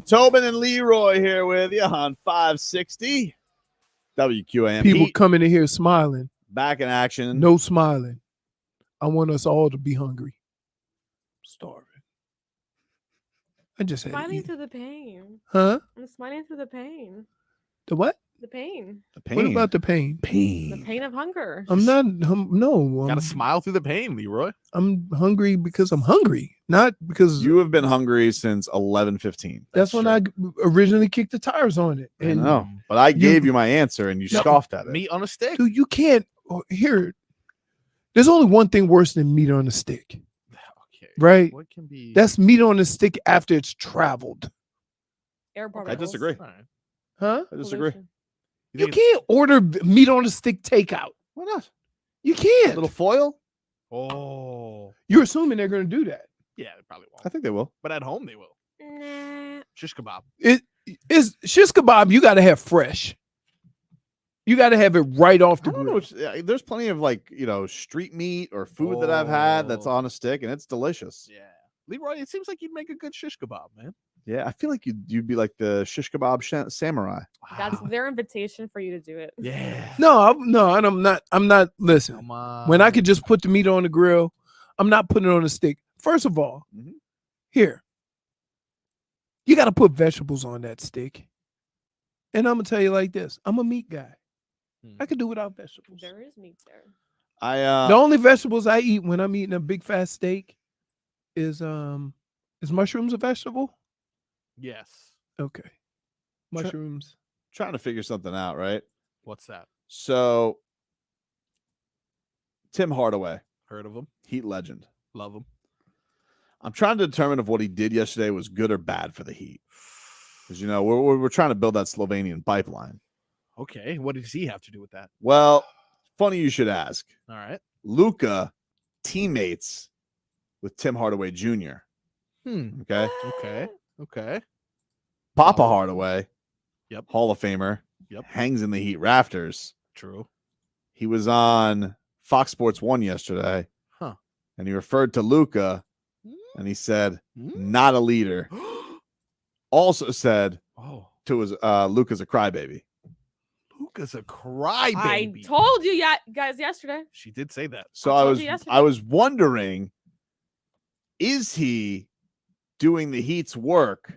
A: Tobin and Leroy here with you on 560 WQAM.
B: People
A: Pete,
B: coming in here smiling.
A: back in action.
B: No smiling. I want us all to be hungry. Starving. I just had to
D: Smiling
B: eat.
D: through the pain.
B: Huh?
D: I'm smiling through the pain.
B: The what?
D: The pain.
A: The pain.
B: What about the pain?
D: The pain of hunger.
B: I'm not. No.
H: Gotta smile through the pain, Leroy.
B: I'm hungry because I'm hungry, not because
A: You have been hungry since 11:15.
B: that's when I originally kicked the tires on it.
A: I
B: And
A: know, but I gave you my answer and you
B: No.
A: scoffed at it.
H: Meat on a stick.
B: dude, you can't here. There's only one thing worse than meat on a stick,
H: Okay.
B: right?
H: What can be?
B: That's meat on a stick after it's traveled.
D: Air
A: I
D: particles.
A: disagree.
H: All right.
B: Huh?
A: I disagree.
D: Pollution.
B: You can't order meat on a stick takeout.
A: Why not?
B: You can't.
A: Little foil?
H: Oh.
B: You're assuming they're going to do that.
H: Yeah, they probably won't.
A: I think they will.
H: But at home they will.
D: Nah.
H: Shish kebab.
B: It is shish kebab. You got to have fresh. You got to have it right off the
A: I don't know.
B: grill.
A: There's plenty of street meat or food that I've had that's
H: Oh.
A: on a stick and it's delicious.
H: Yeah. Leroy, it seems like you'd make a good shish kebab, man.
A: Yeah, I feel like you'd be like the shish kebab samurai.
D: That's their invitation for you to do it.
H: Yeah.
B: No, and I'm not. Listen,
H: Come on.
B: when I could just put the meat on the grill, I'm not putting it on a stick. First of all, here, you got to put vegetables on that stick. And I'm gonna tell you like this: I'm a meat guy. I could do without vegetables.
D: There is meat there.
B: The only vegetables I eat when I'm eating a big fat steak is mushrooms a vegetable?
H: Yes.
B: Okay. Mushrooms.
A: Trying to figure something out, right?
H: What's that?
A: So Tim Hardaway,
H: Heard of him?
A: Heat legend.
H: Love him.
A: I'm trying to determine if what he did yesterday was good or bad for the Heat. Because we're trying to build that Slovenian pipeline.
H: Okay. What does he have to do with that?
A: Well, funny you should ask.
H: All right.
A: Luka teammates with Tim Hardaway Jr. Okay.
H: Okay.
A: Papa Hardaway,
H: Yep.
A: Hall of Famer,
H: Yep.
A: hangs in the Heat rafters.
H: True.
A: He was on Fox Sports 1 yesterday.
H: Huh.
A: And he referred to Luka and he said, not a leader. Also said to his Luka's a crybaby.
H: Luka's a crybaby.
D: I told you guys yesterday.
H: She did say that.
A: So
D: I
A: I
D: told
A: was
D: you yesterday.
A: I was wondering, is he doing the Heat's work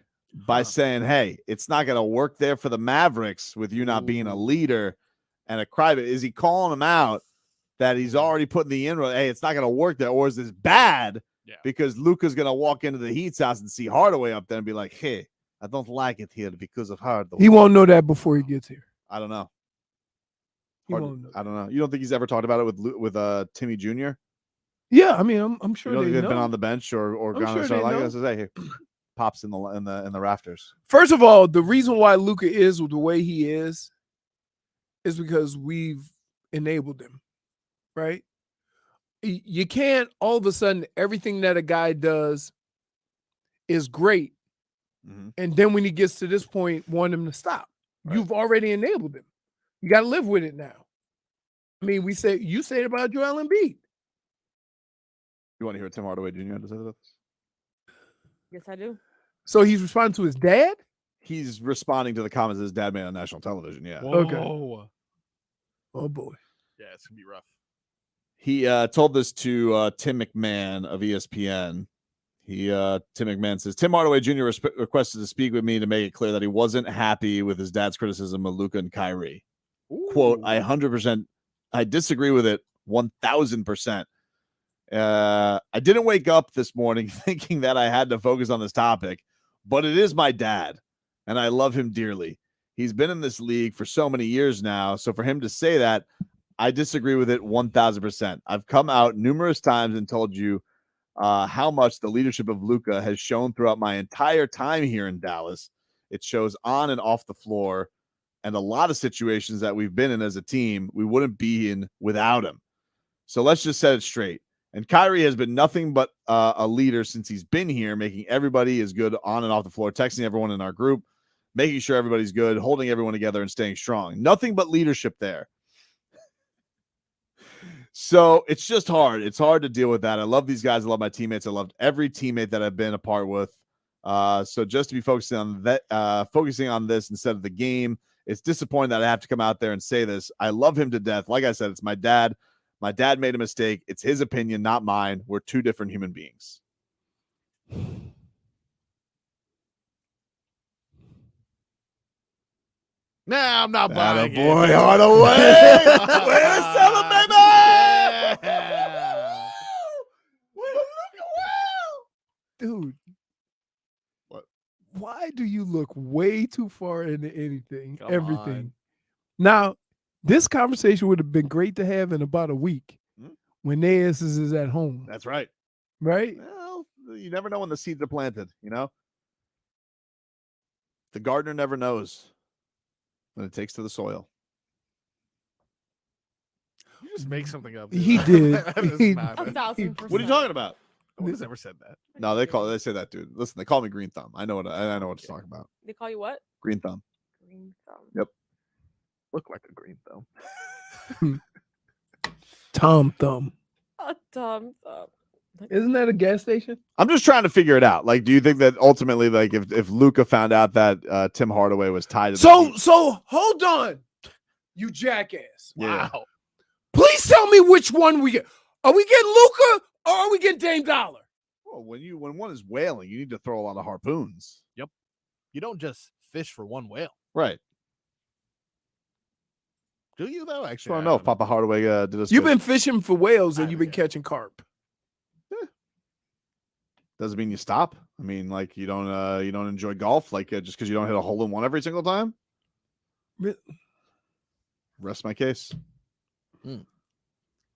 A: by saying, hey, it's not going to work there for the Mavericks with you not being a leader and a crybaby? Is he calling him out that he's already putting the inroad? Hey, it's not going to work there. Or is this bad because Luka's going to walk into the Heat's house and see Hardaway up there and be like, hey, I don't like it here because of Hardaway.
B: He won't know that before he gets here.
A: I don't know.
B: He won't know.
A: I don't know. You don't think he's ever talked about it with Timmy Jr.?
B: Yeah, I mean, I'm sure
A: You don't
B: they
A: think they've
B: know.
A: been on the bench or
B: I'm
A: gone
B: sure
A: and started
B: they
A: like
B: know.
A: this? Hey, here, pops in the rafters.
B: First of all, the reason why Luka is the way he is because we've enabled him, right? You can't all of a sudden everything that a guy does is great, and then when he gets to this point, want him to stop. You've already enabled him. You got to live with it now. I mean, you say it about Joel Embiid.
A: You want to hear what Tim Hardaway Jr. had to say to this?
D: Yes, I do.
B: So he's responding to his dad?
A: He's responding to the comments his dad made on national television. Yeah.
B: Okay.
H: Whoa.
B: Oh boy.
H: Yeah, it's gonna be rough.
A: He told this to Tim McMahon of ESPN. Tim McMahon says Tim Hardaway Jr. requested to speak with me to make it clear that he wasn't happy with his dad's criticism of Luka and Kyrie. Quote, I disagree with it 1,000%. I didn't wake up this morning thinking that I had to focus on this topic, but it is my dad, and I love him dearly. He's been in this league for so many years now, so for him to say that, I disagree with it 1,000%. I've come out numerous times and told you how much the leadership of Luka has shown throughout my entire time here in Dallas. It shows on and off the floor, and a lot of situations that we've been in as a team, we wouldn't be in without him. So let's just set it straight. And Kyrie has been nothing but a leader since he's been here, making everybody is good on and off the floor, texting everyone in our group, making sure everybody's good, holding everyone together and staying strong. Nothing but leadership there. So it's just hard. It's hard to deal with that. I love these guys. I love my teammates. I loved every teammate that I've been a part with. So just to be focusing on that, focusing on this instead of the game, it's disappointing that I have to come out there and say this. I love him to death. Like I said, it's my dad. My dad made a mistake. It's his opinion, not mine. We're two different human beings.
H: Nah, I'm not buying
A: boy,
H: it.
A: Hardaway. Way to sell him, baby.
B: Dude.
A: What?
B: Why do you look way too far into anything?
H: Come
B: everything.
H: on.
B: Now, this conversation would have been great to have in about a week when their asses is at home.
A: That's right.
B: Right?
A: Well, you never know when the seeds are planted, you know? The gardener never knows when it takes to the soil.
H: You just make something up.
B: He did.
H: That is
B: He-
H: not it.
D: 1,000%.
A: What are you talking about?
H: No one's ever said that.
A: No, they say that, dude. Listen, they call me Green Thumb. I know what to talk about.
D: They call you what?
A: Green Thumb.
D: Green thumb.
A: Yep.
H: Look like a green thumb.
B: Tom Thumb.
D: A thumb thumb.
B: Isn't that a gas station?
A: I'm just trying to figure it out. Like, do you think that ultimately, like, if Luka found out that Tim Hardaway was tied to the team-
B: So hold on, you jackass.
A: Yeah.
B: Wow. Please tell me which one we get. Are we getting Luka or are we getting Dame Dollar?
A: Well, when one is whaling, you need to throw a lot of harpoons.
H: Yep. You don't just fish for one whale.
A: Right.
H: Do you though?
A: I
H: Actually,
A: don't know if Papa Hardaway did this.
B: You've been fishing for whales and you've been catching carp.
A: Doesn't mean you stop. I mean, like, you don't enjoy golf, like, just because you don't hit a hole in one every single time. Rest my case.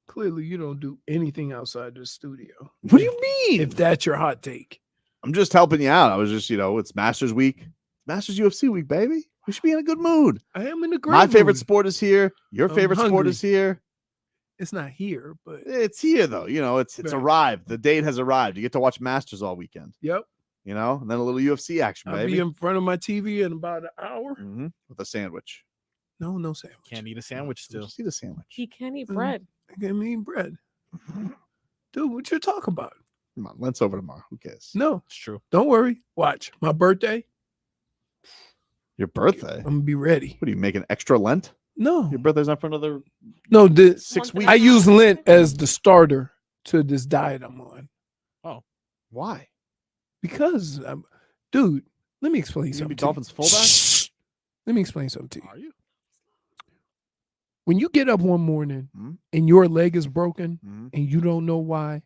B: Clearly, you don't do anything outside the studio.
A: What do you mean?
B: If that's your hot take.
A: I'm just helping you out. I was just, it's Masters week, Masters UFC week, baby. We should be in a good mood.
B: I am in a great
A: My favorite
B: mood.
A: sport is here. Your
B: I'm
A: favorite sport
B: hungry.
A: is here.
B: It's not here, but
A: It's here though. It's
B: Right.
A: arrived. The date has arrived. You get to watch Masters all weekend.
B: yep.
A: And then a little UFC action,
B: I'll
A: baby.
B: be in front of my TV in about an hour.
A: With a sandwich.
B: No sandwich.
H: Can't eat a sandwich still.
A: Just eat a sandwich.
D: He can't eat
B: Mm.
D: bread.
B: Give me bread. Dude, what you talking about?
A: Come on, Lent's over tomorrow. Who cares?
B: No,
H: It's true.
B: don't worry. Watch. My birthday,
A: Your birthday?
B: I'm gonna be ready.
A: What are you making extra Lent?
B: No.
A: Your birthday's not for another
B: No,
A: 6
D: One
A: weeks.
B: I use Lent as the starter to this diet I'm on.
A: Why?
B: Because dude, let me explain
A: You gonna be
B: something. to you.
A: Dolphins fullback?
B: Shh. Let me explain something to you.
H: Are you?
B: When you get up one morning
A: Mhm.
B: and your leg is broken
A: Mhm.
B: and you don't know why,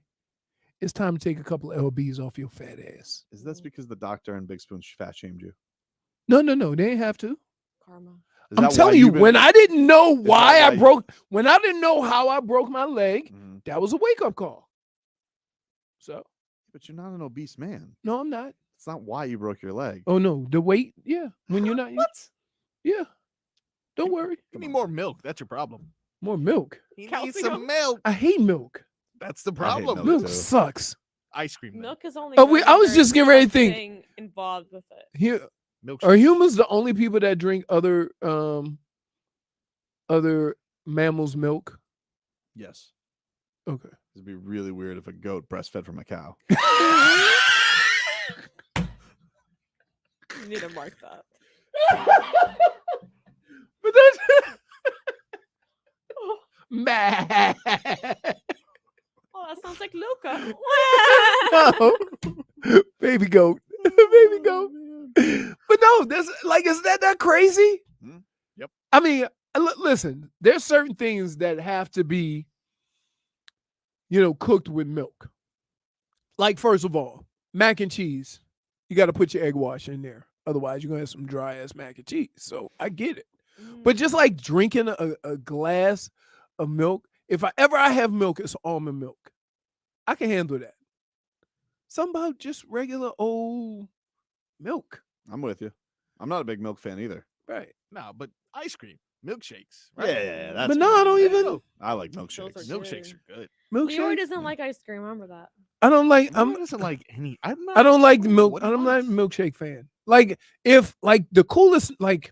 B: it's time to take a couple of LBs off your fat ass.
A: Is this because the doctor and Big Spoon fat shamed you?
B: No, they ain't have to.
D: Karma.
A: Is
B: I'm
A: that why
B: telling you,
A: you've been-
B: when I didn't know why I
A: why-
B: broke, when I didn't know how I broke my leg,
A: Mhm.
B: that was a wake-up call. So,
A: But you're not an obese man.
B: no, I'm not.
A: It's not why you broke your leg.
B: Oh no, the weight, yeah. When you're not
A: What?
B: Yeah. Don't worry.
H: You need more milk. That's your problem.
B: More milk.
H: He needs
D: Calcium.
H: some milk.
B: I hate milk.
H: That's the
A: hate
H: problem.
A: milk.
B: Milk
A: too.
B: sucks.
H: Ice cream.
D: Milk is only.
B: Oh,
D: good
B: I
D: if
B: was
D: there's
B: just getting ready to think.
D: something involved with it.
B: Here,
H: Milk.
B: are humans the only people that drink other mammals' milk?
A: Yes.
B: Okay.
A: It'd be really weird if a goat breastfed from a cow.
D: You need to mark that.
B: But that's mad.
D: Oh, that sounds like Luka.
B: No. Baby goat. Baby goat. But no, that's like, is that crazy?
H: Yep.
B: I mean, listen, there's certain things that have to be, cooked with milk. Like, first of all, mac and cheese. You got to put your egg wash in there. Otherwise, you're going to have some dry ass mac and cheese. So I get it. But just like drinking a glass of milk, if I have milk, it's almond milk. I can handle that. Something about just regular old milk.
A: I'm with you. I'm not a big milk fan either.
B: Right.
H: No, but ice cream, milkshakes. Right?
A: Yeah, that's
B: But no, I don't even.
A: I like milkshakes.
D: Those are
H: Milkshakes are good.
D: Leroy
B: Milkshake.
D: doesn't like ice cream. Remember that.
B: I don't like.
H: Leroy doesn't like any.
B: I don't like milk.
H: What he
B: I'm not a
H: likes.
B: milkshake fan. Like, if the coolest, like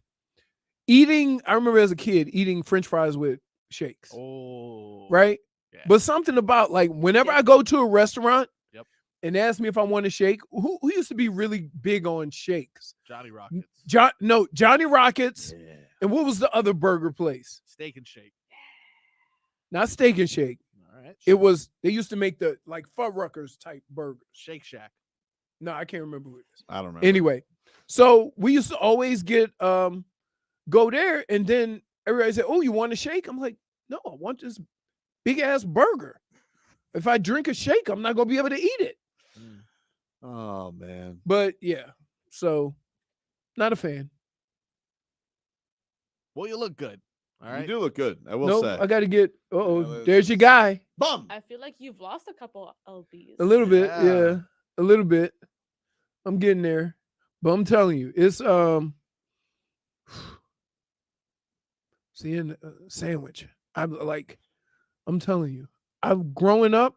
B: eating. I remember as a kid eating French fries with shakes.
H: Oh,
B: Right. But something about like whenever I go to a restaurant
H: Yep.
B: and ask me if I want a shake, who used to be really big on shakes?
H: Johnny Rockets.
B: Johnny Rockets. Yeah. And what was the other burger place?
H: Steak and Shake.
B: Not Steak and Shake.
H: All right.
B: It was, they used to make the like Fuddruckers type burgers.
H: Shake Shack.
B: No, I can't remember what it is.
A: I don't remember.
B: Anyway, so we used to always get go there, and then everybody said, "Oh, you want a shake?" I'm like, "No, I want this big ass burger. If I drink a shake, I'm not gonna be able to eat it."
A: Oh man.
B: But yeah, so not a fan.
H: Well, you look good. All right.
A: You do look good. I will say.
B: I got to get. There's your guy.
A: Bum.
D: I feel like you've lost a couple lbs.
B: A little bit, yeah, a little bit. I'm getting there, but I'm telling you, it's seeing a sandwich. I'm telling you, I'm growing up.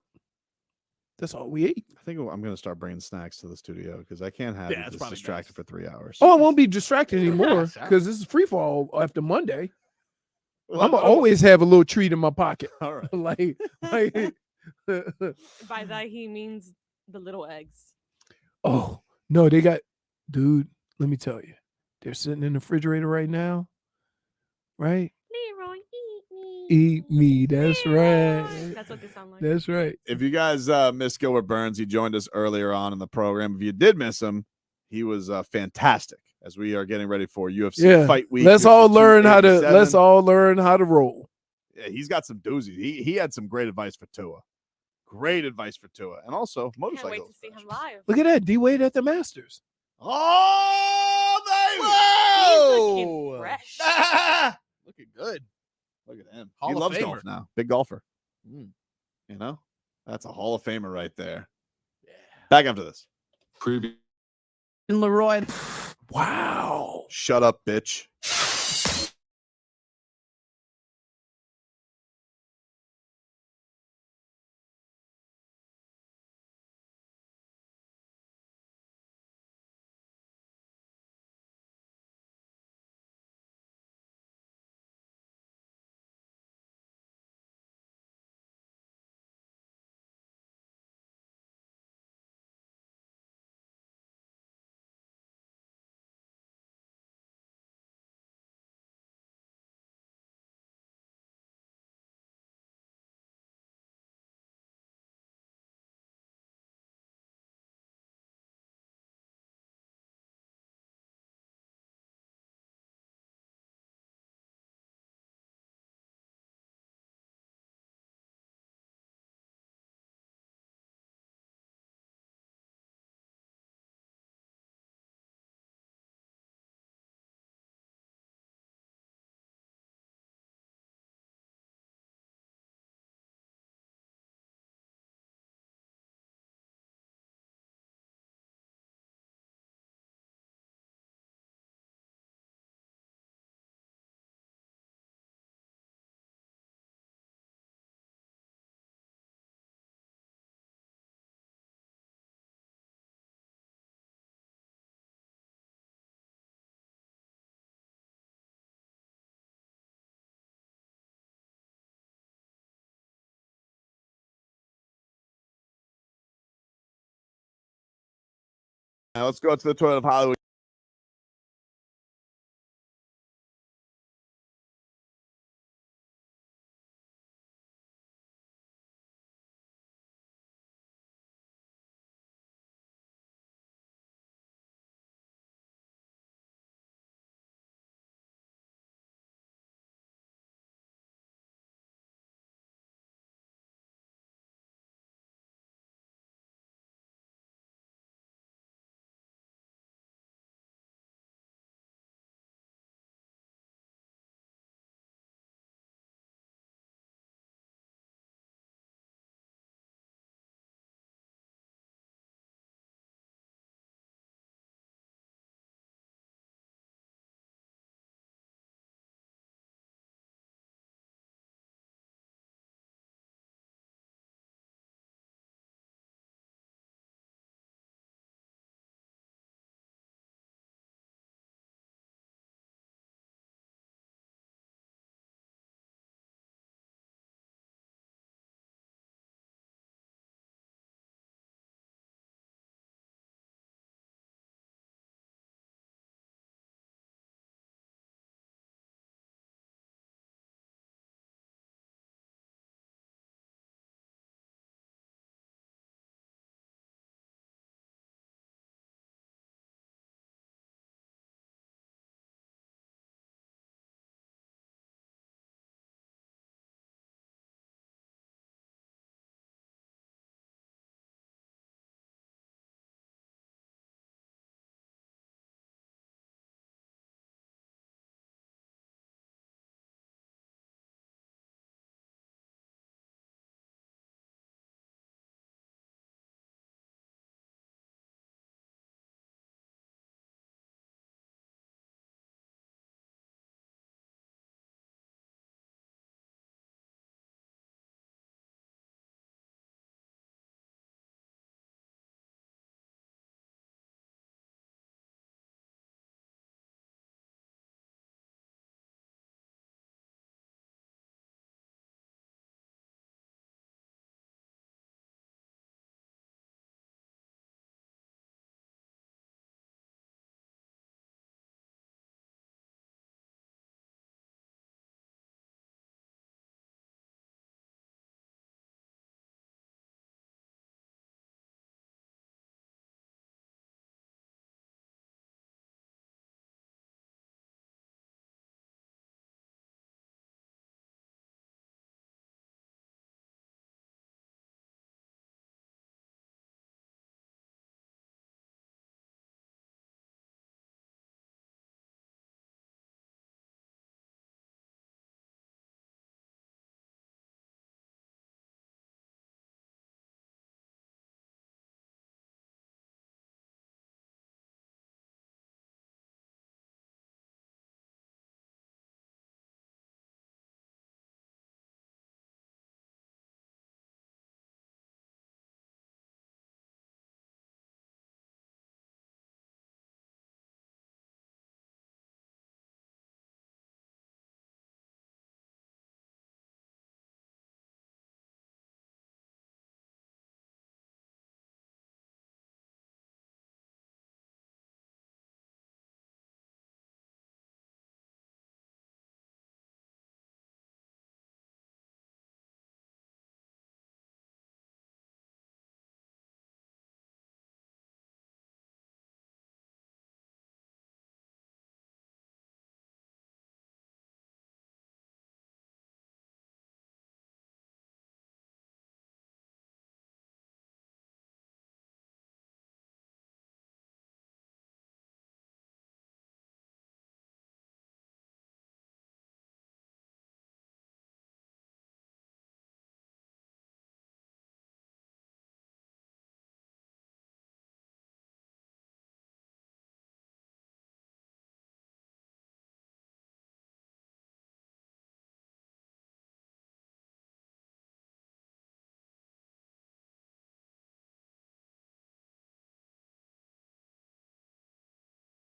B: That's all we ate.
A: I think I'm going to start bringing snacks to the studio because I can't have
H: it's
A: it
H: probably
A: distracted for 3 hours.
B: Oh, I won't be distracted anymore because this is free fall after Monday. I'm gonna always have a little treat in my pocket.
A: All right.
B: like
D: By that he means the little eggs.
B: Oh no, they got, dude. Let me tell you, they're sitting in the refrigerator right now. Right?
D: Leroy,
B: Eat me. That's right.
D: That's what they sound like.
B: That's right.
A: If you guys missed Gilbert Burns, he joined us earlier on in the program. If you did miss him, he was fantastic as we are getting ready for UFC fight week.
B: Let's
A: UFC
B: all learn how to
A: 287.
B: roll.
A: Yeah, he's got some doozies. He had some great advice for Tua. Great advice for Tua. And also
D: Can't wait
A: motorcycles.
D: to see him live.
B: Look at that. D-Wade at the Masters.
A: Oh, baby!
D: He's looking fresh.
H: Looking good.
A: Look at him.
H: Hall
A: He
H: of
A: loves
H: Famer.
A: golf now. Big golfer.
H: Mm.
A: You know? That's a Hall of Famer right there. Yeah. Back after this.
K: Leroy.
B: Wow.
A: Shut up, bitch. Now let's go to the toilet of Hollywood.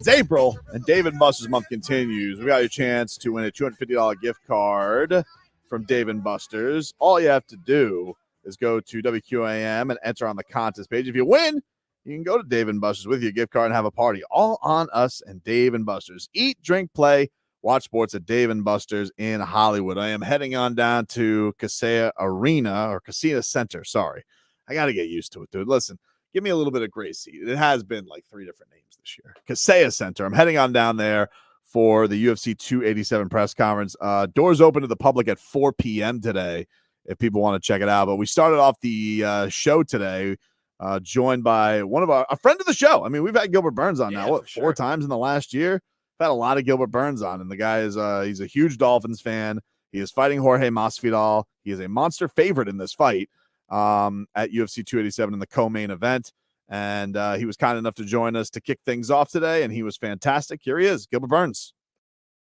A: It's April, and Dave & Buster's month continues. We got your chance to win a $250 gift card from Dave & Buster's. All you have to do is go to WQAM and enter on the contest page. If you win, you can go to Dave & Buster's with your gift card and have a party. All on us and Dave & Buster's. Eat, drink, play, watch sports at Dave & Buster's in Hollywood. I am heading on down to Casella Arena, or Casella Center, sorry. I got to get used to it, dude. Listen, give me a little bit of grace. It has been like 3 different names this year. Casella Center. I'm heading on down there for the UFC 287 press conference. Doors open to the public at 4 p.m. today if people want to check it out. But we started off the show today joined by a friend of the show. I mean, we've had Gilbert Burns on now, 4 times in the last year? We've had a lot of Gilbert Burns on, and the guy is he's a huge Dolphins fan. He is fighting Jorge Masvidal. He is a monster favorite in this fight at UFC 287 in the co-main event. And he was kind enough to join us to kick things off today, and he was fantastic. Here he is, Gilbert Burns.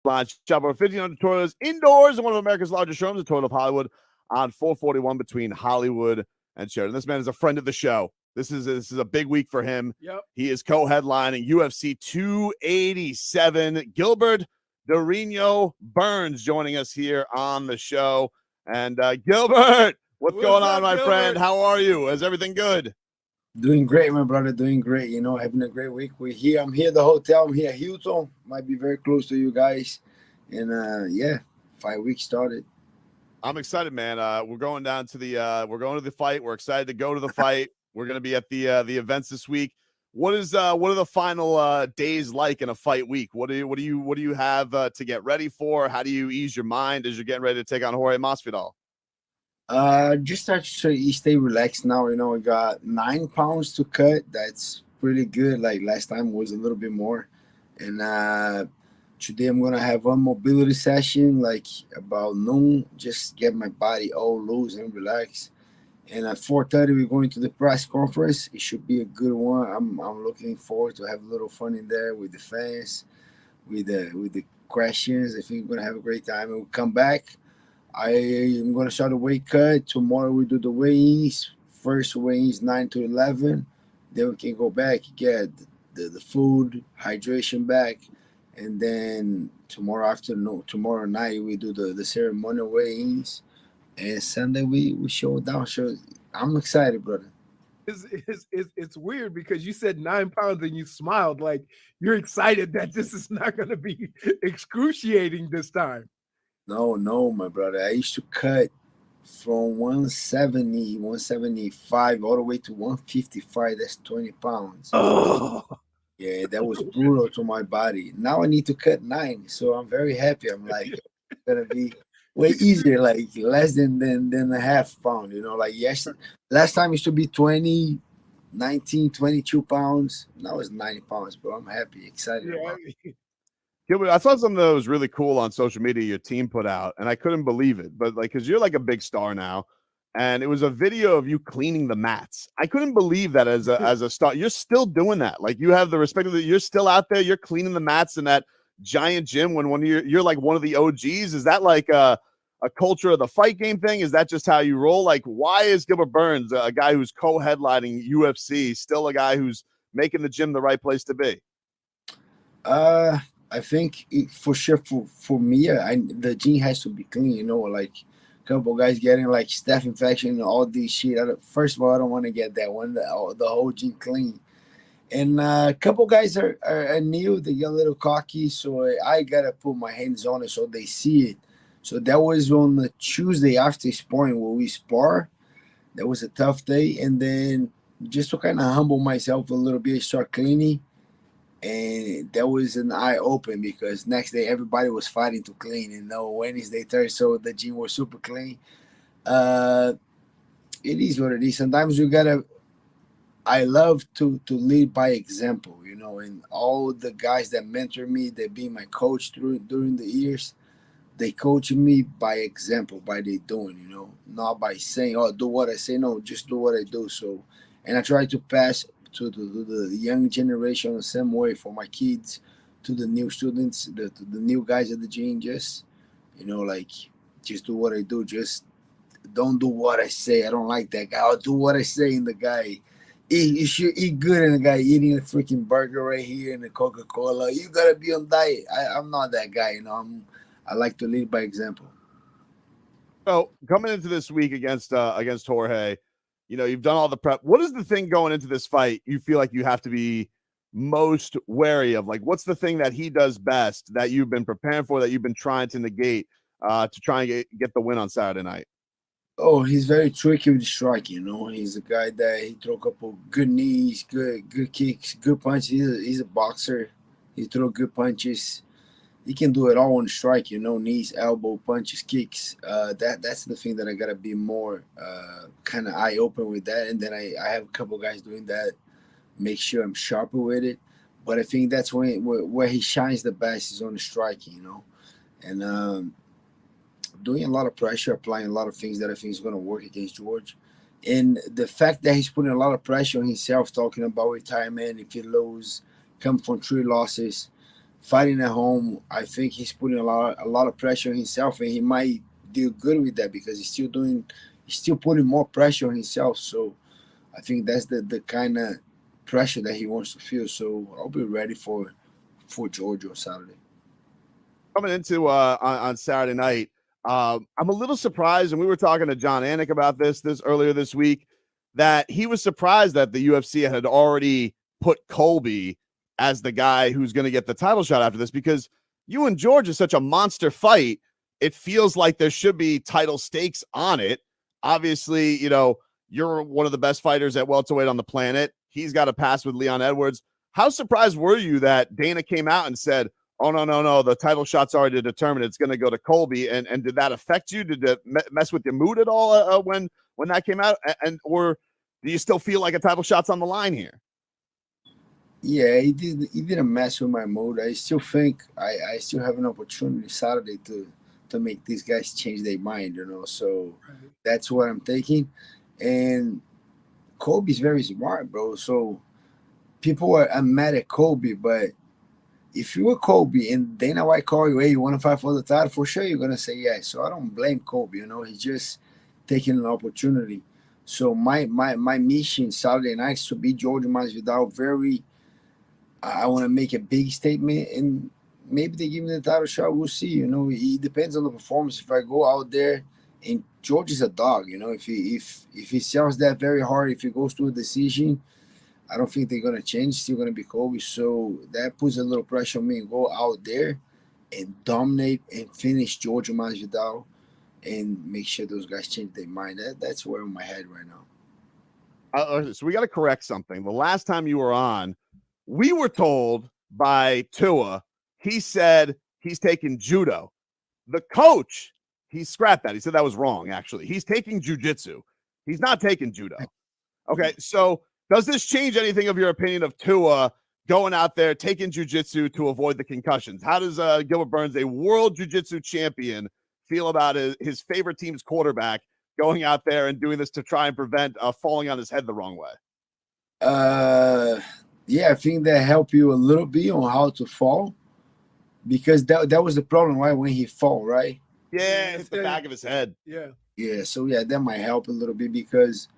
A: Shop over 1,500 Toyotas indoors in one of America's largest showrooms, the Toyota of Hollywood, on 441 between Hollywood and Sheridan. This man is a friend of the show. This is a big week for him.
B: Yep.
A: He is co-headlining UFC 287. Gilbert Burns joining us here on the show. And Gilbert, what's going on, my friend? How are you? Is everything good?
C: Doing great, my brother. Doing great. You know, having a great week. I'm here at the hotel. I'm here at Hilton. Might be very close to you guys. And yeah, 5 weeks started.
A: I'm excited, man. We're going down to the fight. We're excited to go to the fight. We're going to be at the events this week. What are the final days like in a fight week? What do you have to get ready for? How do you ease your mind as you're getting ready to take on Jorge Masvidal?
C: Just start to stay relaxed now. You know, we got 9 pounds to cut. That's pretty good. Like last time was a little bit more. And today I'm gonna have one mobility session, like about noon. Just get my body all loose and relax. And at 4:30 we're going to the press conference. It should be a good one. I'm looking forward to have a little fun in there with the fans, with the questions. I think we're gonna have a great time. And we'll come back. I am going to start the weight cut. Tomorrow we do the weigh-ins. First weigh-ins 9 to 11. Then we can go back, get the food, hydration back. And then tomorrow night we do the ceremonial weigh-ins. And Sunday we show down. So I'm excited, brother.
B: It's weird because you said 9 pounds and you smiled like you're excited that this is not going to be excruciating this time.
C: No, my brother. I used to cut from 170, 175 all the way to 155. That's 20 pounds.
B: Oh.
C: Yeah, that was brutal to my body. Now I need to cut 9, so I'm very happy. I'm like, it's gonna be way easier, like less than a half pound. You know, like last time it used to be 20, 19, 22 pounds. Now it's 90 pounds, bro. I'm happy, excited about it.
A: Gilbert, I saw something that was really cool on social media your team put out, and I couldn't believe it. But like, because you're like a big star now, and it was a video of you cleaning the mats. I couldn't believe that as a star. You're still doing that. Like, you have the respect of you're still out there. You're cleaning the mats in that giant gym when you're like one of the OGs. Is that like a culture of the fight game thing? Is that just how you roll? Like, why is Gilbert Burns, a guy who's co-headlining UFC, still a guy who's making the gym the right place to be?
C: I think for sure for me, the gym has to be clean. You know, like a couple guys getting like staph infection and all this shit. First of all, I don't want to get that one. The whole gym clean. And a couple guys are new. They get a little cocky, so I gotta put my hands on it so they see it. So that was on the Tuesday after sparring where we spar. That was a tough day, and then just to kind of humble myself a little bit, start cleaning. And that was an eye open because next day everybody was fighting to clean. And no Wednesday, Thursday, so the gym was super clean. It is what it is. Sometimes you gotta. I love to lead by example, you know. And all the guys that mentor me, they be my coach during the years. They coach me by example, by they doing, you know, not by saying, "Oh, do what I say." No, just do what I do. So, and I try to pass to the young generation the same way for my kids, to the new students, the new guys at the gym. Just, you know, like, just do what I do. Just don't do what I say. I don't like that guy. I'll do what I say, and the guy You should eat good, and the guy eating a freaking burger right here and the Coca-Cola. You gotta be on diet. I'm not that guy, you know. I like to lead by example.
A: So coming into this week against Jorge, you know, you've done all the prep. What is the thing going into this fight you feel like you have to be most wary of? Like, what's the thing that he does best that you've been preparing for, that you've been trying to negate to try and get the win on Saturday night?
C: Oh, he's very tricky with the striking. You know, he's a guy that he throw a couple good knees, good kicks, good punches. He's a boxer. He throw good punches. He can do it all on the strike. You know, knees, elbow, punches, kicks. That's the thing that I gotta be more kind of eye open with that. And then I have a couple guys doing that. Make sure I'm sharper with it. But I think that's where he shines the best is on the striking. You know, and doing a lot of pressure, applying a lot of things that I think is going to work against George. And the fact that he's putting a lot of pressure on himself, talking about retirement, if he lose, come from 3 losses, fighting at home, I think he's putting a lot of pressure on himself, and he might do good with that because he's still putting more pressure on himself. So I think that's the kind of pressure that he wants to feel. So I'll be ready for George on Saturday.
A: Coming into on Saturday night, I'm a little surprised, and we were talking to John Anik about this earlier this week, that he was surprised that the UFC had already put Colby as the guy who's going to get the title shot after this, because you and George is such a monster fight. It feels like there should be title stakes on it. Obviously, you know, you're one of the best fighters at welterweight on the planet. He's got a pass with Leon Edwards. How surprised were you that Dana came out and said, oh, no, the title shot's already determined, it's going to go to Colby? And did that affect you? Did it mess with your mood at all when that came out? Or do you still feel like a title shot's on the line here?
C: Yeah, he didn't mess with my mood. I still think I still have an opportunity Saturday to make these guys change their mind, you know. So that's what I'm thinking. And Colby's very smart, bro. So people are mad at Colby, but if you were Colby and Dana White call you, hey, you want to fight for the title? For sure you're going to say yes. So I don't blame Colby, you know. He's just taking an opportunity. So my mission Saturday night is to beat Jorge Masvidal. I want to make a big statement, and maybe they give me the title shot. We'll see. You know, it depends on the performance. If I go out there and George is a dog, you know, if he sells that very hard, if he goes to a decision, I don't think they're gonna change. Still gonna be Colby. So that puts a little pressure on me and go out there and dominate and finish Jorge Masvidal and make sure those guys change their mind. That's where I'm in my head right now.
A: So we got to correct something. The last time you were on, we were told by Tua, he said he's taking judo. The coach, he scrapped that. He said that was wrong, actually. He's taking jiu-jitsu. He's not taking judo. Okay, so does this change anything of your opinion of Tua going out there, taking jiu-jitsu to avoid the concussions? How does Gilbert Burns, a world jiu-jitsu champion, feel about his favorite team's quarterback going out there and doing this to try and prevent falling on his head the wrong way?
C: Yeah, I think that helped you a little bit on how to fall, because that was the problem, right? When he fall, right?
A: Yeah, it's the back of his head.
C: Yeah. So yeah, that might help a little bit, because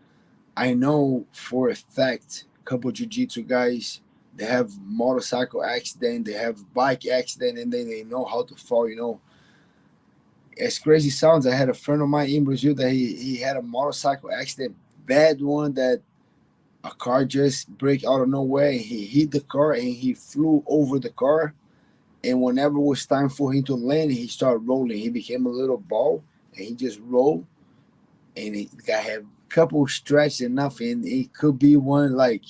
C: I know for a fact a couple of jiu-jitsu guys, they have motorcycle accident, they have bike accident, and then they know how to fall. You know, as crazy sounds, I had a friend of mine in Brazil that he had a motorcycle accident, bad one, that a car just break out of nowhere. He hit the car and he flew over the car. And whenever it was time for him to land, he started rolling. He became a little ball and he just rolled. And the guy had a couple stretches enough, and it could be one like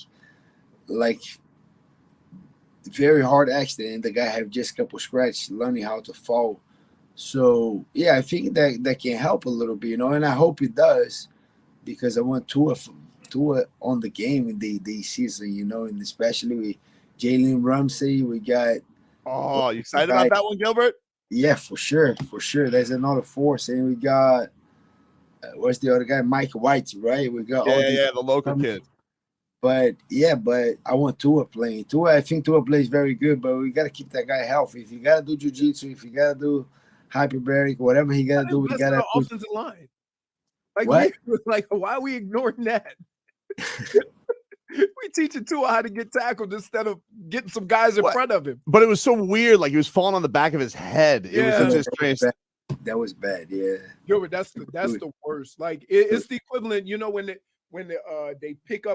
C: very hard accident. The guy had just a couple scratches learning how to fall. So yeah, I think that can help a little bit, you know, and I hope it does, because I want Tua on the game in the season, you know, and especially with Jalen Ramsey. We got.
A: Oh, you excited about that one, Gilbert?
C: Yeah, for sure. There's another force, and we got what's the other guy? Mike White, right? We got
A: the local kid.
C: But I want Tua playing. I think Tua plays very good, but we gotta keep that guy healthy. If you gotta do jiu-jitsu, if you gotta do hyperbaric, whatever he gotta do, we gotta
B: offensive line. Like,
C: what?
B: why are we ignoring that? teaching Tua how to get tackled instead of getting some guys in front of him.
A: But it was so weird. Like he was falling on the back of his head. It was such a strange.
C: That was bad. Yeah.
B: Gilbert, that's the worst. Like it's the equivalent, you know, when they pick you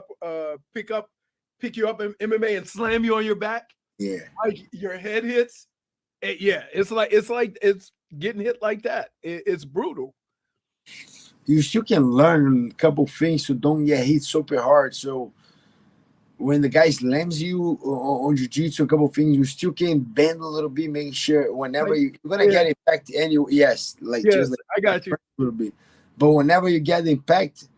B: up in MMA and slam you on your back.
C: Yeah.
B: Like your head hits. It's like it's getting hit like that. It's brutal.
C: You still can learn a couple things so don't get hit super hard. So when the guy slams you on jiu-jitsu, a couple things, you still can bend a little bit, making sure whenever you're gonna get impact, and just like
B: I got you
C: a little bit. But whenever you get impact,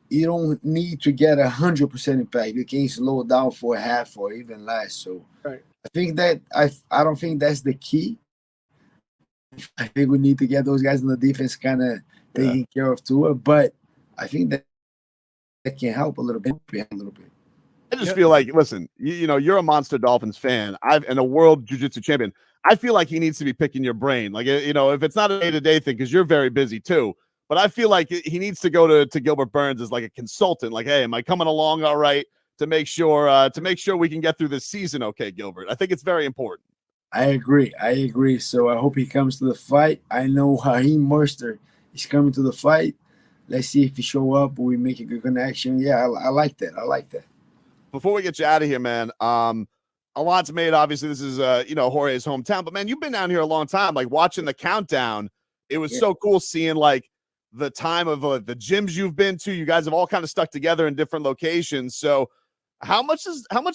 C: you don't need to get 100% impact. You can slow down for half or even less. So
B: right.
C: I think that I don't think that's the key. I think we need to get those guys in the defense kind of taking care of Tua, but I think that can help a little bit.
A: I just feel like, listen, you know, you're a monster Dolphins fan. And a world jiu-jitsu champion. I feel like he needs to be picking your brain. Like, you know, if it's not a day-to-day thing, because you're very busy too. But I feel like he needs to go to Gilbert Burns as like a consultant. Like, hey, am I coming along all right to make sure we can get through this season? Okay, Gilbert. I think it's very important.
C: I agree. So I hope he comes to the fight. I know Raheem Mostert is coming to the fight. Let's see if he show up. We make a good connection. Yeah, I like that.
A: Before we get you out of here, man, a lot's made. Obviously, this is Jorge's hometown, but man, you've been down here a long time. Like watching the countdown, it was so cool seeing like the time of the gyms you've been to. You guys have all kind of stuck together in different locations. So how much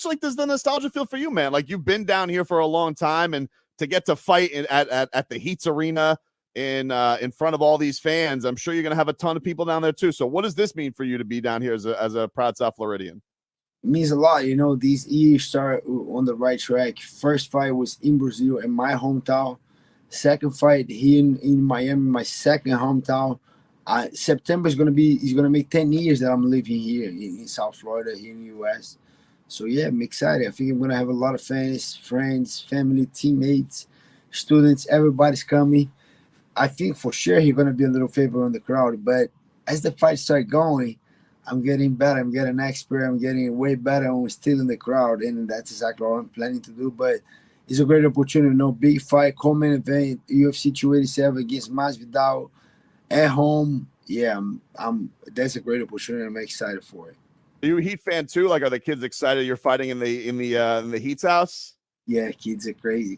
A: like does the nostalgia feel for you, man? Like you've been down here for a long time, and to get to fight at the Heats Arena in front of all these fans, I'm sure you're gonna have a ton of people down there too. So what does this mean for you to be down here as a proud South Floridian?
C: It means a lot, you know. These years start on the right track. First fight was in Brazil, in my hometown. Second fight here in Miami, my second hometown. September is gonna make 10 years that I'm living here in South Florida, here in the US. So yeah, I'm excited. I think I'm gonna have a lot of fans, friends, family, teammates, students. Everybody's coming. I think for sure he's gonna be a little favor on the crowd. But as the fights start going, I'm getting better. I'm getting expert. I'm getting way better. I'm still in the crowd, and that's exactly what I'm planning to do. But it's a great opportunity. You know, big fight, co-main event, UFC 287 against Masvidal at home. Yeah, that's a great opportunity. I'm excited for it.
A: Are you a Heat fan too? Like, are the kids excited you're fighting in the Heat's house?
C: Yeah, kids are crazy.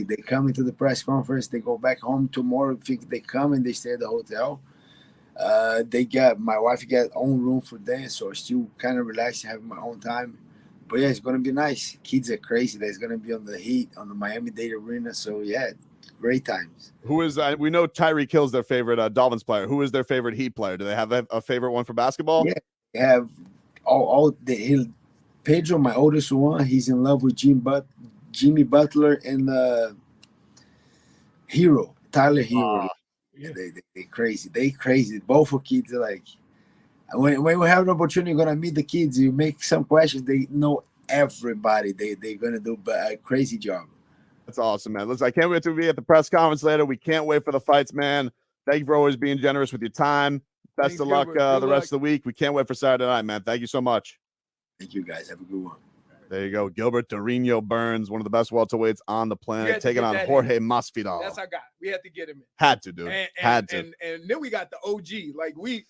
C: They come into the press conference. They go back home tomorrow. Think they come and they stay at the hotel. My wife got own room for them, so I still kind of relaxed, having my own time. But yeah, it's gonna be nice. Kids are crazy. That's gonna be on the Heat, on the Miami-Dade Arena. So yeah, great times.
A: Who is we know Tyreek Hill's their favorite Dolphins player. Who is their favorite Heat player? Do they have a favorite one for basketball?
C: Yeah, they have Pedro, my oldest one. He's in love with Jimmy Butler and Hero, Tyler Hero. Yeah, they crazy. They crazy. Both of kids are like, when we have an opportunity, you're gonna meet the kids. You make some questions. They know everybody. They're gonna do a crazy job.
A: That's awesome, man. Listen, I can't wait to be at the press conference later. We can't wait for the fights, man. Thank you for always being generous with your time. Best of luck the rest of the week. We can't wait for Saturday night, man. Thank you so much.
C: Thank you, guys. Have a good one.
A: There you go. Gilbert Burns, one of the best welterweights on the planet, taking on Jorge Masvidal.
B: That's our guy. We had to get him in.
A: Had to, dude. Had to.
B: And then we got the OG. Like, we